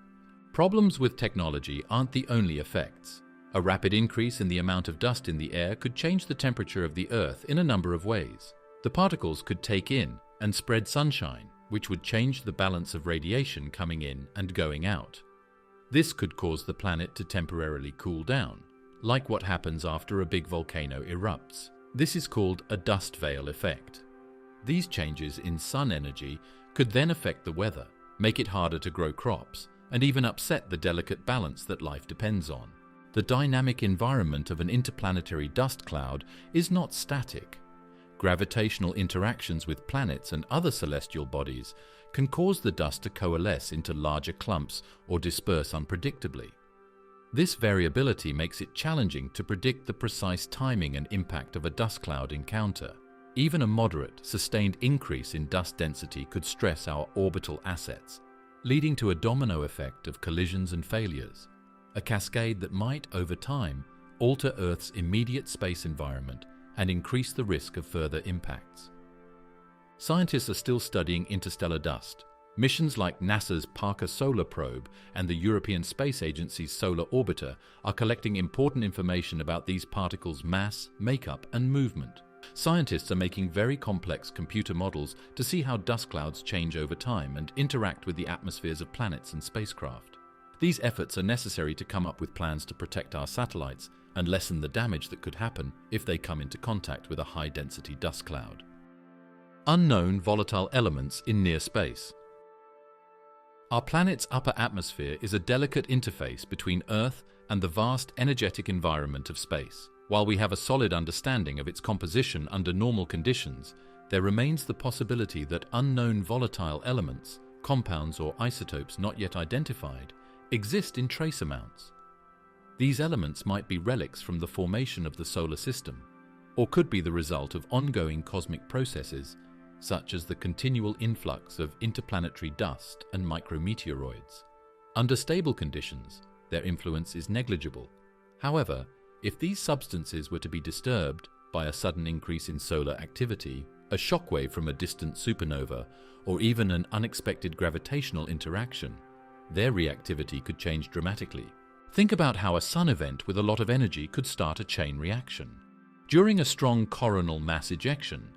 Problems with technology aren't the only effects. A rapid increase in the amount of dust in the air could change the temperature of the Earth in a number of ways. The particles could take in and spread sunshine, which would change the balance of radiation coming in and going out. This could cause the planet to temporarily cool down, like what happens after a big volcano erupts. This is called a dust veil effect. These changes in sun energy could then affect the weather, make it harder to grow crops, and even upset the delicate balance that life depends on. The dynamic environment of an interplanetary dust cloud is not static. Gravitational interactions with planets and other celestial bodies can cause the dust to coalesce into larger clumps or disperse unpredictably. This variability makes it challenging to predict the precise timing and impact of a dust cloud encounter. Even a moderate, sustained increase in dust density could stress our orbital assets, leading to a domino effect of collisions and failures, a cascade that might, over time, alter Earth's immediate space environment and increase the risk of further impacts. Scientists are still studying interstellar dust. Missions like NASA's Parker Solar Probe and the European Space Agency's Solar Orbiter are collecting important information about these particles' mass, makeup, and movement. Scientists are making very complex computer models to see how dust clouds change over time and interact with the atmospheres of planets and spacecraft. These efforts are necessary to come up with plans to protect our satellites and lessen the damage that could happen if they come into contact with a high-density dust cloud. Unknown volatile elements in near space. Our planet's upper atmosphere is a delicate interface between Earth and the vast energetic environment of space. While we have a solid understanding of its composition under normal conditions, there remains the possibility that unknown volatile elements, compounds or isotopes not yet identified, exist in trace amounts. These elements might be relics from the formation of the solar system, or could be the result of ongoing cosmic processes, such as the continual influx of interplanetary dust and micrometeoroids. Under stable conditions, their influence is negligible. However, if these substances were to be disturbed by a sudden increase in solar activity A shockwave from a distant supernova, or even an unexpected gravitational interaction, their reactivity could change dramatically. Think about how a sun event with a lot of energy could start a chain reaction. During a strong coronal mass ejection,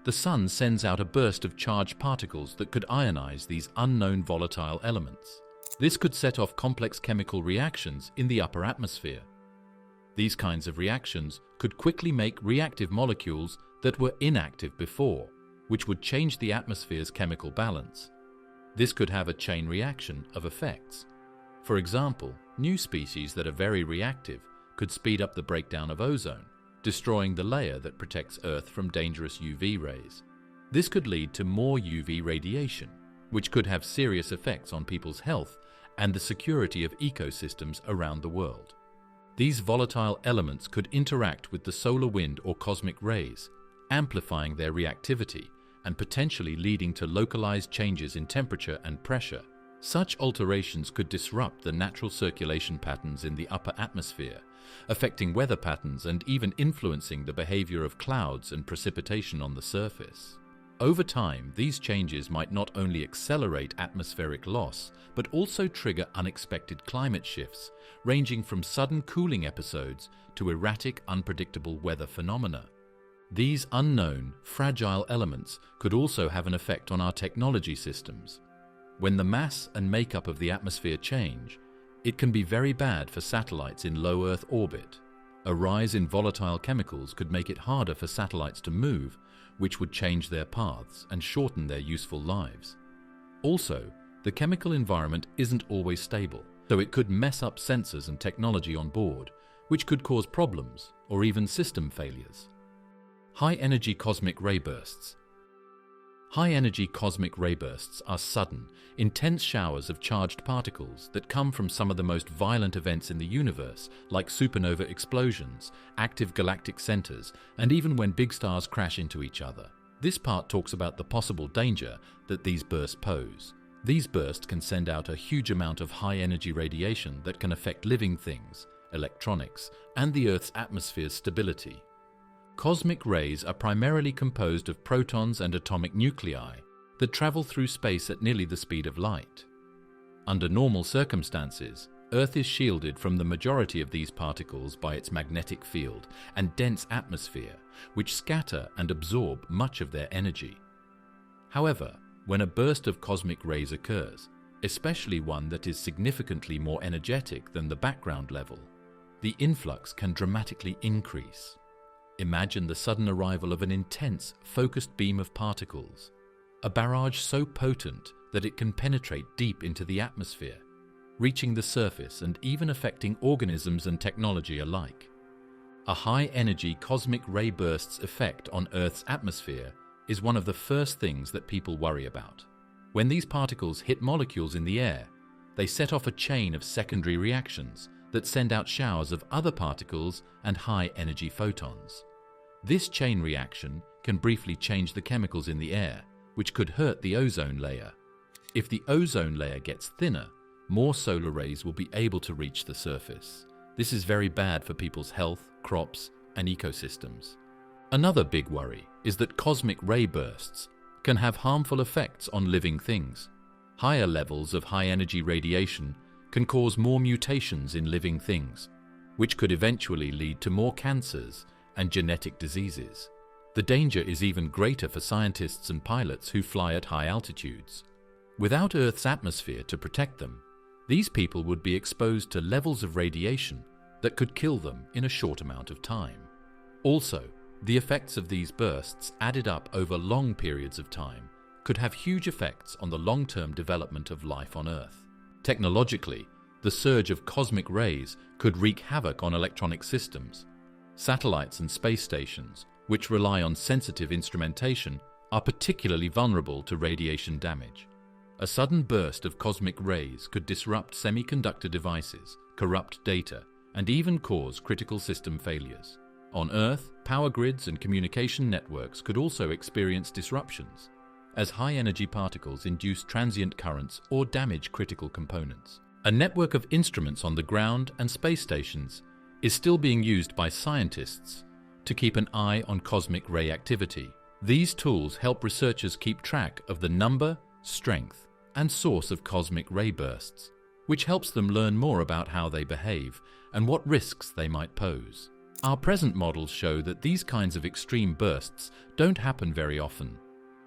the sun sends out a burst of charged particles that could ionize these unknown volatile elements. This could set off complex chemical reactions in the upper atmosphere. These kinds of reactions could quickly make reactive molecules that were inactive before, which would change the atmosphere's chemical balance. This could have a chain reaction of effects. For example, new species that are very reactive could speed up the breakdown of ozone, destroying the layer that protects Earth from dangerous UV rays. This could lead to more UV radiation, which could have serious effects on people's health and the security of ecosystems around the world. These volatile elements could interact with the solar wind or cosmic rays, amplifying their reactivity and potentially leading to localized changes in temperature and pressure. Such alterations could disrupt the natural circulation patterns in the upper atmosphere, affecting weather patterns and even influencing the behavior of clouds and precipitation on the surface. Over time, these changes might not only accelerate atmospheric loss, but also trigger unexpected climate shifts, ranging from sudden cooling episodes to erratic, unpredictable weather phenomena. These unknown, fragile elements could also have an effect on our technology systems. When the mass and makeup of the atmosphere change, it can be very bad for satellites in low Earth orbit. A rise in volatile chemicals could make it harder for satellites to move, which would change their paths and shorten their useful lives. Also, the chemical environment isn't always stable, so it could mess up sensors and technology on board, which could cause problems or even system failures. High-energy cosmic ray bursts. High-energy cosmic ray bursts are sudden, intense showers of charged particles that come from some of the most violent events in the universe, like supernova explosions, active galactic centers, and even when big stars crash into each other. This part talks about the possible danger that these bursts pose. These bursts can send out a huge amount of high-energy radiation that can affect living things, electronics, and the Earth's atmosphere's stability. Cosmic rays are primarily composed of protons and atomic nuclei that travel through space at nearly the speed of light. Under normal circumstances, Earth is shielded from the majority of these particles by its magnetic field and dense atmosphere, which scatter and absorb much of their energy. However, when a burst of cosmic rays occurs, especially one that is significantly more energetic than the background level, the influx can dramatically increase. Imagine the sudden arrival of an intense, focused beam of particles, a barrage so potent that it can penetrate deep into the atmosphere, reaching the surface and even affecting organisms and technology alike. A high-energy cosmic ray burst's effect on Earth's atmosphere is one of the first things that people worry about. When these particles hit molecules in the air, they set off a chain of secondary reactions that send out showers of other particles and high-energy photons. This chain reaction can briefly change the chemicals in the air, which could hurt the ozone layer. If the ozone layer gets thinner, more solar rays will be able to reach the surface. This is very bad for people's health, crops, and ecosystems. Another big worry is that cosmic ray bursts can have harmful effects on living things. Higher levels of high-energy radiation can cause more mutations in living things, which could eventually lead to more cancers and genetic diseases. The danger is even greater for scientists and pilots who fly at high altitudes. Without Earth's atmosphere to protect them, these people would be exposed to levels of radiation that could kill them in a short amount of time. Also, the effects of these bursts added up over long periods of time could have huge effects on the long-term development of life on Earth. Technologically, the surge of cosmic rays could wreak havoc on electronic systems. Satellites and space stations, which rely on sensitive instrumentation, are particularly vulnerable to radiation damage. A sudden burst of cosmic rays could disrupt semiconductor devices, corrupt data, and even cause critical system failures. On Earth, power grids and communication networks could also experience disruptions, as high-energy particles induce transient currents or damage critical components. A network of instruments on the ground and space stations is still being used by scientists to keep an eye on cosmic ray activity. These tools help researchers keep track of the number, strength, and source of cosmic ray bursts, which helps them learn more about how they behave and what risks they might pose. Our present models show that these kinds of extreme bursts don't happen very often,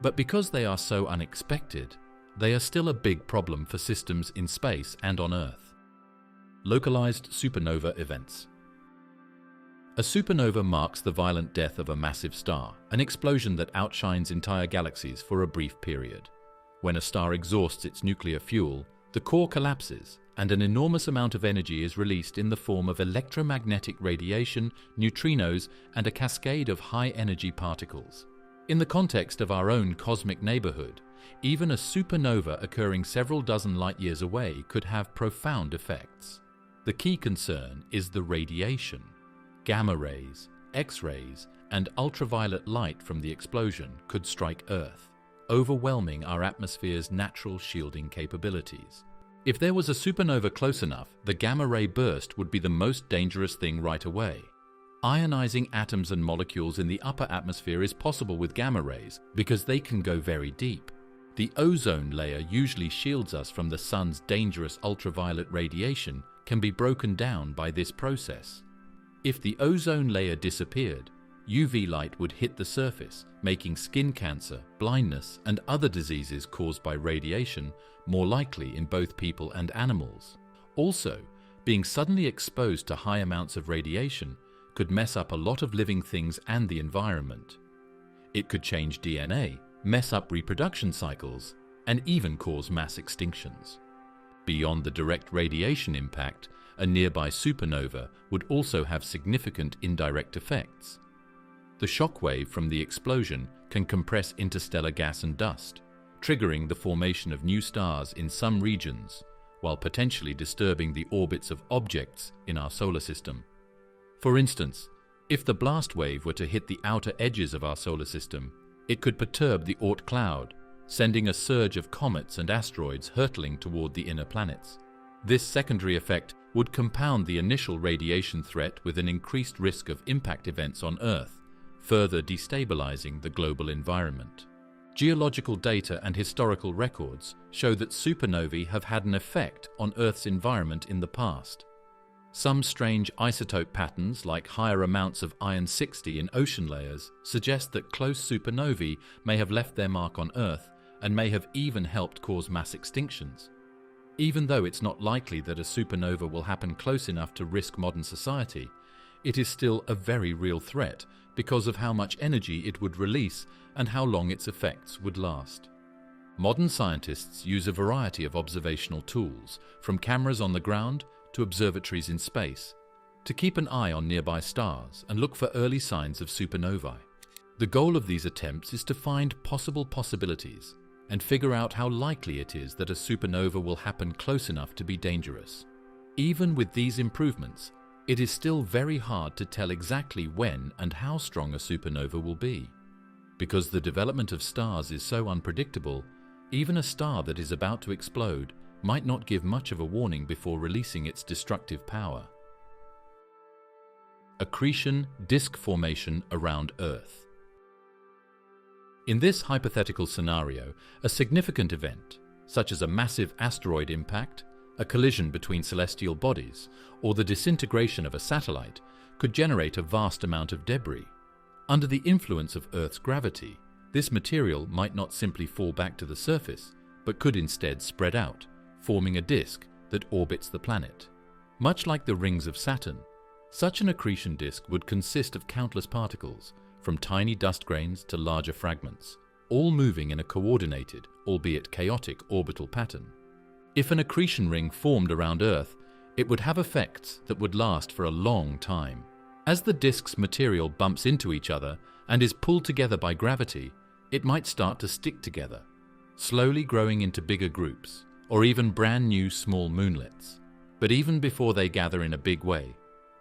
but because they are so unexpected, they are still a big problem for systems in space and on Earth. Localized supernova events. A supernova marks the violent death of a massive star, an explosion that outshines entire galaxies for a brief period. When a star exhausts its nuclear fuel, the core collapses, and an enormous amount of energy is released in the form of electromagnetic radiation, neutrinos, and a cascade of high-energy particles. In the context of our own cosmic neighborhood, even a supernova occurring several dozen light-years away could have profound effects. The key concern is the radiation. Gamma rays, X-rays, and ultraviolet light from the explosion could strike Earth, overwhelming our atmosphere's natural shielding capabilities. If there was a supernova close enough, the gamma-ray burst would be the most dangerous thing right away. Ionizing atoms and molecules in the upper atmosphere is possible with gamma rays because they can go very deep. The ozone layer usually shields us from the sun's dangerous ultraviolet radiation can be broken down by this process. If the ozone layer disappeared, UV light would hit the surface, making skin cancer, blindness, and other diseases caused by radiation more likely in both people and animals. Also, being suddenly exposed to high amounts of radiation could mess up a lot of living things and the environment. It could change DNA, mess up reproduction cycles, and even cause mass extinctions. Beyond the direct radiation impact, a nearby supernova would also have significant indirect effects. The shock wave from the explosion can compress interstellar gas and dust, triggering the formation of new stars in some regions, while potentially disturbing the orbits of objects in our solar system. For instance, if the blast wave were to hit the outer edges of our solar system, it could perturb the Oort cloud, sending a surge of comets and asteroids hurtling toward the inner planets. This secondary effect would compound the initial radiation threat with an increased risk of impact events on Earth, further destabilizing the global environment. Geological data and historical records show that supernovae have had an effect on Earth's environment in the past. Some strange isotope patterns, like higher amounts of iron-60 in ocean layers, suggest that close supernovae may have left their mark on Earth and may have even helped cause mass extinctions. Even though it's not likely that a supernova will happen close enough to risk modern society, it is still a very real threat because of how much energy it would release and how long its effects would last. Modern scientists use a variety of observational tools, from cameras on the ground to observatories in space, to keep an eye on nearby stars and look for early signs of supernovae. The goal of these attempts is to find possible possibilities and figure out how likely it is that a supernova will happen close enough to be dangerous. Even with these improvements, it is still very hard to tell exactly when and how strong a supernova will be. Because the development of stars is so unpredictable, even a star that is about to explode might not give much of a warning before releasing its destructive power. Accretion disk formation around Earth. In this hypothetical scenario, a significant event, such as a massive asteroid impact, a collision between celestial bodies, or the disintegration of a satellite, could generate a vast amount of debris. Under the influence of Earth's gravity, this material might not simply fall back to the surface, but could instead spread out, forming a disk that orbits the planet. Much like the rings of Saturn, such an accretion disk would consist of countless particles, from tiny dust grains to larger fragments, all moving in a coordinated, albeit chaotic, orbital pattern. If an accretion ring formed around Earth, it would have effects that would last for a long time. As the disk's material bumps into each other and is pulled together by gravity, it might start to stick together, slowly growing into bigger groups, or even brand new small moonlets. But even before they gather in a big way,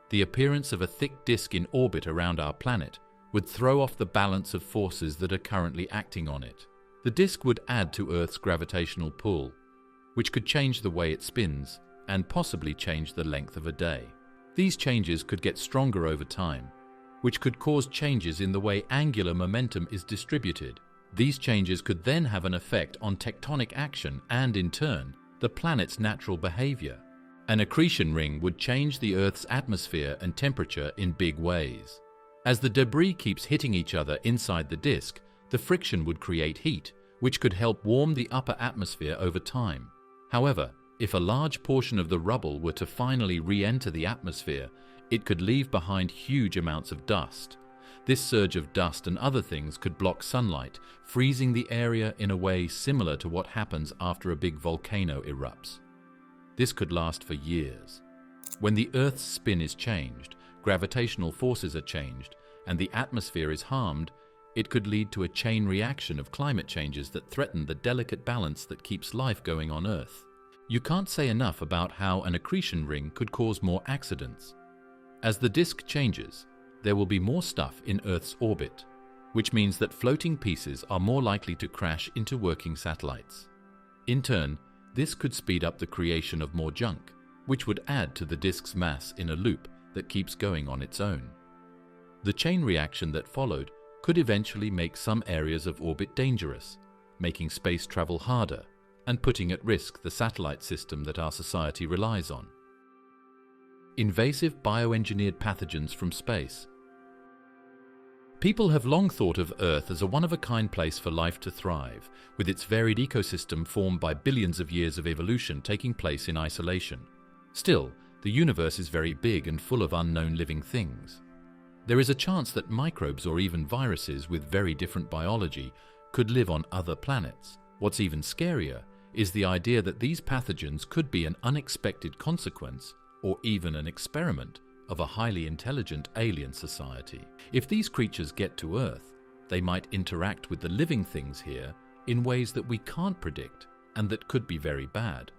the appearance of a thick disk in orbit around our planet would throw off the balance of forces that are currently acting on it. The disk would add to Earth's gravitational pull, which could change the way it spins and possibly change the length of a day. These changes could get stronger over time, which could cause changes in the way angular momentum is distributed. These changes could then have an effect on tectonic action and, in turn, the planet's natural behavior. An accretion ring would change the Earth's atmosphere and temperature in big ways. As the debris keeps hitting each other inside the disk, the friction would create heat, which could help warm the upper atmosphere over time. However, if a large portion of the rubble were to finally re-enter the atmosphere, it could leave behind huge amounts of dust. This surge of dust and other things could block sunlight, freezing the area in a way similar to what happens after a big volcano erupts. This could last for years. When the Earth's spin is changed, gravitational forces are changed, and the atmosphere is harmed, it could lead to a chain reaction of climate changes that threaten the delicate balance that keeps life going on Earth. You can't say enough about how an accretion ring could cause more accidents. As the disk changes, there will be more stuff in Earth's orbit, which means that floating pieces are more likely to crash into working satellites. In turn, this could speed up the creation of more junk, which would add to the disk's mass in a loop that keeps going on its own. The chain reaction that followed could eventually make some areas of orbit dangerous, making space travel harder and putting at risk the satellite system that our society relies on. Invasive bioengineered pathogens from space. People have long thought of Earth as a one-of-a-kind place for life to thrive, with its varied ecosystem formed by billions of years of evolution taking place in isolation. Still, the universe is very big and full of unknown living things. There is a chance that microbes or even viruses with very different biology could live on other planets. What's even scarier is the idea that these pathogens could be an unexpected consequence or even an experiment of a highly intelligent alien society. If these creatures get to Earth, they might interact with the living things here in ways that we can't predict and that could be very bad.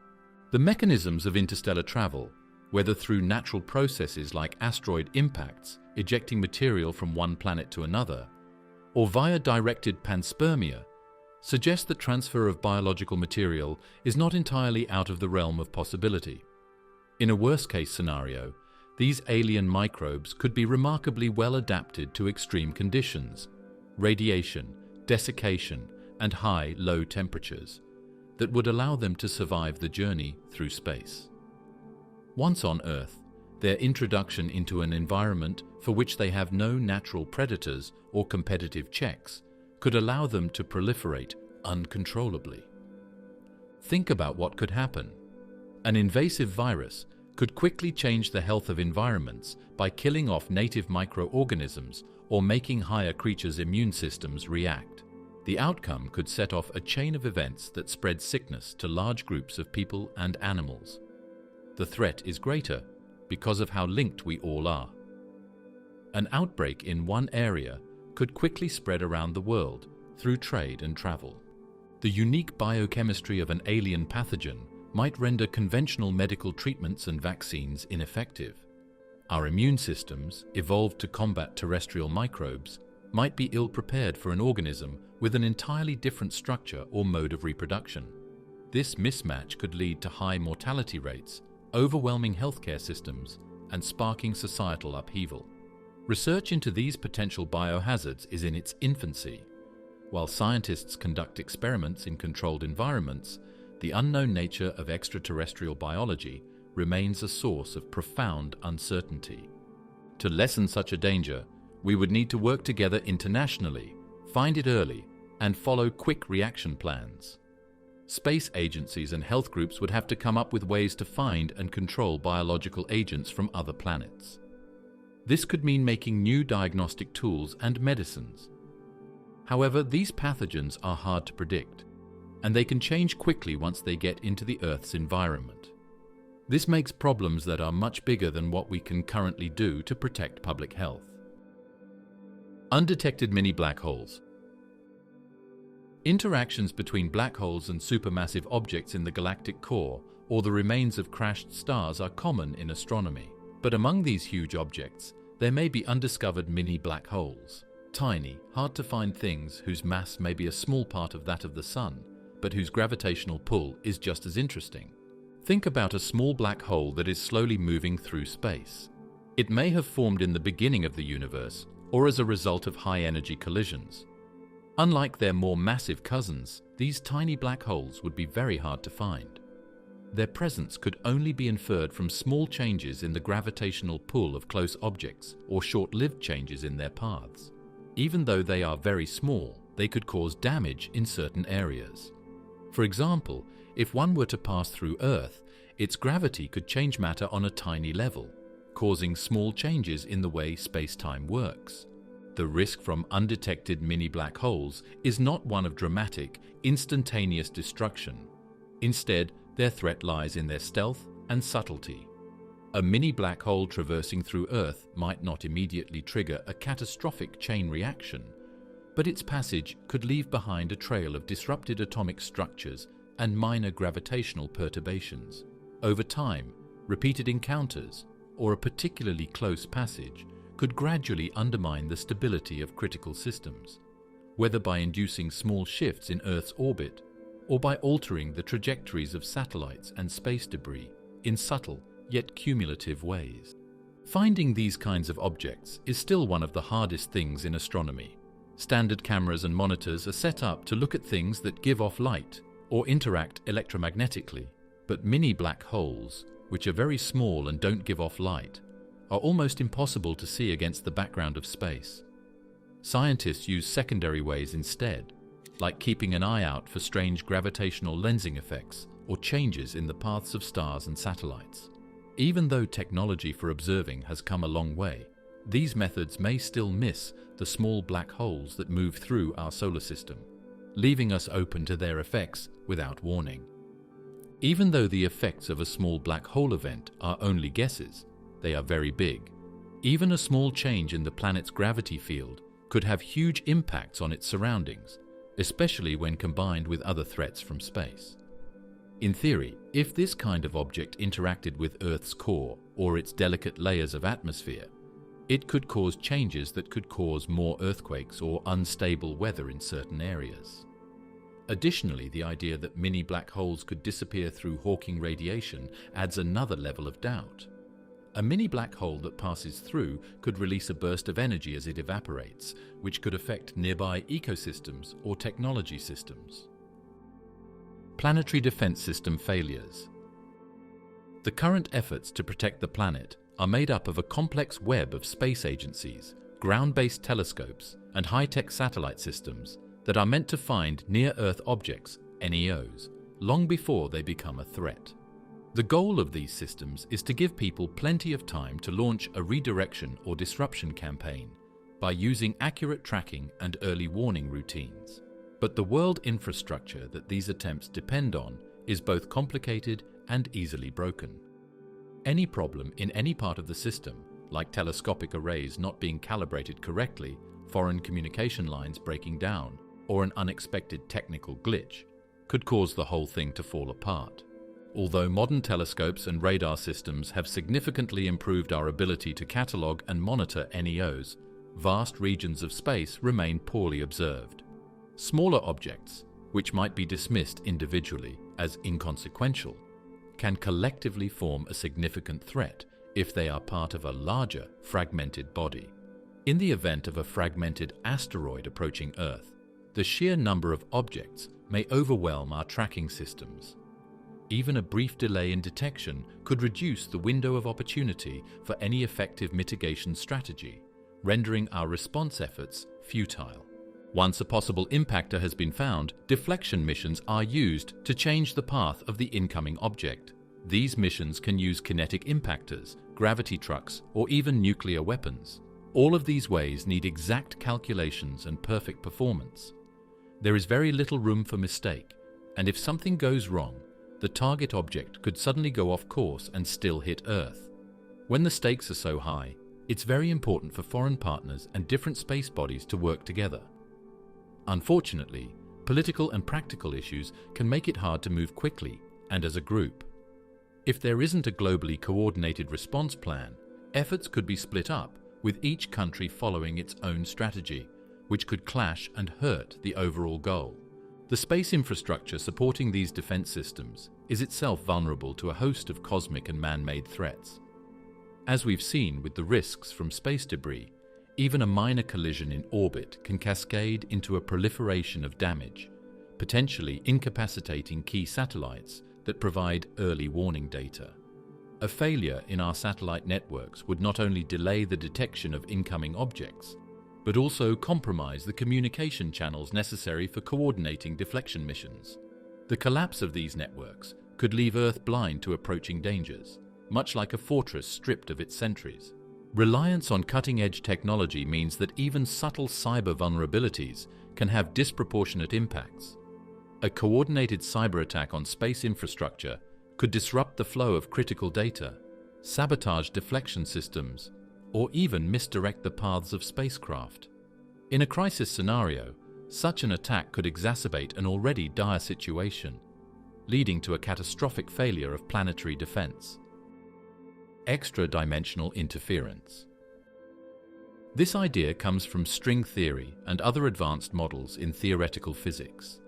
The mechanisms of interstellar travel, whether through natural processes like asteroid impacts, ejecting material from one planet to another, or via directed panspermia, suggest that transfer of biological material is not entirely out of the realm of possibility. In a worst-case scenario, these alien microbes could be remarkably well adapted to extreme conditions, radiation, desiccation, and high-low temperatures that would allow them to survive the journey through space. Once on Earth, their introduction into an environment for which they have no natural predators or competitive checks could allow them to proliferate uncontrollably. Think about what could happen. An invasive virus could quickly change the health of environments by killing off native microorganisms or making higher creatures' immune systems react. The outcome could set off a chain of events that spread sickness to large groups of people and animals. The threat is greater because of how linked we all are. An outbreak in one area could quickly spread around the world through trade and travel. The unique biochemistry of an alien pathogen might render conventional medical treatments and vaccines ineffective. Our immune systems, evolved to combat terrestrial microbes, might be ill-prepared for an organism with an entirely different structure or mode of reproduction. This mismatch could lead to high mortality rates, overwhelming healthcare systems, and sparking societal upheaval. Research into these potential biohazards is in its infancy. While scientists conduct experiments in controlled environments, the unknown nature of extraterrestrial biology remains a source of profound uncertainty. To lessen such a danger, we would need to work together internationally, find it early, and follow quick reaction plans. Space agencies and health groups would have to come up with ways to find and control biological agents from other planets. This could mean making new diagnostic tools and medicines. However, these pathogens are hard to predict, and they can change quickly once they get into the Earth's environment. This makes problems that are much bigger than what we can currently do to protect public health. Undetected mini black holes. Interactions between black holes and supermassive objects in the galactic core or the remains of crashed stars are common in astronomy. But among these huge objects, there may be undiscovered mini black holes. Tiny, hard-to-find things whose mass may be a small part of that of the Sun, but whose gravitational pull is just as interesting. Think about a small black hole that is slowly moving through space. It may have formed in the beginning of the universe or as a result of high-energy collisions. Unlike their more massive cousins, these tiny black holes would be very hard to find. Their presence could only be inferred from small changes in the gravitational pull of close objects or short-lived changes in their paths. Even though they are very small, they could cause damage in certain areas. For example, if one were to pass through Earth, its gravity could change matter on a tiny level, causing small changes in the way space-time works. The risk from undetected mini-black holes is not one of dramatic, instantaneous destruction. Instead, their threat lies in their stealth and subtlety. A mini-black hole traversing through Earth might not immediately trigger a catastrophic chain reaction, but its passage could leave behind a trail of disrupted atomic structures and minor gravitational perturbations. Over time, repeated encounters, or a particularly close passage, could gradually undermine the stability of critical systems, whether by inducing small shifts in Earth's orbit or by altering the trajectories of satellites and space debris in subtle yet cumulative ways. Finding these kinds of objects is still one of the hardest things in astronomy. Standard cameras and monitors are set up to look at things that give off light or interact electromagnetically, but mini black holes, which are very small and don't give off light, are almost impossible to see against the background of space. Scientists use secondary ways instead, like keeping an eye out for strange gravitational lensing effects or changes in the paths of stars and satellites. Even though technology for observing has come a long way, these methods may still miss the small black holes that move through our solar system, leaving us open to their effects without warning. Even though the effects of a small black hole event are only guesses, they are very big. Even a small change in the planet's gravity field could have huge impacts on its surroundings, especially when combined with other threats from space. In theory, if this kind of object interacted with Earth's core or its delicate layers of atmosphere, it could cause changes that could cause more earthquakes or unstable weather in certain areas. Additionally, the idea that mini black holes could disappear through Hawking radiation adds another level of doubt. A mini black hole that passes through could release a burst of energy as it evaporates, which could affect nearby ecosystems or technology systems. Planetary defense system failures. The current efforts to protect the planet are made up of a complex web of space agencies, ground-based telescopes, and high-tech satellite systems that are meant to find near-Earth objects, NEOs, long before they become a threat. The goal of these systems is to give people plenty of time to launch a redirection or disruption campaign by using accurate tracking and early warning routines. But the world infrastructure that these attempts depend on is both complicated and easily broken. Any problem in any part of the system, like telescopic arrays not being calibrated correctly, foreign communication lines breaking down, or an unexpected technical glitch, could cause the whole thing to fall apart. Although modern telescopes and radar systems have significantly improved our ability to catalogue and monitor NEOs, vast regions of space remain poorly observed. Smaller objects, which might be dismissed individually as inconsequential, can collectively form a significant threat if they are part of a larger, fragmented body. In the event of a fragmented asteroid approaching Earth, the sheer number of objects may overwhelm our tracking systems. Even a brief delay in detection could reduce the window of opportunity for any effective mitigation strategy, rendering our response efforts futile. Once a possible impactor has been found, deflection missions are used to change the path of the incoming object. These missions can use kinetic impactors, gravity trucks, or even nuclear weapons. All of these ways need exact calculations and perfect performance. There is very little room for mistake, and if something goes wrong, the target object could suddenly go off course and still hit Earth. When the stakes are so high, it's very important for foreign partners and different space bodies to work together. Unfortunately, political and practical issues can make it hard to move quickly and as a group. If there isn't a globally coordinated response plan, efforts could be split up, with each country following its own strategy, which could clash and hurt the overall goal. The space infrastructure supporting these defense systems is itself vulnerable to a host of cosmic and man-made threats. As we've seen with the risks from space debris, even a minor collision in orbit can cascade into a proliferation of damage, potentially incapacitating key satellites that provide early warning data. A failure in our satellite networks would not only delay the detection of incoming objects, but also compromise the communication channels necessary for coordinating deflection missions. The collapse of these networks could leave Earth blind to approaching dangers, much like a fortress stripped of its sentries. Reliance on cutting-edge technology means that even subtle cyber vulnerabilities can have disproportionate impacts. A coordinated cyber attack on space infrastructure could disrupt the flow of critical data, sabotage deflection systems, or even misdirect the paths of spacecraft. In a crisis scenario, such an attack could exacerbate an already dire situation, leading to a catastrophic failure of planetary defense. Extradimensional interference. This idea comes from string theory and other advanced models in theoretical physics.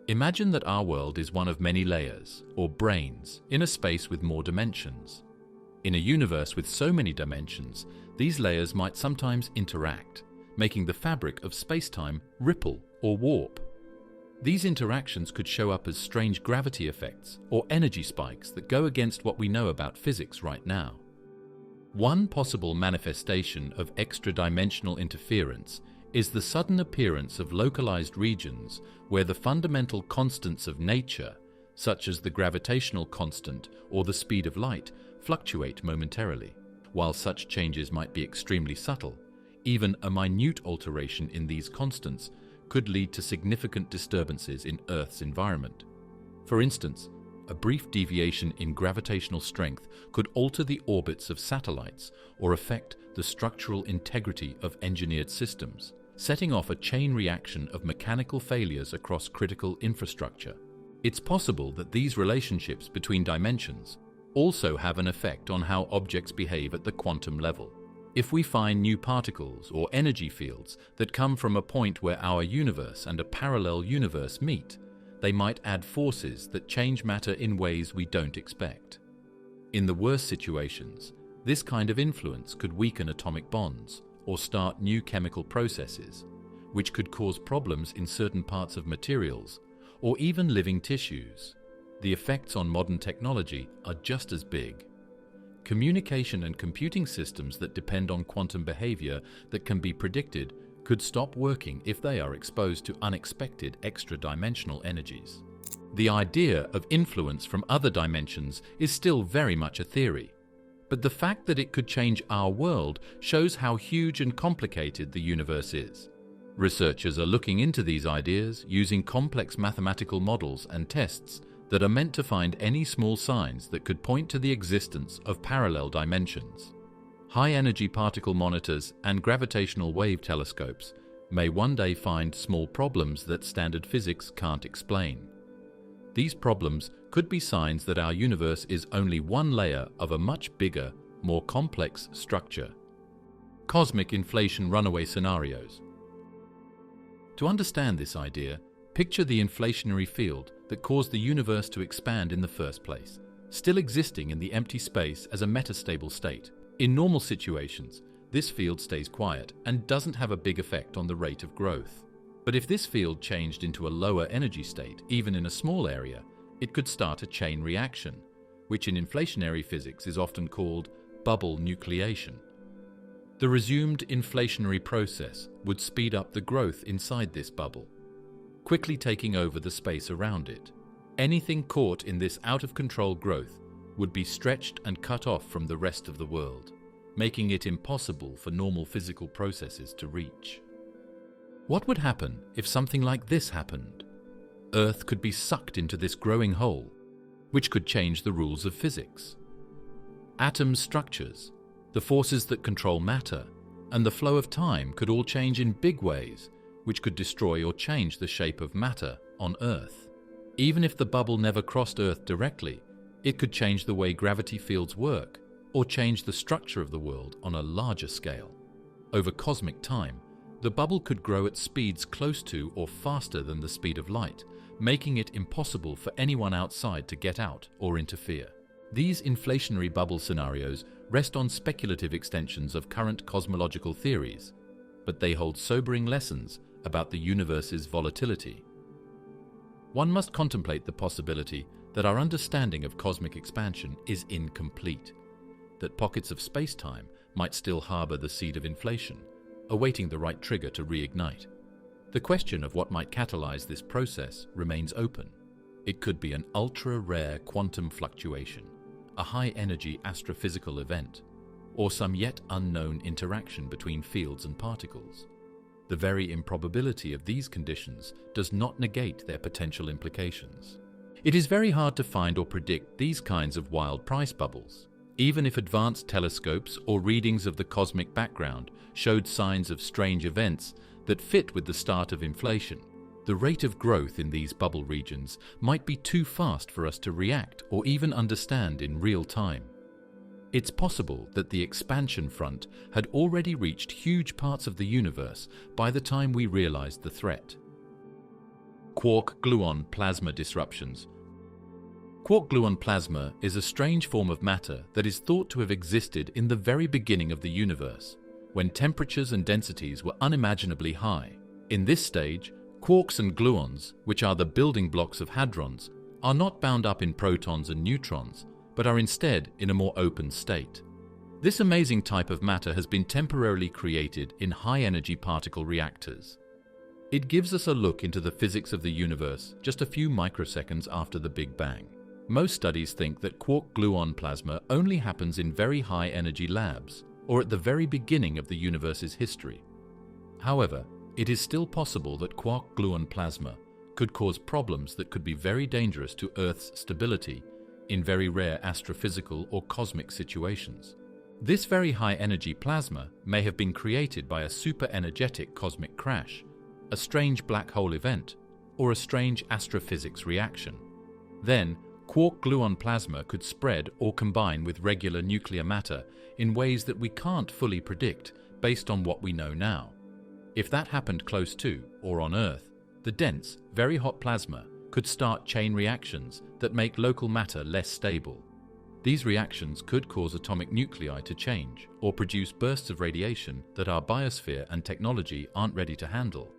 Imagine that our world is one of many layers, or branes, in a space with more dimensions. In a universe with so many dimensions, these layers might sometimes interact, making the fabric of spacetime ripple or warp. These interactions could show up as strange gravity effects or energy spikes that go against what we know about physics right now. One possible manifestation of extradimensional interference is the sudden appearance of localized regions where the fundamental constants of nature, such as the gravitational constant or the speed of light, fluctuate momentarily. While such changes might be extremely subtle, even a minute alteration in these constants could lead to significant disturbances in Earth's environment. For instance, a brief deviation in gravitational strength could alter the orbits of satellites or affect the structural integrity of engineered systems, setting off a chain reaction of mechanical failures across critical infrastructure. It's possible that these relationships between dimensions also have an effect on how objects behave at the quantum level. If we find new particles or energy fields that come from a point where our universe and a parallel universe meet, they might add forces that change matter in ways we don't expect. In the worst situations, this kind of influence could weaken atomic bonds or start new chemical processes, which could cause problems in certain parts of materials or even living tissues. The effects on modern technology are just as big. Communication and computing systems that depend on quantum behavior that can be predicted could stop working if they are exposed to unexpected extra-dimensional energies. The idea of influence from other dimensions is still very much a theory, but the fact that it could change our world shows how huge and complicated the universe is. Researchers are looking into these ideas using complex mathematical models and tests that are meant to find any small signs that could point to the existence of parallel dimensions. High-energy particle monitors and gravitational wave telescopes may one day find small problems that standard physics can't explain. These problems could be signs that our universe is only one layer of a much bigger, more complex structure. Cosmic inflation runaway scenarios. To understand this idea, picture the inflationary field that caused the universe to expand in the first place, still existing in the empty space as a metastable state. In normal situations, this field stays quiet and doesn't have a big effect on the rate of growth. But if this field changed into a lower energy state, even in a small area, it could start a chain reaction, which in inflationary physics is often called bubble nucleation. The resumed inflationary process would speed up the growth inside this bubble, quickly taking over the space around it. Anything caught in this out-of-control growth would be stretched and cut off from the rest of the world, making it impossible for normal physical processes to reach. What would happen if something like this happened? Earth could be sucked into this growing hole, which could change the rules of physics. Atom structures, the forces that control matter, and the flow of time could all change in big ways, which could destroy or change the shape of matter on Earth. Even if the bubble never crossed Earth directly, it could change the way gravity fields work, or change the structure of the world on a larger scale. Over cosmic time, the bubble could grow at speeds close to or faster than the speed of light, making it impossible for anyone outside to get out or interfere. These inflationary bubble scenarios rest on speculative extensions of current cosmological theories, but they hold sobering lessons about the universe's volatility. One must contemplate the possibility that our understanding of cosmic expansion is incomplete, that pockets of space-time might still harbor the seed of inflation, awaiting the right trigger to reignite. The question of what might catalyze this process remains open. It could be an ultra-rare quantum fluctuation, a high-energy astrophysical event, or some yet unknown interaction between fields and particles. The very improbability of these conditions does not negate their potential implications. It is very hard to find or predict these kinds of wild price bubbles. Even if advanced telescopes or readings of the cosmic background showed signs of strange events that fit with the start of inflation, the rate of growth in these bubble regions might be too fast for us to react or even understand in real time. It's possible that the expansion front had already reached huge parts of the universe by the time we realized the threat. Quark-gluon plasma disruptions. Quark-gluon plasma is a strange form of matter that is thought to have existed in the very beginning of the universe, when temperatures and densities were unimaginably high. In this stage, quarks and gluons, which are the building blocks of hadrons, are not bound up in protons and neutrons, but are instead in a more open state. This amazing type of matter has been temporarily created in high-energy particle reactors. It gives us a look into the physics of the universe just a few microseconds after the Big Bang. Most studies think that quark-gluon plasma only happens in very high-energy labs, or at the very beginning of the universe's history. However, it is still possible that quark-gluon plasma could cause problems that could be very dangerous to Earth's stability in very rare astrophysical or cosmic situations. This very high-energy plasma may have been created by a super-energetic cosmic crash, a strange black hole event, or a strange astrophysics reaction. Then, quark-gluon plasma could spread or combine with regular nuclear matter in ways that we can't fully predict based on what we know now. If that happened close to, or on Earth, the dense, very hot plasma could start chain reactions that make local matter less stable. These reactions could cause atomic nuclei to change or produce bursts of radiation that our biosphere and technology aren't ready to handle.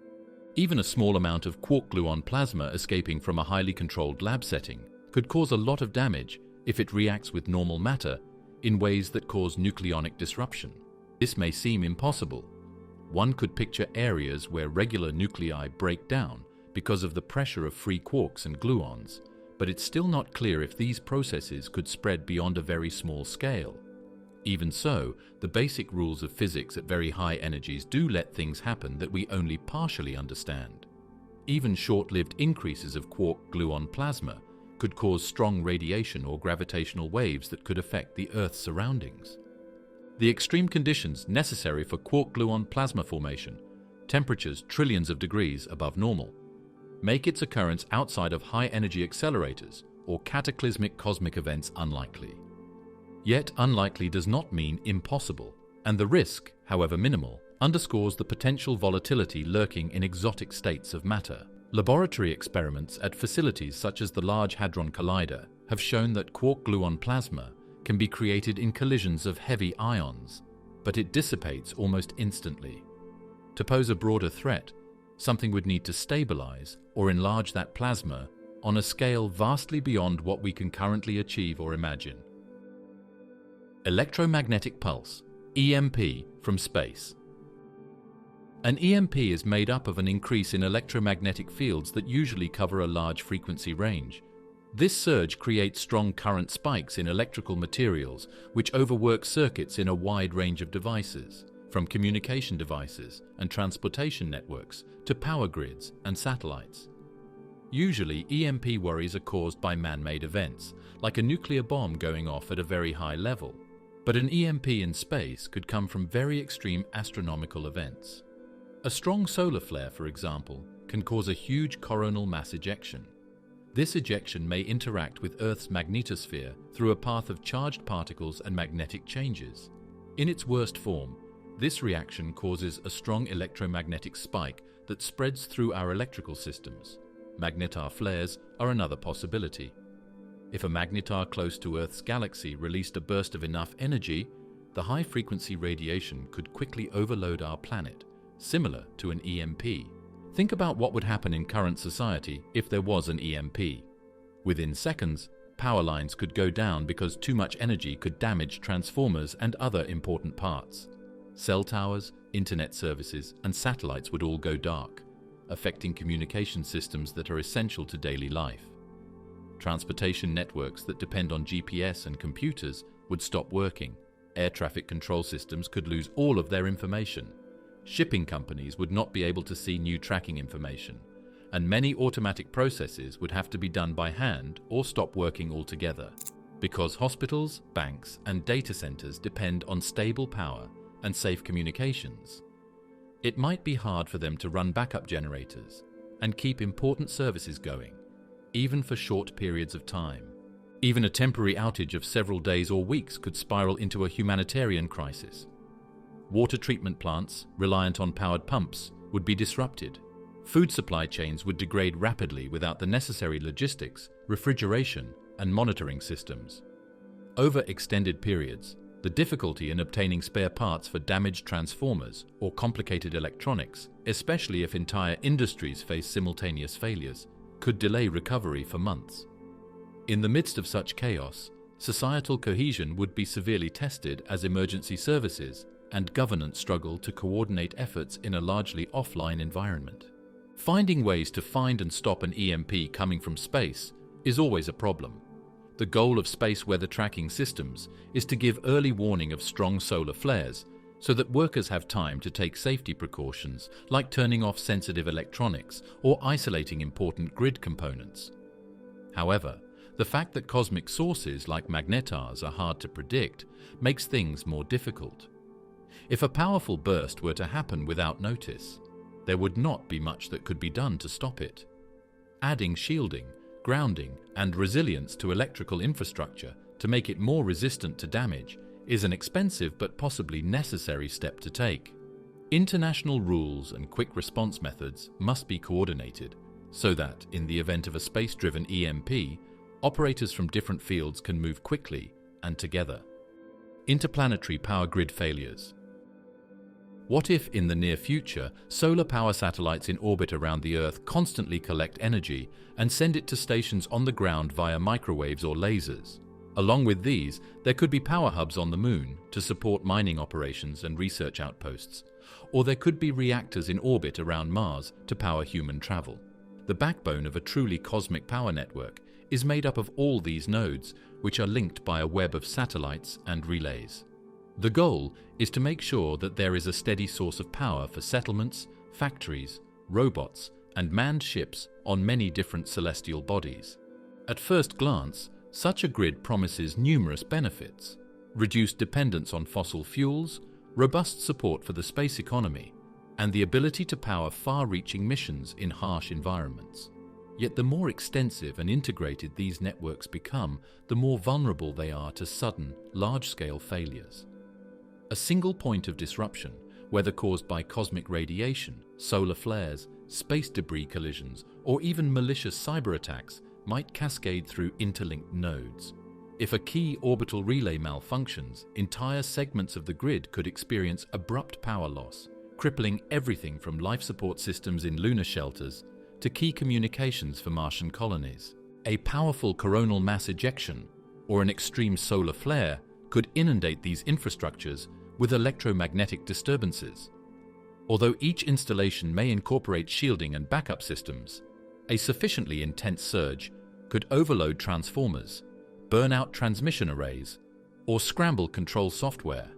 Even a small amount of quark-gluon plasma escaping from a highly controlled lab setting could cause a lot of damage if it reacts with normal matter in ways that cause nucleonic disruption. This may seem impossible. One could picture areas where regular nuclei break down because of the pressure of free quarks and gluons, but it's still not clear if these processes could spread beyond a very small scale. Even so, the basic rules of physics at very high energies do let things happen that we only partially understand. Even short-lived increases of quark-gluon plasma could cause strong radiation or gravitational waves that could affect the Earth's surroundings. The extreme conditions necessary for quark-gluon plasma formation, temperatures trillions of degrees above normal, make its occurrence outside of high-energy accelerators or cataclysmic cosmic events unlikely. Yet unlikely does not mean impossible, and the risk, however minimal, underscores the potential volatility lurking in exotic states of matter. Laboratory experiments at facilities such as the Large Hadron Collider have shown that quark-gluon plasma can be created in collisions of heavy ions, but it dissipates almost instantly. To pose a broader threat, something would need to stabilize or enlarge that plasma on a scale vastly beyond what we can currently achieve or imagine. Electromagnetic pulse, EMP, from space. An EMP is made up of an increase in electromagnetic fields that usually cover a large frequency range. This surge creates strong current spikes in electrical materials which overwork circuits in a wide range of devices, from communication devices and transportation networks to power grids and satellites. Usually, EMP worries are caused by man-made events, like a nuclear bomb going off at a very high level. But an EMP in space could come from very extreme astronomical events. A strong solar flare, for example, can cause a huge coronal mass ejection. This ejection may interact with Earth's magnetosphere through a path of charged particles and magnetic changes. In its worst form, this reaction causes a strong electromagnetic spike that spreads through our electrical systems. Magnetar flares are another possibility. If a magnetar close to Earth's galaxy released a burst of enough energy, the high-frequency radiation could quickly overload our planet, similar to an EMP. Think about what would happen in current society if there was an EMP. Within seconds, power lines could go down because too much energy could damage transformers and other important parts. Cell towers, internet services, and satellites would all go dark, affecting communication systems that are essential to daily life. Transportation networks that depend on GPS and computers would stop working. Air traffic control systems could lose all of their information. Shipping companies would not be able to see new tracking information, and many automatic processes would have to be done by hand or stop working altogether, because hospitals, banks, and data centers depend on stable power and safe communications. It might be hard for them to run backup generators and keep important services going, even for short periods of time. Even a temporary outage of several days or weeks could spiral into a humanitarian crisis. Water treatment plants, reliant on powered pumps, would be disrupted. Food supply chains would degrade rapidly without the necessary logistics, refrigeration, and monitoring systems. Over extended periods, the difficulty in obtaining spare parts for damaged transformers or complicated electronics, especially if entire industries face simultaneous failures, could delay recovery for months. In the midst of such chaos, societal cohesion would be severely tested as emergency services and governance struggle to coordinate efforts in a largely offline environment. Finding ways to find and stop an EMP coming from space is always a problem. The goal of space weather tracking systems is to give early warning of strong solar flares so that workers have time to take safety precautions like turning off sensitive electronics or isolating important grid components. However, the fact that cosmic sources like magnetars are hard to predict makes things more difficult. If a powerful burst were to happen without notice, there would not be much that could be done to stop it. Adding shielding, grounding, and resilience to electrical infrastructure to make it more resistant to damage is an expensive but possibly necessary step to take. International rules and quick response methods must be coordinated so that, in the event of a space-driven EMP, operators from different fields can move quickly and together. Interplanetary power grid failures. What if, in the near future, solar power satellites in orbit around the Earth constantly collect energy and send it to stations on the ground via microwaves or lasers? Along with these, there could be power hubs on the Moon to support mining operations and research outposts, or there could be reactors in orbit around Mars to power human travel. The backbone of a truly cosmic power network is made up of all these nodes, which are linked by a web of satellites and relays. The goal is to make sure that there is a steady source of power for settlements, factories, robots, and manned ships on many different celestial bodies. At first glance, such a grid promises numerous benefits: reduced dependence on fossil fuels, robust support for the space economy, and the ability to power far-reaching missions in harsh environments. Yet the more extensive and integrated these networks become, the more vulnerable they are to sudden, large-scale failures. A single point of disruption, whether caused by cosmic radiation, solar flares, space debris collisions, or even malicious cyber attacks, might cascade through interlinked nodes. If a key orbital relay malfunctions, entire segments of the grid could experience abrupt power loss, crippling everything from life support systems in lunar shelters to key communications for Martian colonies. A powerful coronal mass ejection or an extreme solar flare could inundate these infrastructures with electromagnetic disturbances. Although each installation may incorporate shielding and backup systems, a sufficiently intense surge could overload transformers, burn out transmission arrays, or scramble control software.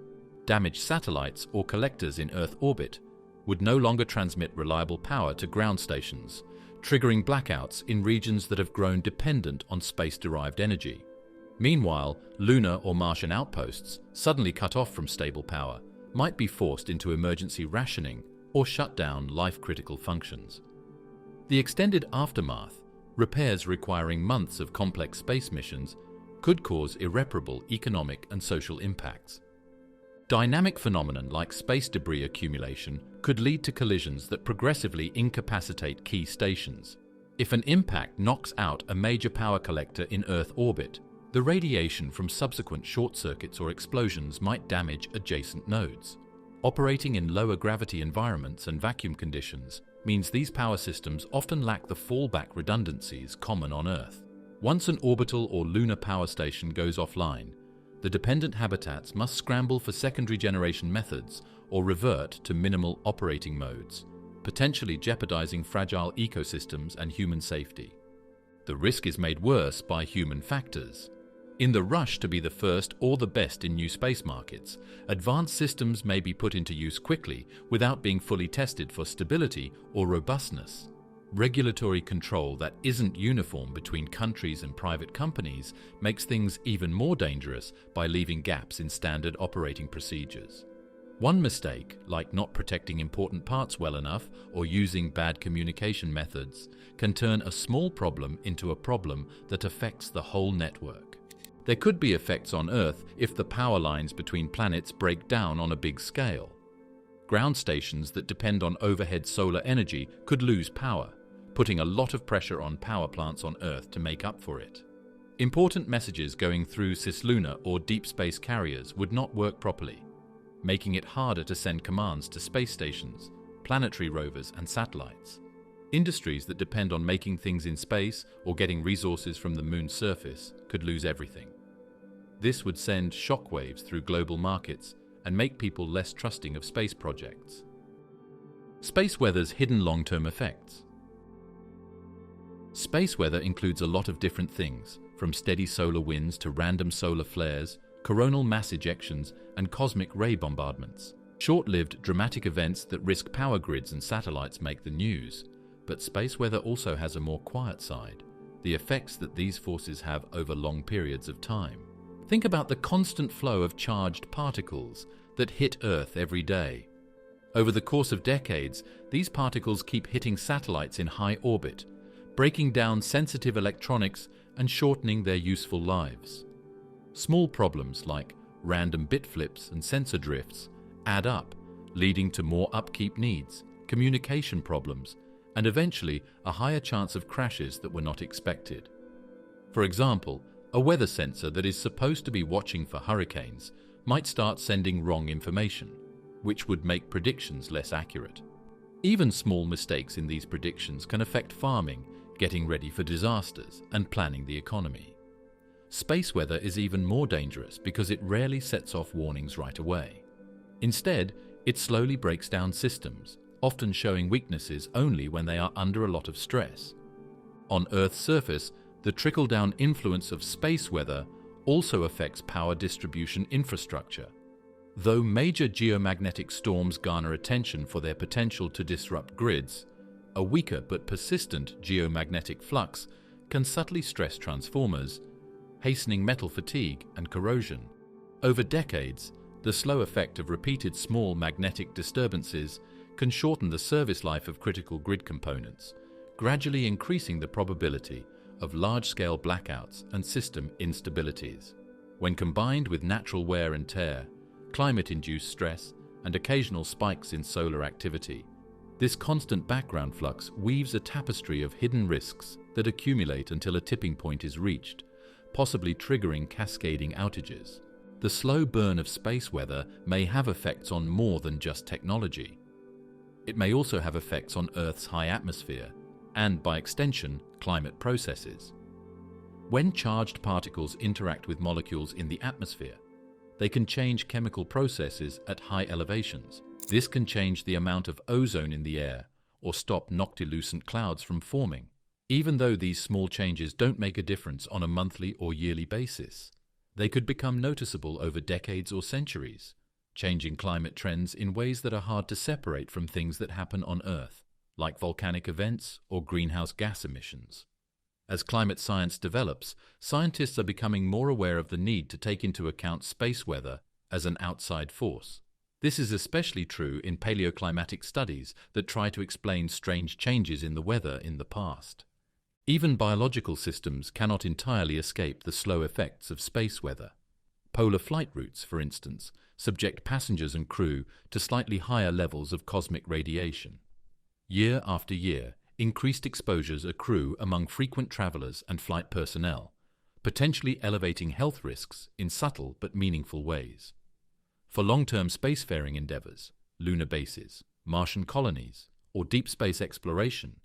Damaged satellites or collectors in Earth orbit would no longer transmit reliable power to ground stations, triggering blackouts in regions that have grown dependent on space-derived energy. Meanwhile, lunar or Martian outposts, suddenly cut off from stable power, might be forced into emergency rationing or shut down life-critical functions. The extended aftermath, repairs requiring months of complex space missions, could cause irreparable economic and social impacts. Dynamic phenomena like space debris accumulation could lead to collisions that progressively incapacitate key stations. If an impact knocks out a major power collector in Earth orbit, the radiation from subsequent short circuits or explosions might damage adjacent nodes. Operating in lower gravity environments and vacuum conditions means these power systems often lack the fallback redundancies common on Earth. Once an orbital or lunar power station goes offline, the dependent habitats must scramble for secondary generation methods or revert to minimal operating modes, potentially jeopardizing fragile ecosystems and human safety. The risk is made worse by human factors. In the rush to be the first or the best in new space markets, advanced systems may be put into use quickly without being fully tested for stability or robustness. Regulatory control that isn't uniform between countries and private companies makes things even more dangerous by leaving gaps in standard operating procedures. One mistake, like not protecting important parts well enough or using bad communication methods, can turn a small problem into a problem that affects the whole network. There could be effects on Earth if the power lines between planets break down on a big scale. Ground stations that depend on overhead solar energy could lose power, putting a lot of pressure on power plants on Earth to make up for it. Important messages going through cislunar or deep space carriers would not work properly, making it harder to send commands to space stations, planetary rovers, and satellites. Industries that depend on making things in space or getting resources from the moon's surface could lose everything. This would send shockwaves through global markets and make people less trusting of space projects. Space weather's hidden long-term effects. Space weather includes a lot of different things, from steady solar winds to random solar flares, coronal mass ejections, and cosmic ray bombardments. Short-lived, dramatic events that risk power grids and satellites make the news, but space weather also has a more quiet side, the effects that these forces have over long periods of time. Think about the constant flow of charged particles that hit Earth every day. Over the course of decades, these particles keep hitting satellites in high orbit, breaking down sensitive electronics and shortening their useful lives. Small problems like random bit flips and sensor drifts add up, leading to more upkeep needs, communication problems, and eventually a higher chance of crashes that were not expected. For example, a weather sensor that is supposed to be watching for hurricanes might start sending wrong information, which would make predictions less accurate. Even small mistakes in these predictions can affect farming, getting ready for disasters, and planning the economy. Space weather is even more dangerous because it rarely sets off warnings right away. Instead, it slowly breaks down systems, often showing weaknesses only when they are under a lot of stress. On Earth's surface, the trickle-down influence of space weather also affects power distribution infrastructure. Though major geomagnetic storms garner attention for their potential to disrupt grids, a weaker but persistent geomagnetic flux can subtly stress transformers, hastening metal fatigue and corrosion. Over decades, the slow effect of repeated small magnetic disturbances can shorten the service life of critical grid components, gradually increasing the probability of large-scale blackouts and system instabilities. When combined with natural wear and tear, climate-induced stress, and occasional spikes in solar activity, this constant background flux weaves a tapestry of hidden risks that accumulate until a tipping point is reached, possibly triggering cascading outages. The slow burn of space weather may have effects on more than just technology. It may also have effects on Earth's high atmosphere, and by extension, climate processes. When charged particles interact with molecules in the atmosphere, they can change chemical processes at high elevations. This can change the amount of ozone in the air or stop noctilucent clouds from forming, even though these small changes don't make a difference on a monthly or yearly basis. They could become noticeable over decades or centuries, changing climate trends in ways that are hard to separate from things that happen on Earth, like volcanic events or greenhouse gas emissions. As climate science develops, scientists are becoming more aware of the need to take into account space weather as an outside force. This is especially true in paleoclimatic studies that try to explain strange changes in the weather in the past. Even biological systems cannot entirely escape the slow effects of space weather. Polar flight routes, for instance, subject passengers and crew to slightly higher levels of cosmic radiation. Year after year, increased exposures accrue among frequent travelers and flight personnel, potentially elevating health risks in subtle but meaningful ways. For long-term spacefaring endeavors, lunar bases, Martian colonies, or deep space exploration,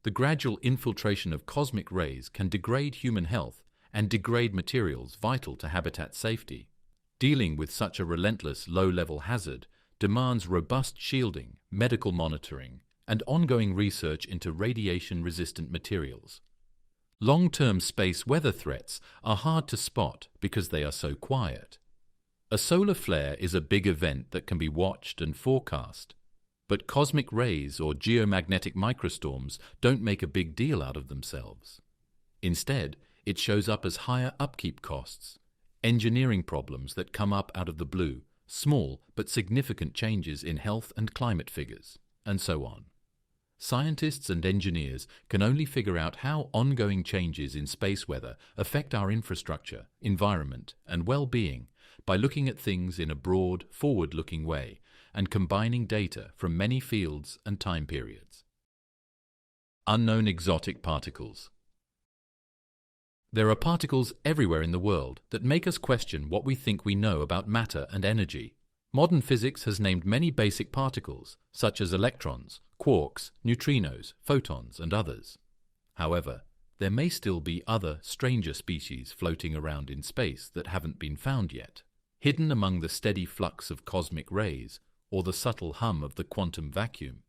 the gradual infiltration of cosmic rays can degrade human health and degrade materials vital to habitat safety. Dealing with such a relentless low-level hazard demands robust shielding, medical monitoring, and ongoing research into radiation-resistant materials. Long-term space weather threats are hard to spot because they are so quiet. A solar flare is a big event that can be watched and forecast, but cosmic rays or geomagnetic microstorms don't make a big deal out of themselves. Instead, it shows up as higher upkeep costs, engineering problems that come up out of the blue, small but significant changes in health and climate figures, and so on. Scientists and engineers can only figure out how ongoing changes in space weather affect our infrastructure, environment, and well-being by looking at things in a broad, forward-looking way and combining data from many fields and time periods. Unknown exotic particles. There are particles everywhere in the world that make us question what we think we know about matter and energy. Modern physics has named many basic particles, such as electrons, quarks, neutrinos, photons, and others. However, there may still be other, stranger species floating around in space that haven't been found yet. Hidden among the steady flux of cosmic rays, or the subtle hum of the quantum vacuum,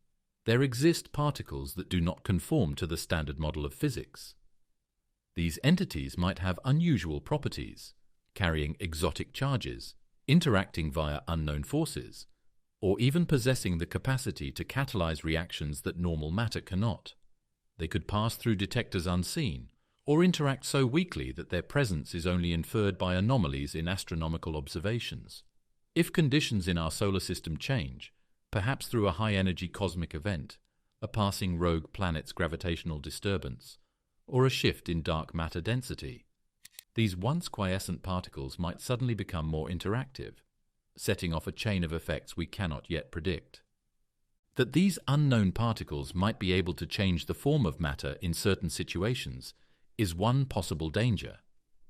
there exist particles that do not conform to the standard model of physics. These entities might have unusual properties, carrying exotic charges, interacting via unknown forces, or even possessing the capacity to catalyze reactions that normal matter cannot. They could pass through detectors unseen, or interact so weakly that their presence is only inferred by anomalies in astronomical observations. If conditions in our solar system change, perhaps through a high-energy cosmic event, a passing rogue planet's gravitational disturbance, or a shift in dark matter density, these once quiescent particles might suddenly become more interactive, setting off a chain of effects we cannot yet predict. That these unknown particles might be able to change the form of matter in certain situations is one possible danger.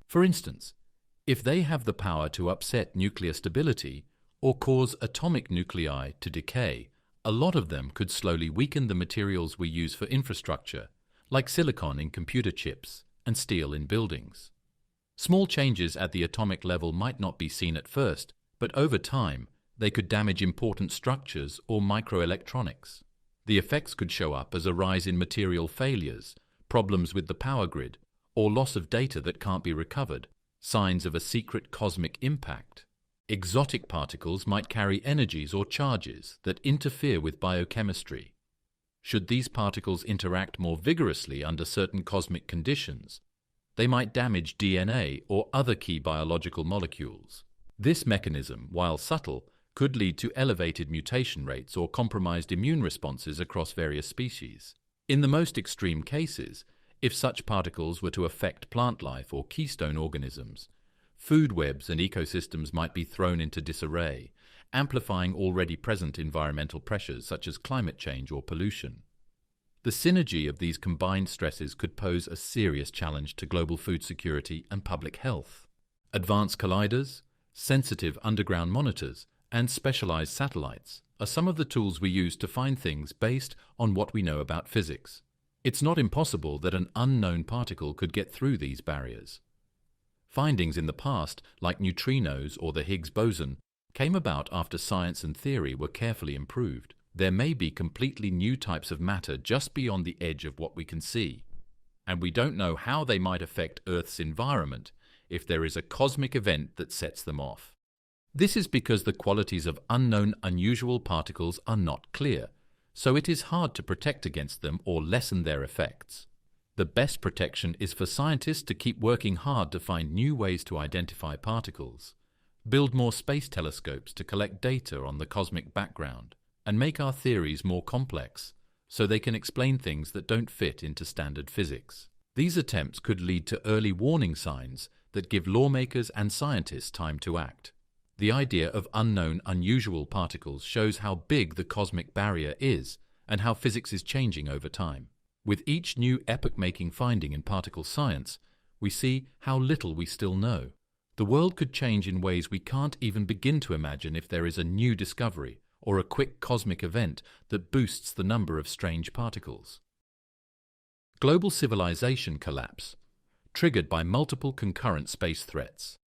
For instance, if they have the power to upset nuclear stability or cause atomic nuclei to decay, a lot of them could slowly weaken the materials we use for infrastructure, like silicon in computer chips and steel in buildings. Small changes at the atomic level might not be seen at first, but over time, they could damage important structures or microelectronics. The effects could show up as a rise in material failures, problems with the power grid, or loss of data that can't be recovered, signs of a secret cosmic impact. Exotic particles might carry energies or charges that interfere with biochemistry. Should these particles interact more vigorously under certain cosmic conditions, they might damage DNA or other key biological molecules. This mechanism, while subtle, could lead to elevated mutation rates or compromised immune responses across various species. In the most extreme cases, if such particles were to affect plant life or keystone organisms, food webs and ecosystems might be thrown into disarray, amplifying already present environmental pressures such as climate change or pollution. The synergy of these combined stresses could pose a serious challenge to global food security and public health. Advanced colliders, sensitive underground monitors, and specialized satellites are some of the tools we use to find things based on what we know about physics. It's not impossible that an unknown particle could get through these barriers. Findings in the past, like neutrinos or the Higgs boson, came about after science and theory were carefully improved. There may be completely new types of matter just beyond the edge of what we can see, and we don't know how they might affect Earth's environment if there is a cosmic event that sets them off. This is because the qualities of unknown unusual particles are not clear, so it is hard to protect against them or lessen their effects. The best protection is for scientists to keep working hard to find new ways to identify particles, build more space telescopes to collect data on the cosmic background, and make our theories more complex so they can explain things that don't fit into standard physics. These attempts could lead to early warning signs that give lawmakers and scientists time to act. The idea of unknown, unusual particles shows how big the cosmic barrier is and how physics is changing over time. With each new epoch-making finding in particle science, we see how little we still know. The world could change in ways we can't even begin to imagine if there is a new discovery or a quick cosmic event that boosts the number of strange particles. Global civilization collapse, triggered by multiple concurrent space threats.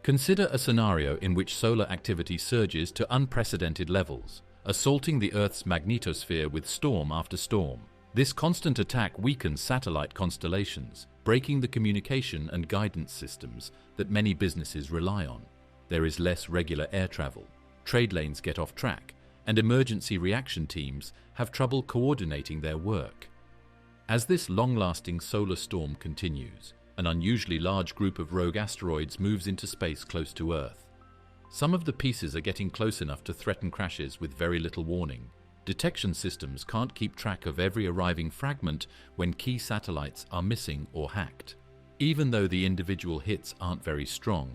Consider a scenario in which solar activity surges to unprecedented levels, assaulting the Earth's magnetosphere with storm after storm. This constant attack weakens satellite constellations, breaking the communication and guidance systems that many businesses rely on. There is less regular air travel, trade lanes get off track, and emergency reaction teams have trouble coordinating their work. As this long-lasting solar storm continues, an unusually large group of rogue asteroids moves into space close to Earth. Some of the pieces are getting close enough to threaten crashes with very little warning. Detection systems can't keep track of every arriving fragment when key satellites are missing or hacked. Even though the individual hits aren't very strong,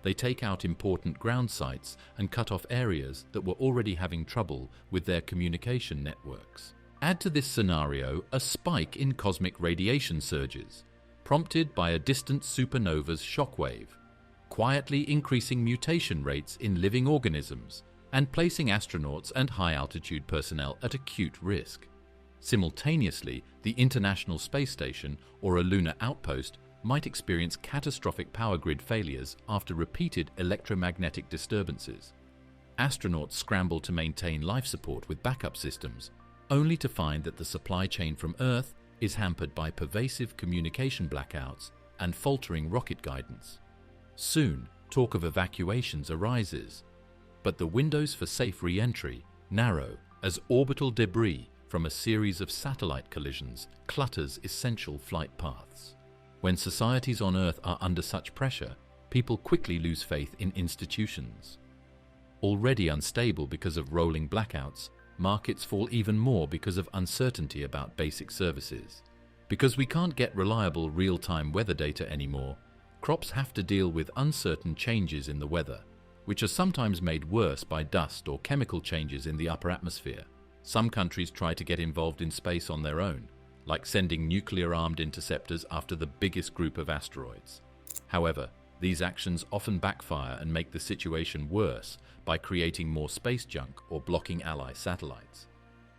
they take out important ground sites and cut off areas that were already having trouble with their communication networks. Add to this scenario a spike in cosmic radiation surges, prompted by a distant supernova's shockwave, quietly increasing mutation rates in living organisms and placing astronauts and high-altitude personnel at acute risk. Simultaneously, the International Space Station or a lunar outpost might experience catastrophic power grid failures after repeated electromagnetic disturbances. Astronauts scramble to maintain life support with backup systems, only to find that the supply chain from Earth is hampered by pervasive communication blackouts and faltering rocket guidance. Soon, talk of evacuations arises, but the windows for safe re-entry narrow as orbital debris from a series of satellite collisions clutters essential flight paths. When societies on Earth are under such pressure, people quickly lose faith in institutions. Already unstable because of rolling blackouts, markets fall even more because of uncertainty about basic services. Because we can't get reliable real-time weather data anymore, crops have to deal with uncertain changes in the weather, which are sometimes made worse by dust or chemical changes in the upper atmosphere. Some countries try to get involved in space on their own, like sending nuclear-armed interceptors after the biggest group of asteroids. However, these actions often backfire and make the situation worse by creating more space junk or blocking ally satellites.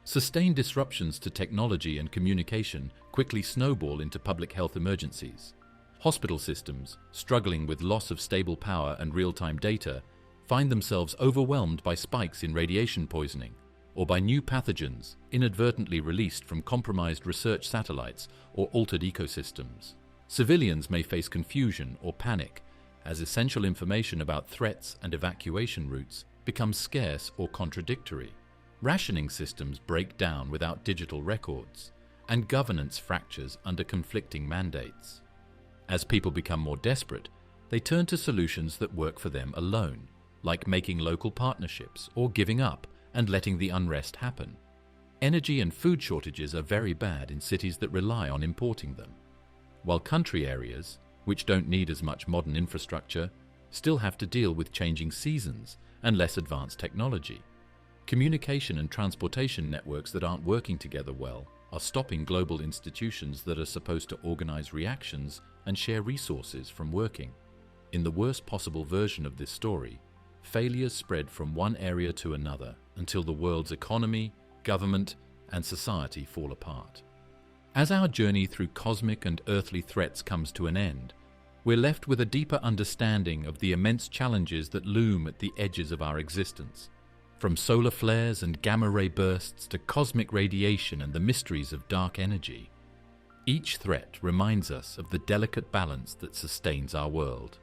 Sustained disruptions to technology and communication quickly snowball into public health emergencies. Hospital systems, struggling with loss of stable power and real-time data, find themselves overwhelmed by spikes in radiation poisoning or by new pathogens inadvertently released from compromised research satellites or altered ecosystems. Civilians may face confusion or panic as essential information about threats and evacuation routes becomes scarce or contradictory. Rationing systems break down without digital records, and governance fractures under conflicting mandates. As people become more desperate, they turn to solutions that work for them alone, like making local partnerships or giving up and letting the unrest happen. Energy and food shortages are very bad in cities that rely on importing them, while country areas, which don't need as much modern infrastructure, still have to deal with changing seasons and less advanced technology. Communication and transportation networks that aren't working together well are stopping global institutions that are supposed to organize reactions and share resources from working. In the worst possible version of this story, failures spread from one area to another until the world's economy, government, and society fall apart. As our journey through cosmic and earthly threats comes to an end, we're left with a deeper understanding of the immense challenges that loom at the edges of our existence. From solar flares and gamma-ray bursts to cosmic radiation and the mysteries of dark energy, each threat reminds us of the delicate balance that sustains our world.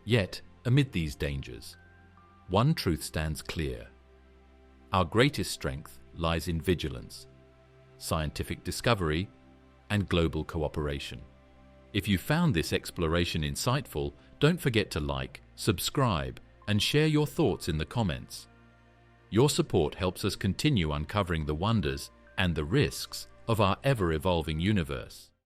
Yet, amid these dangers, one truth stands clear. Our greatest strength lies in vigilance, scientific discovery, and global cooperation. If you found this exploration insightful, don't forget to like, subscribe, and share your thoughts in the comments. Your support helps us continue uncovering the wonders and the risks of our ever-evolving universe.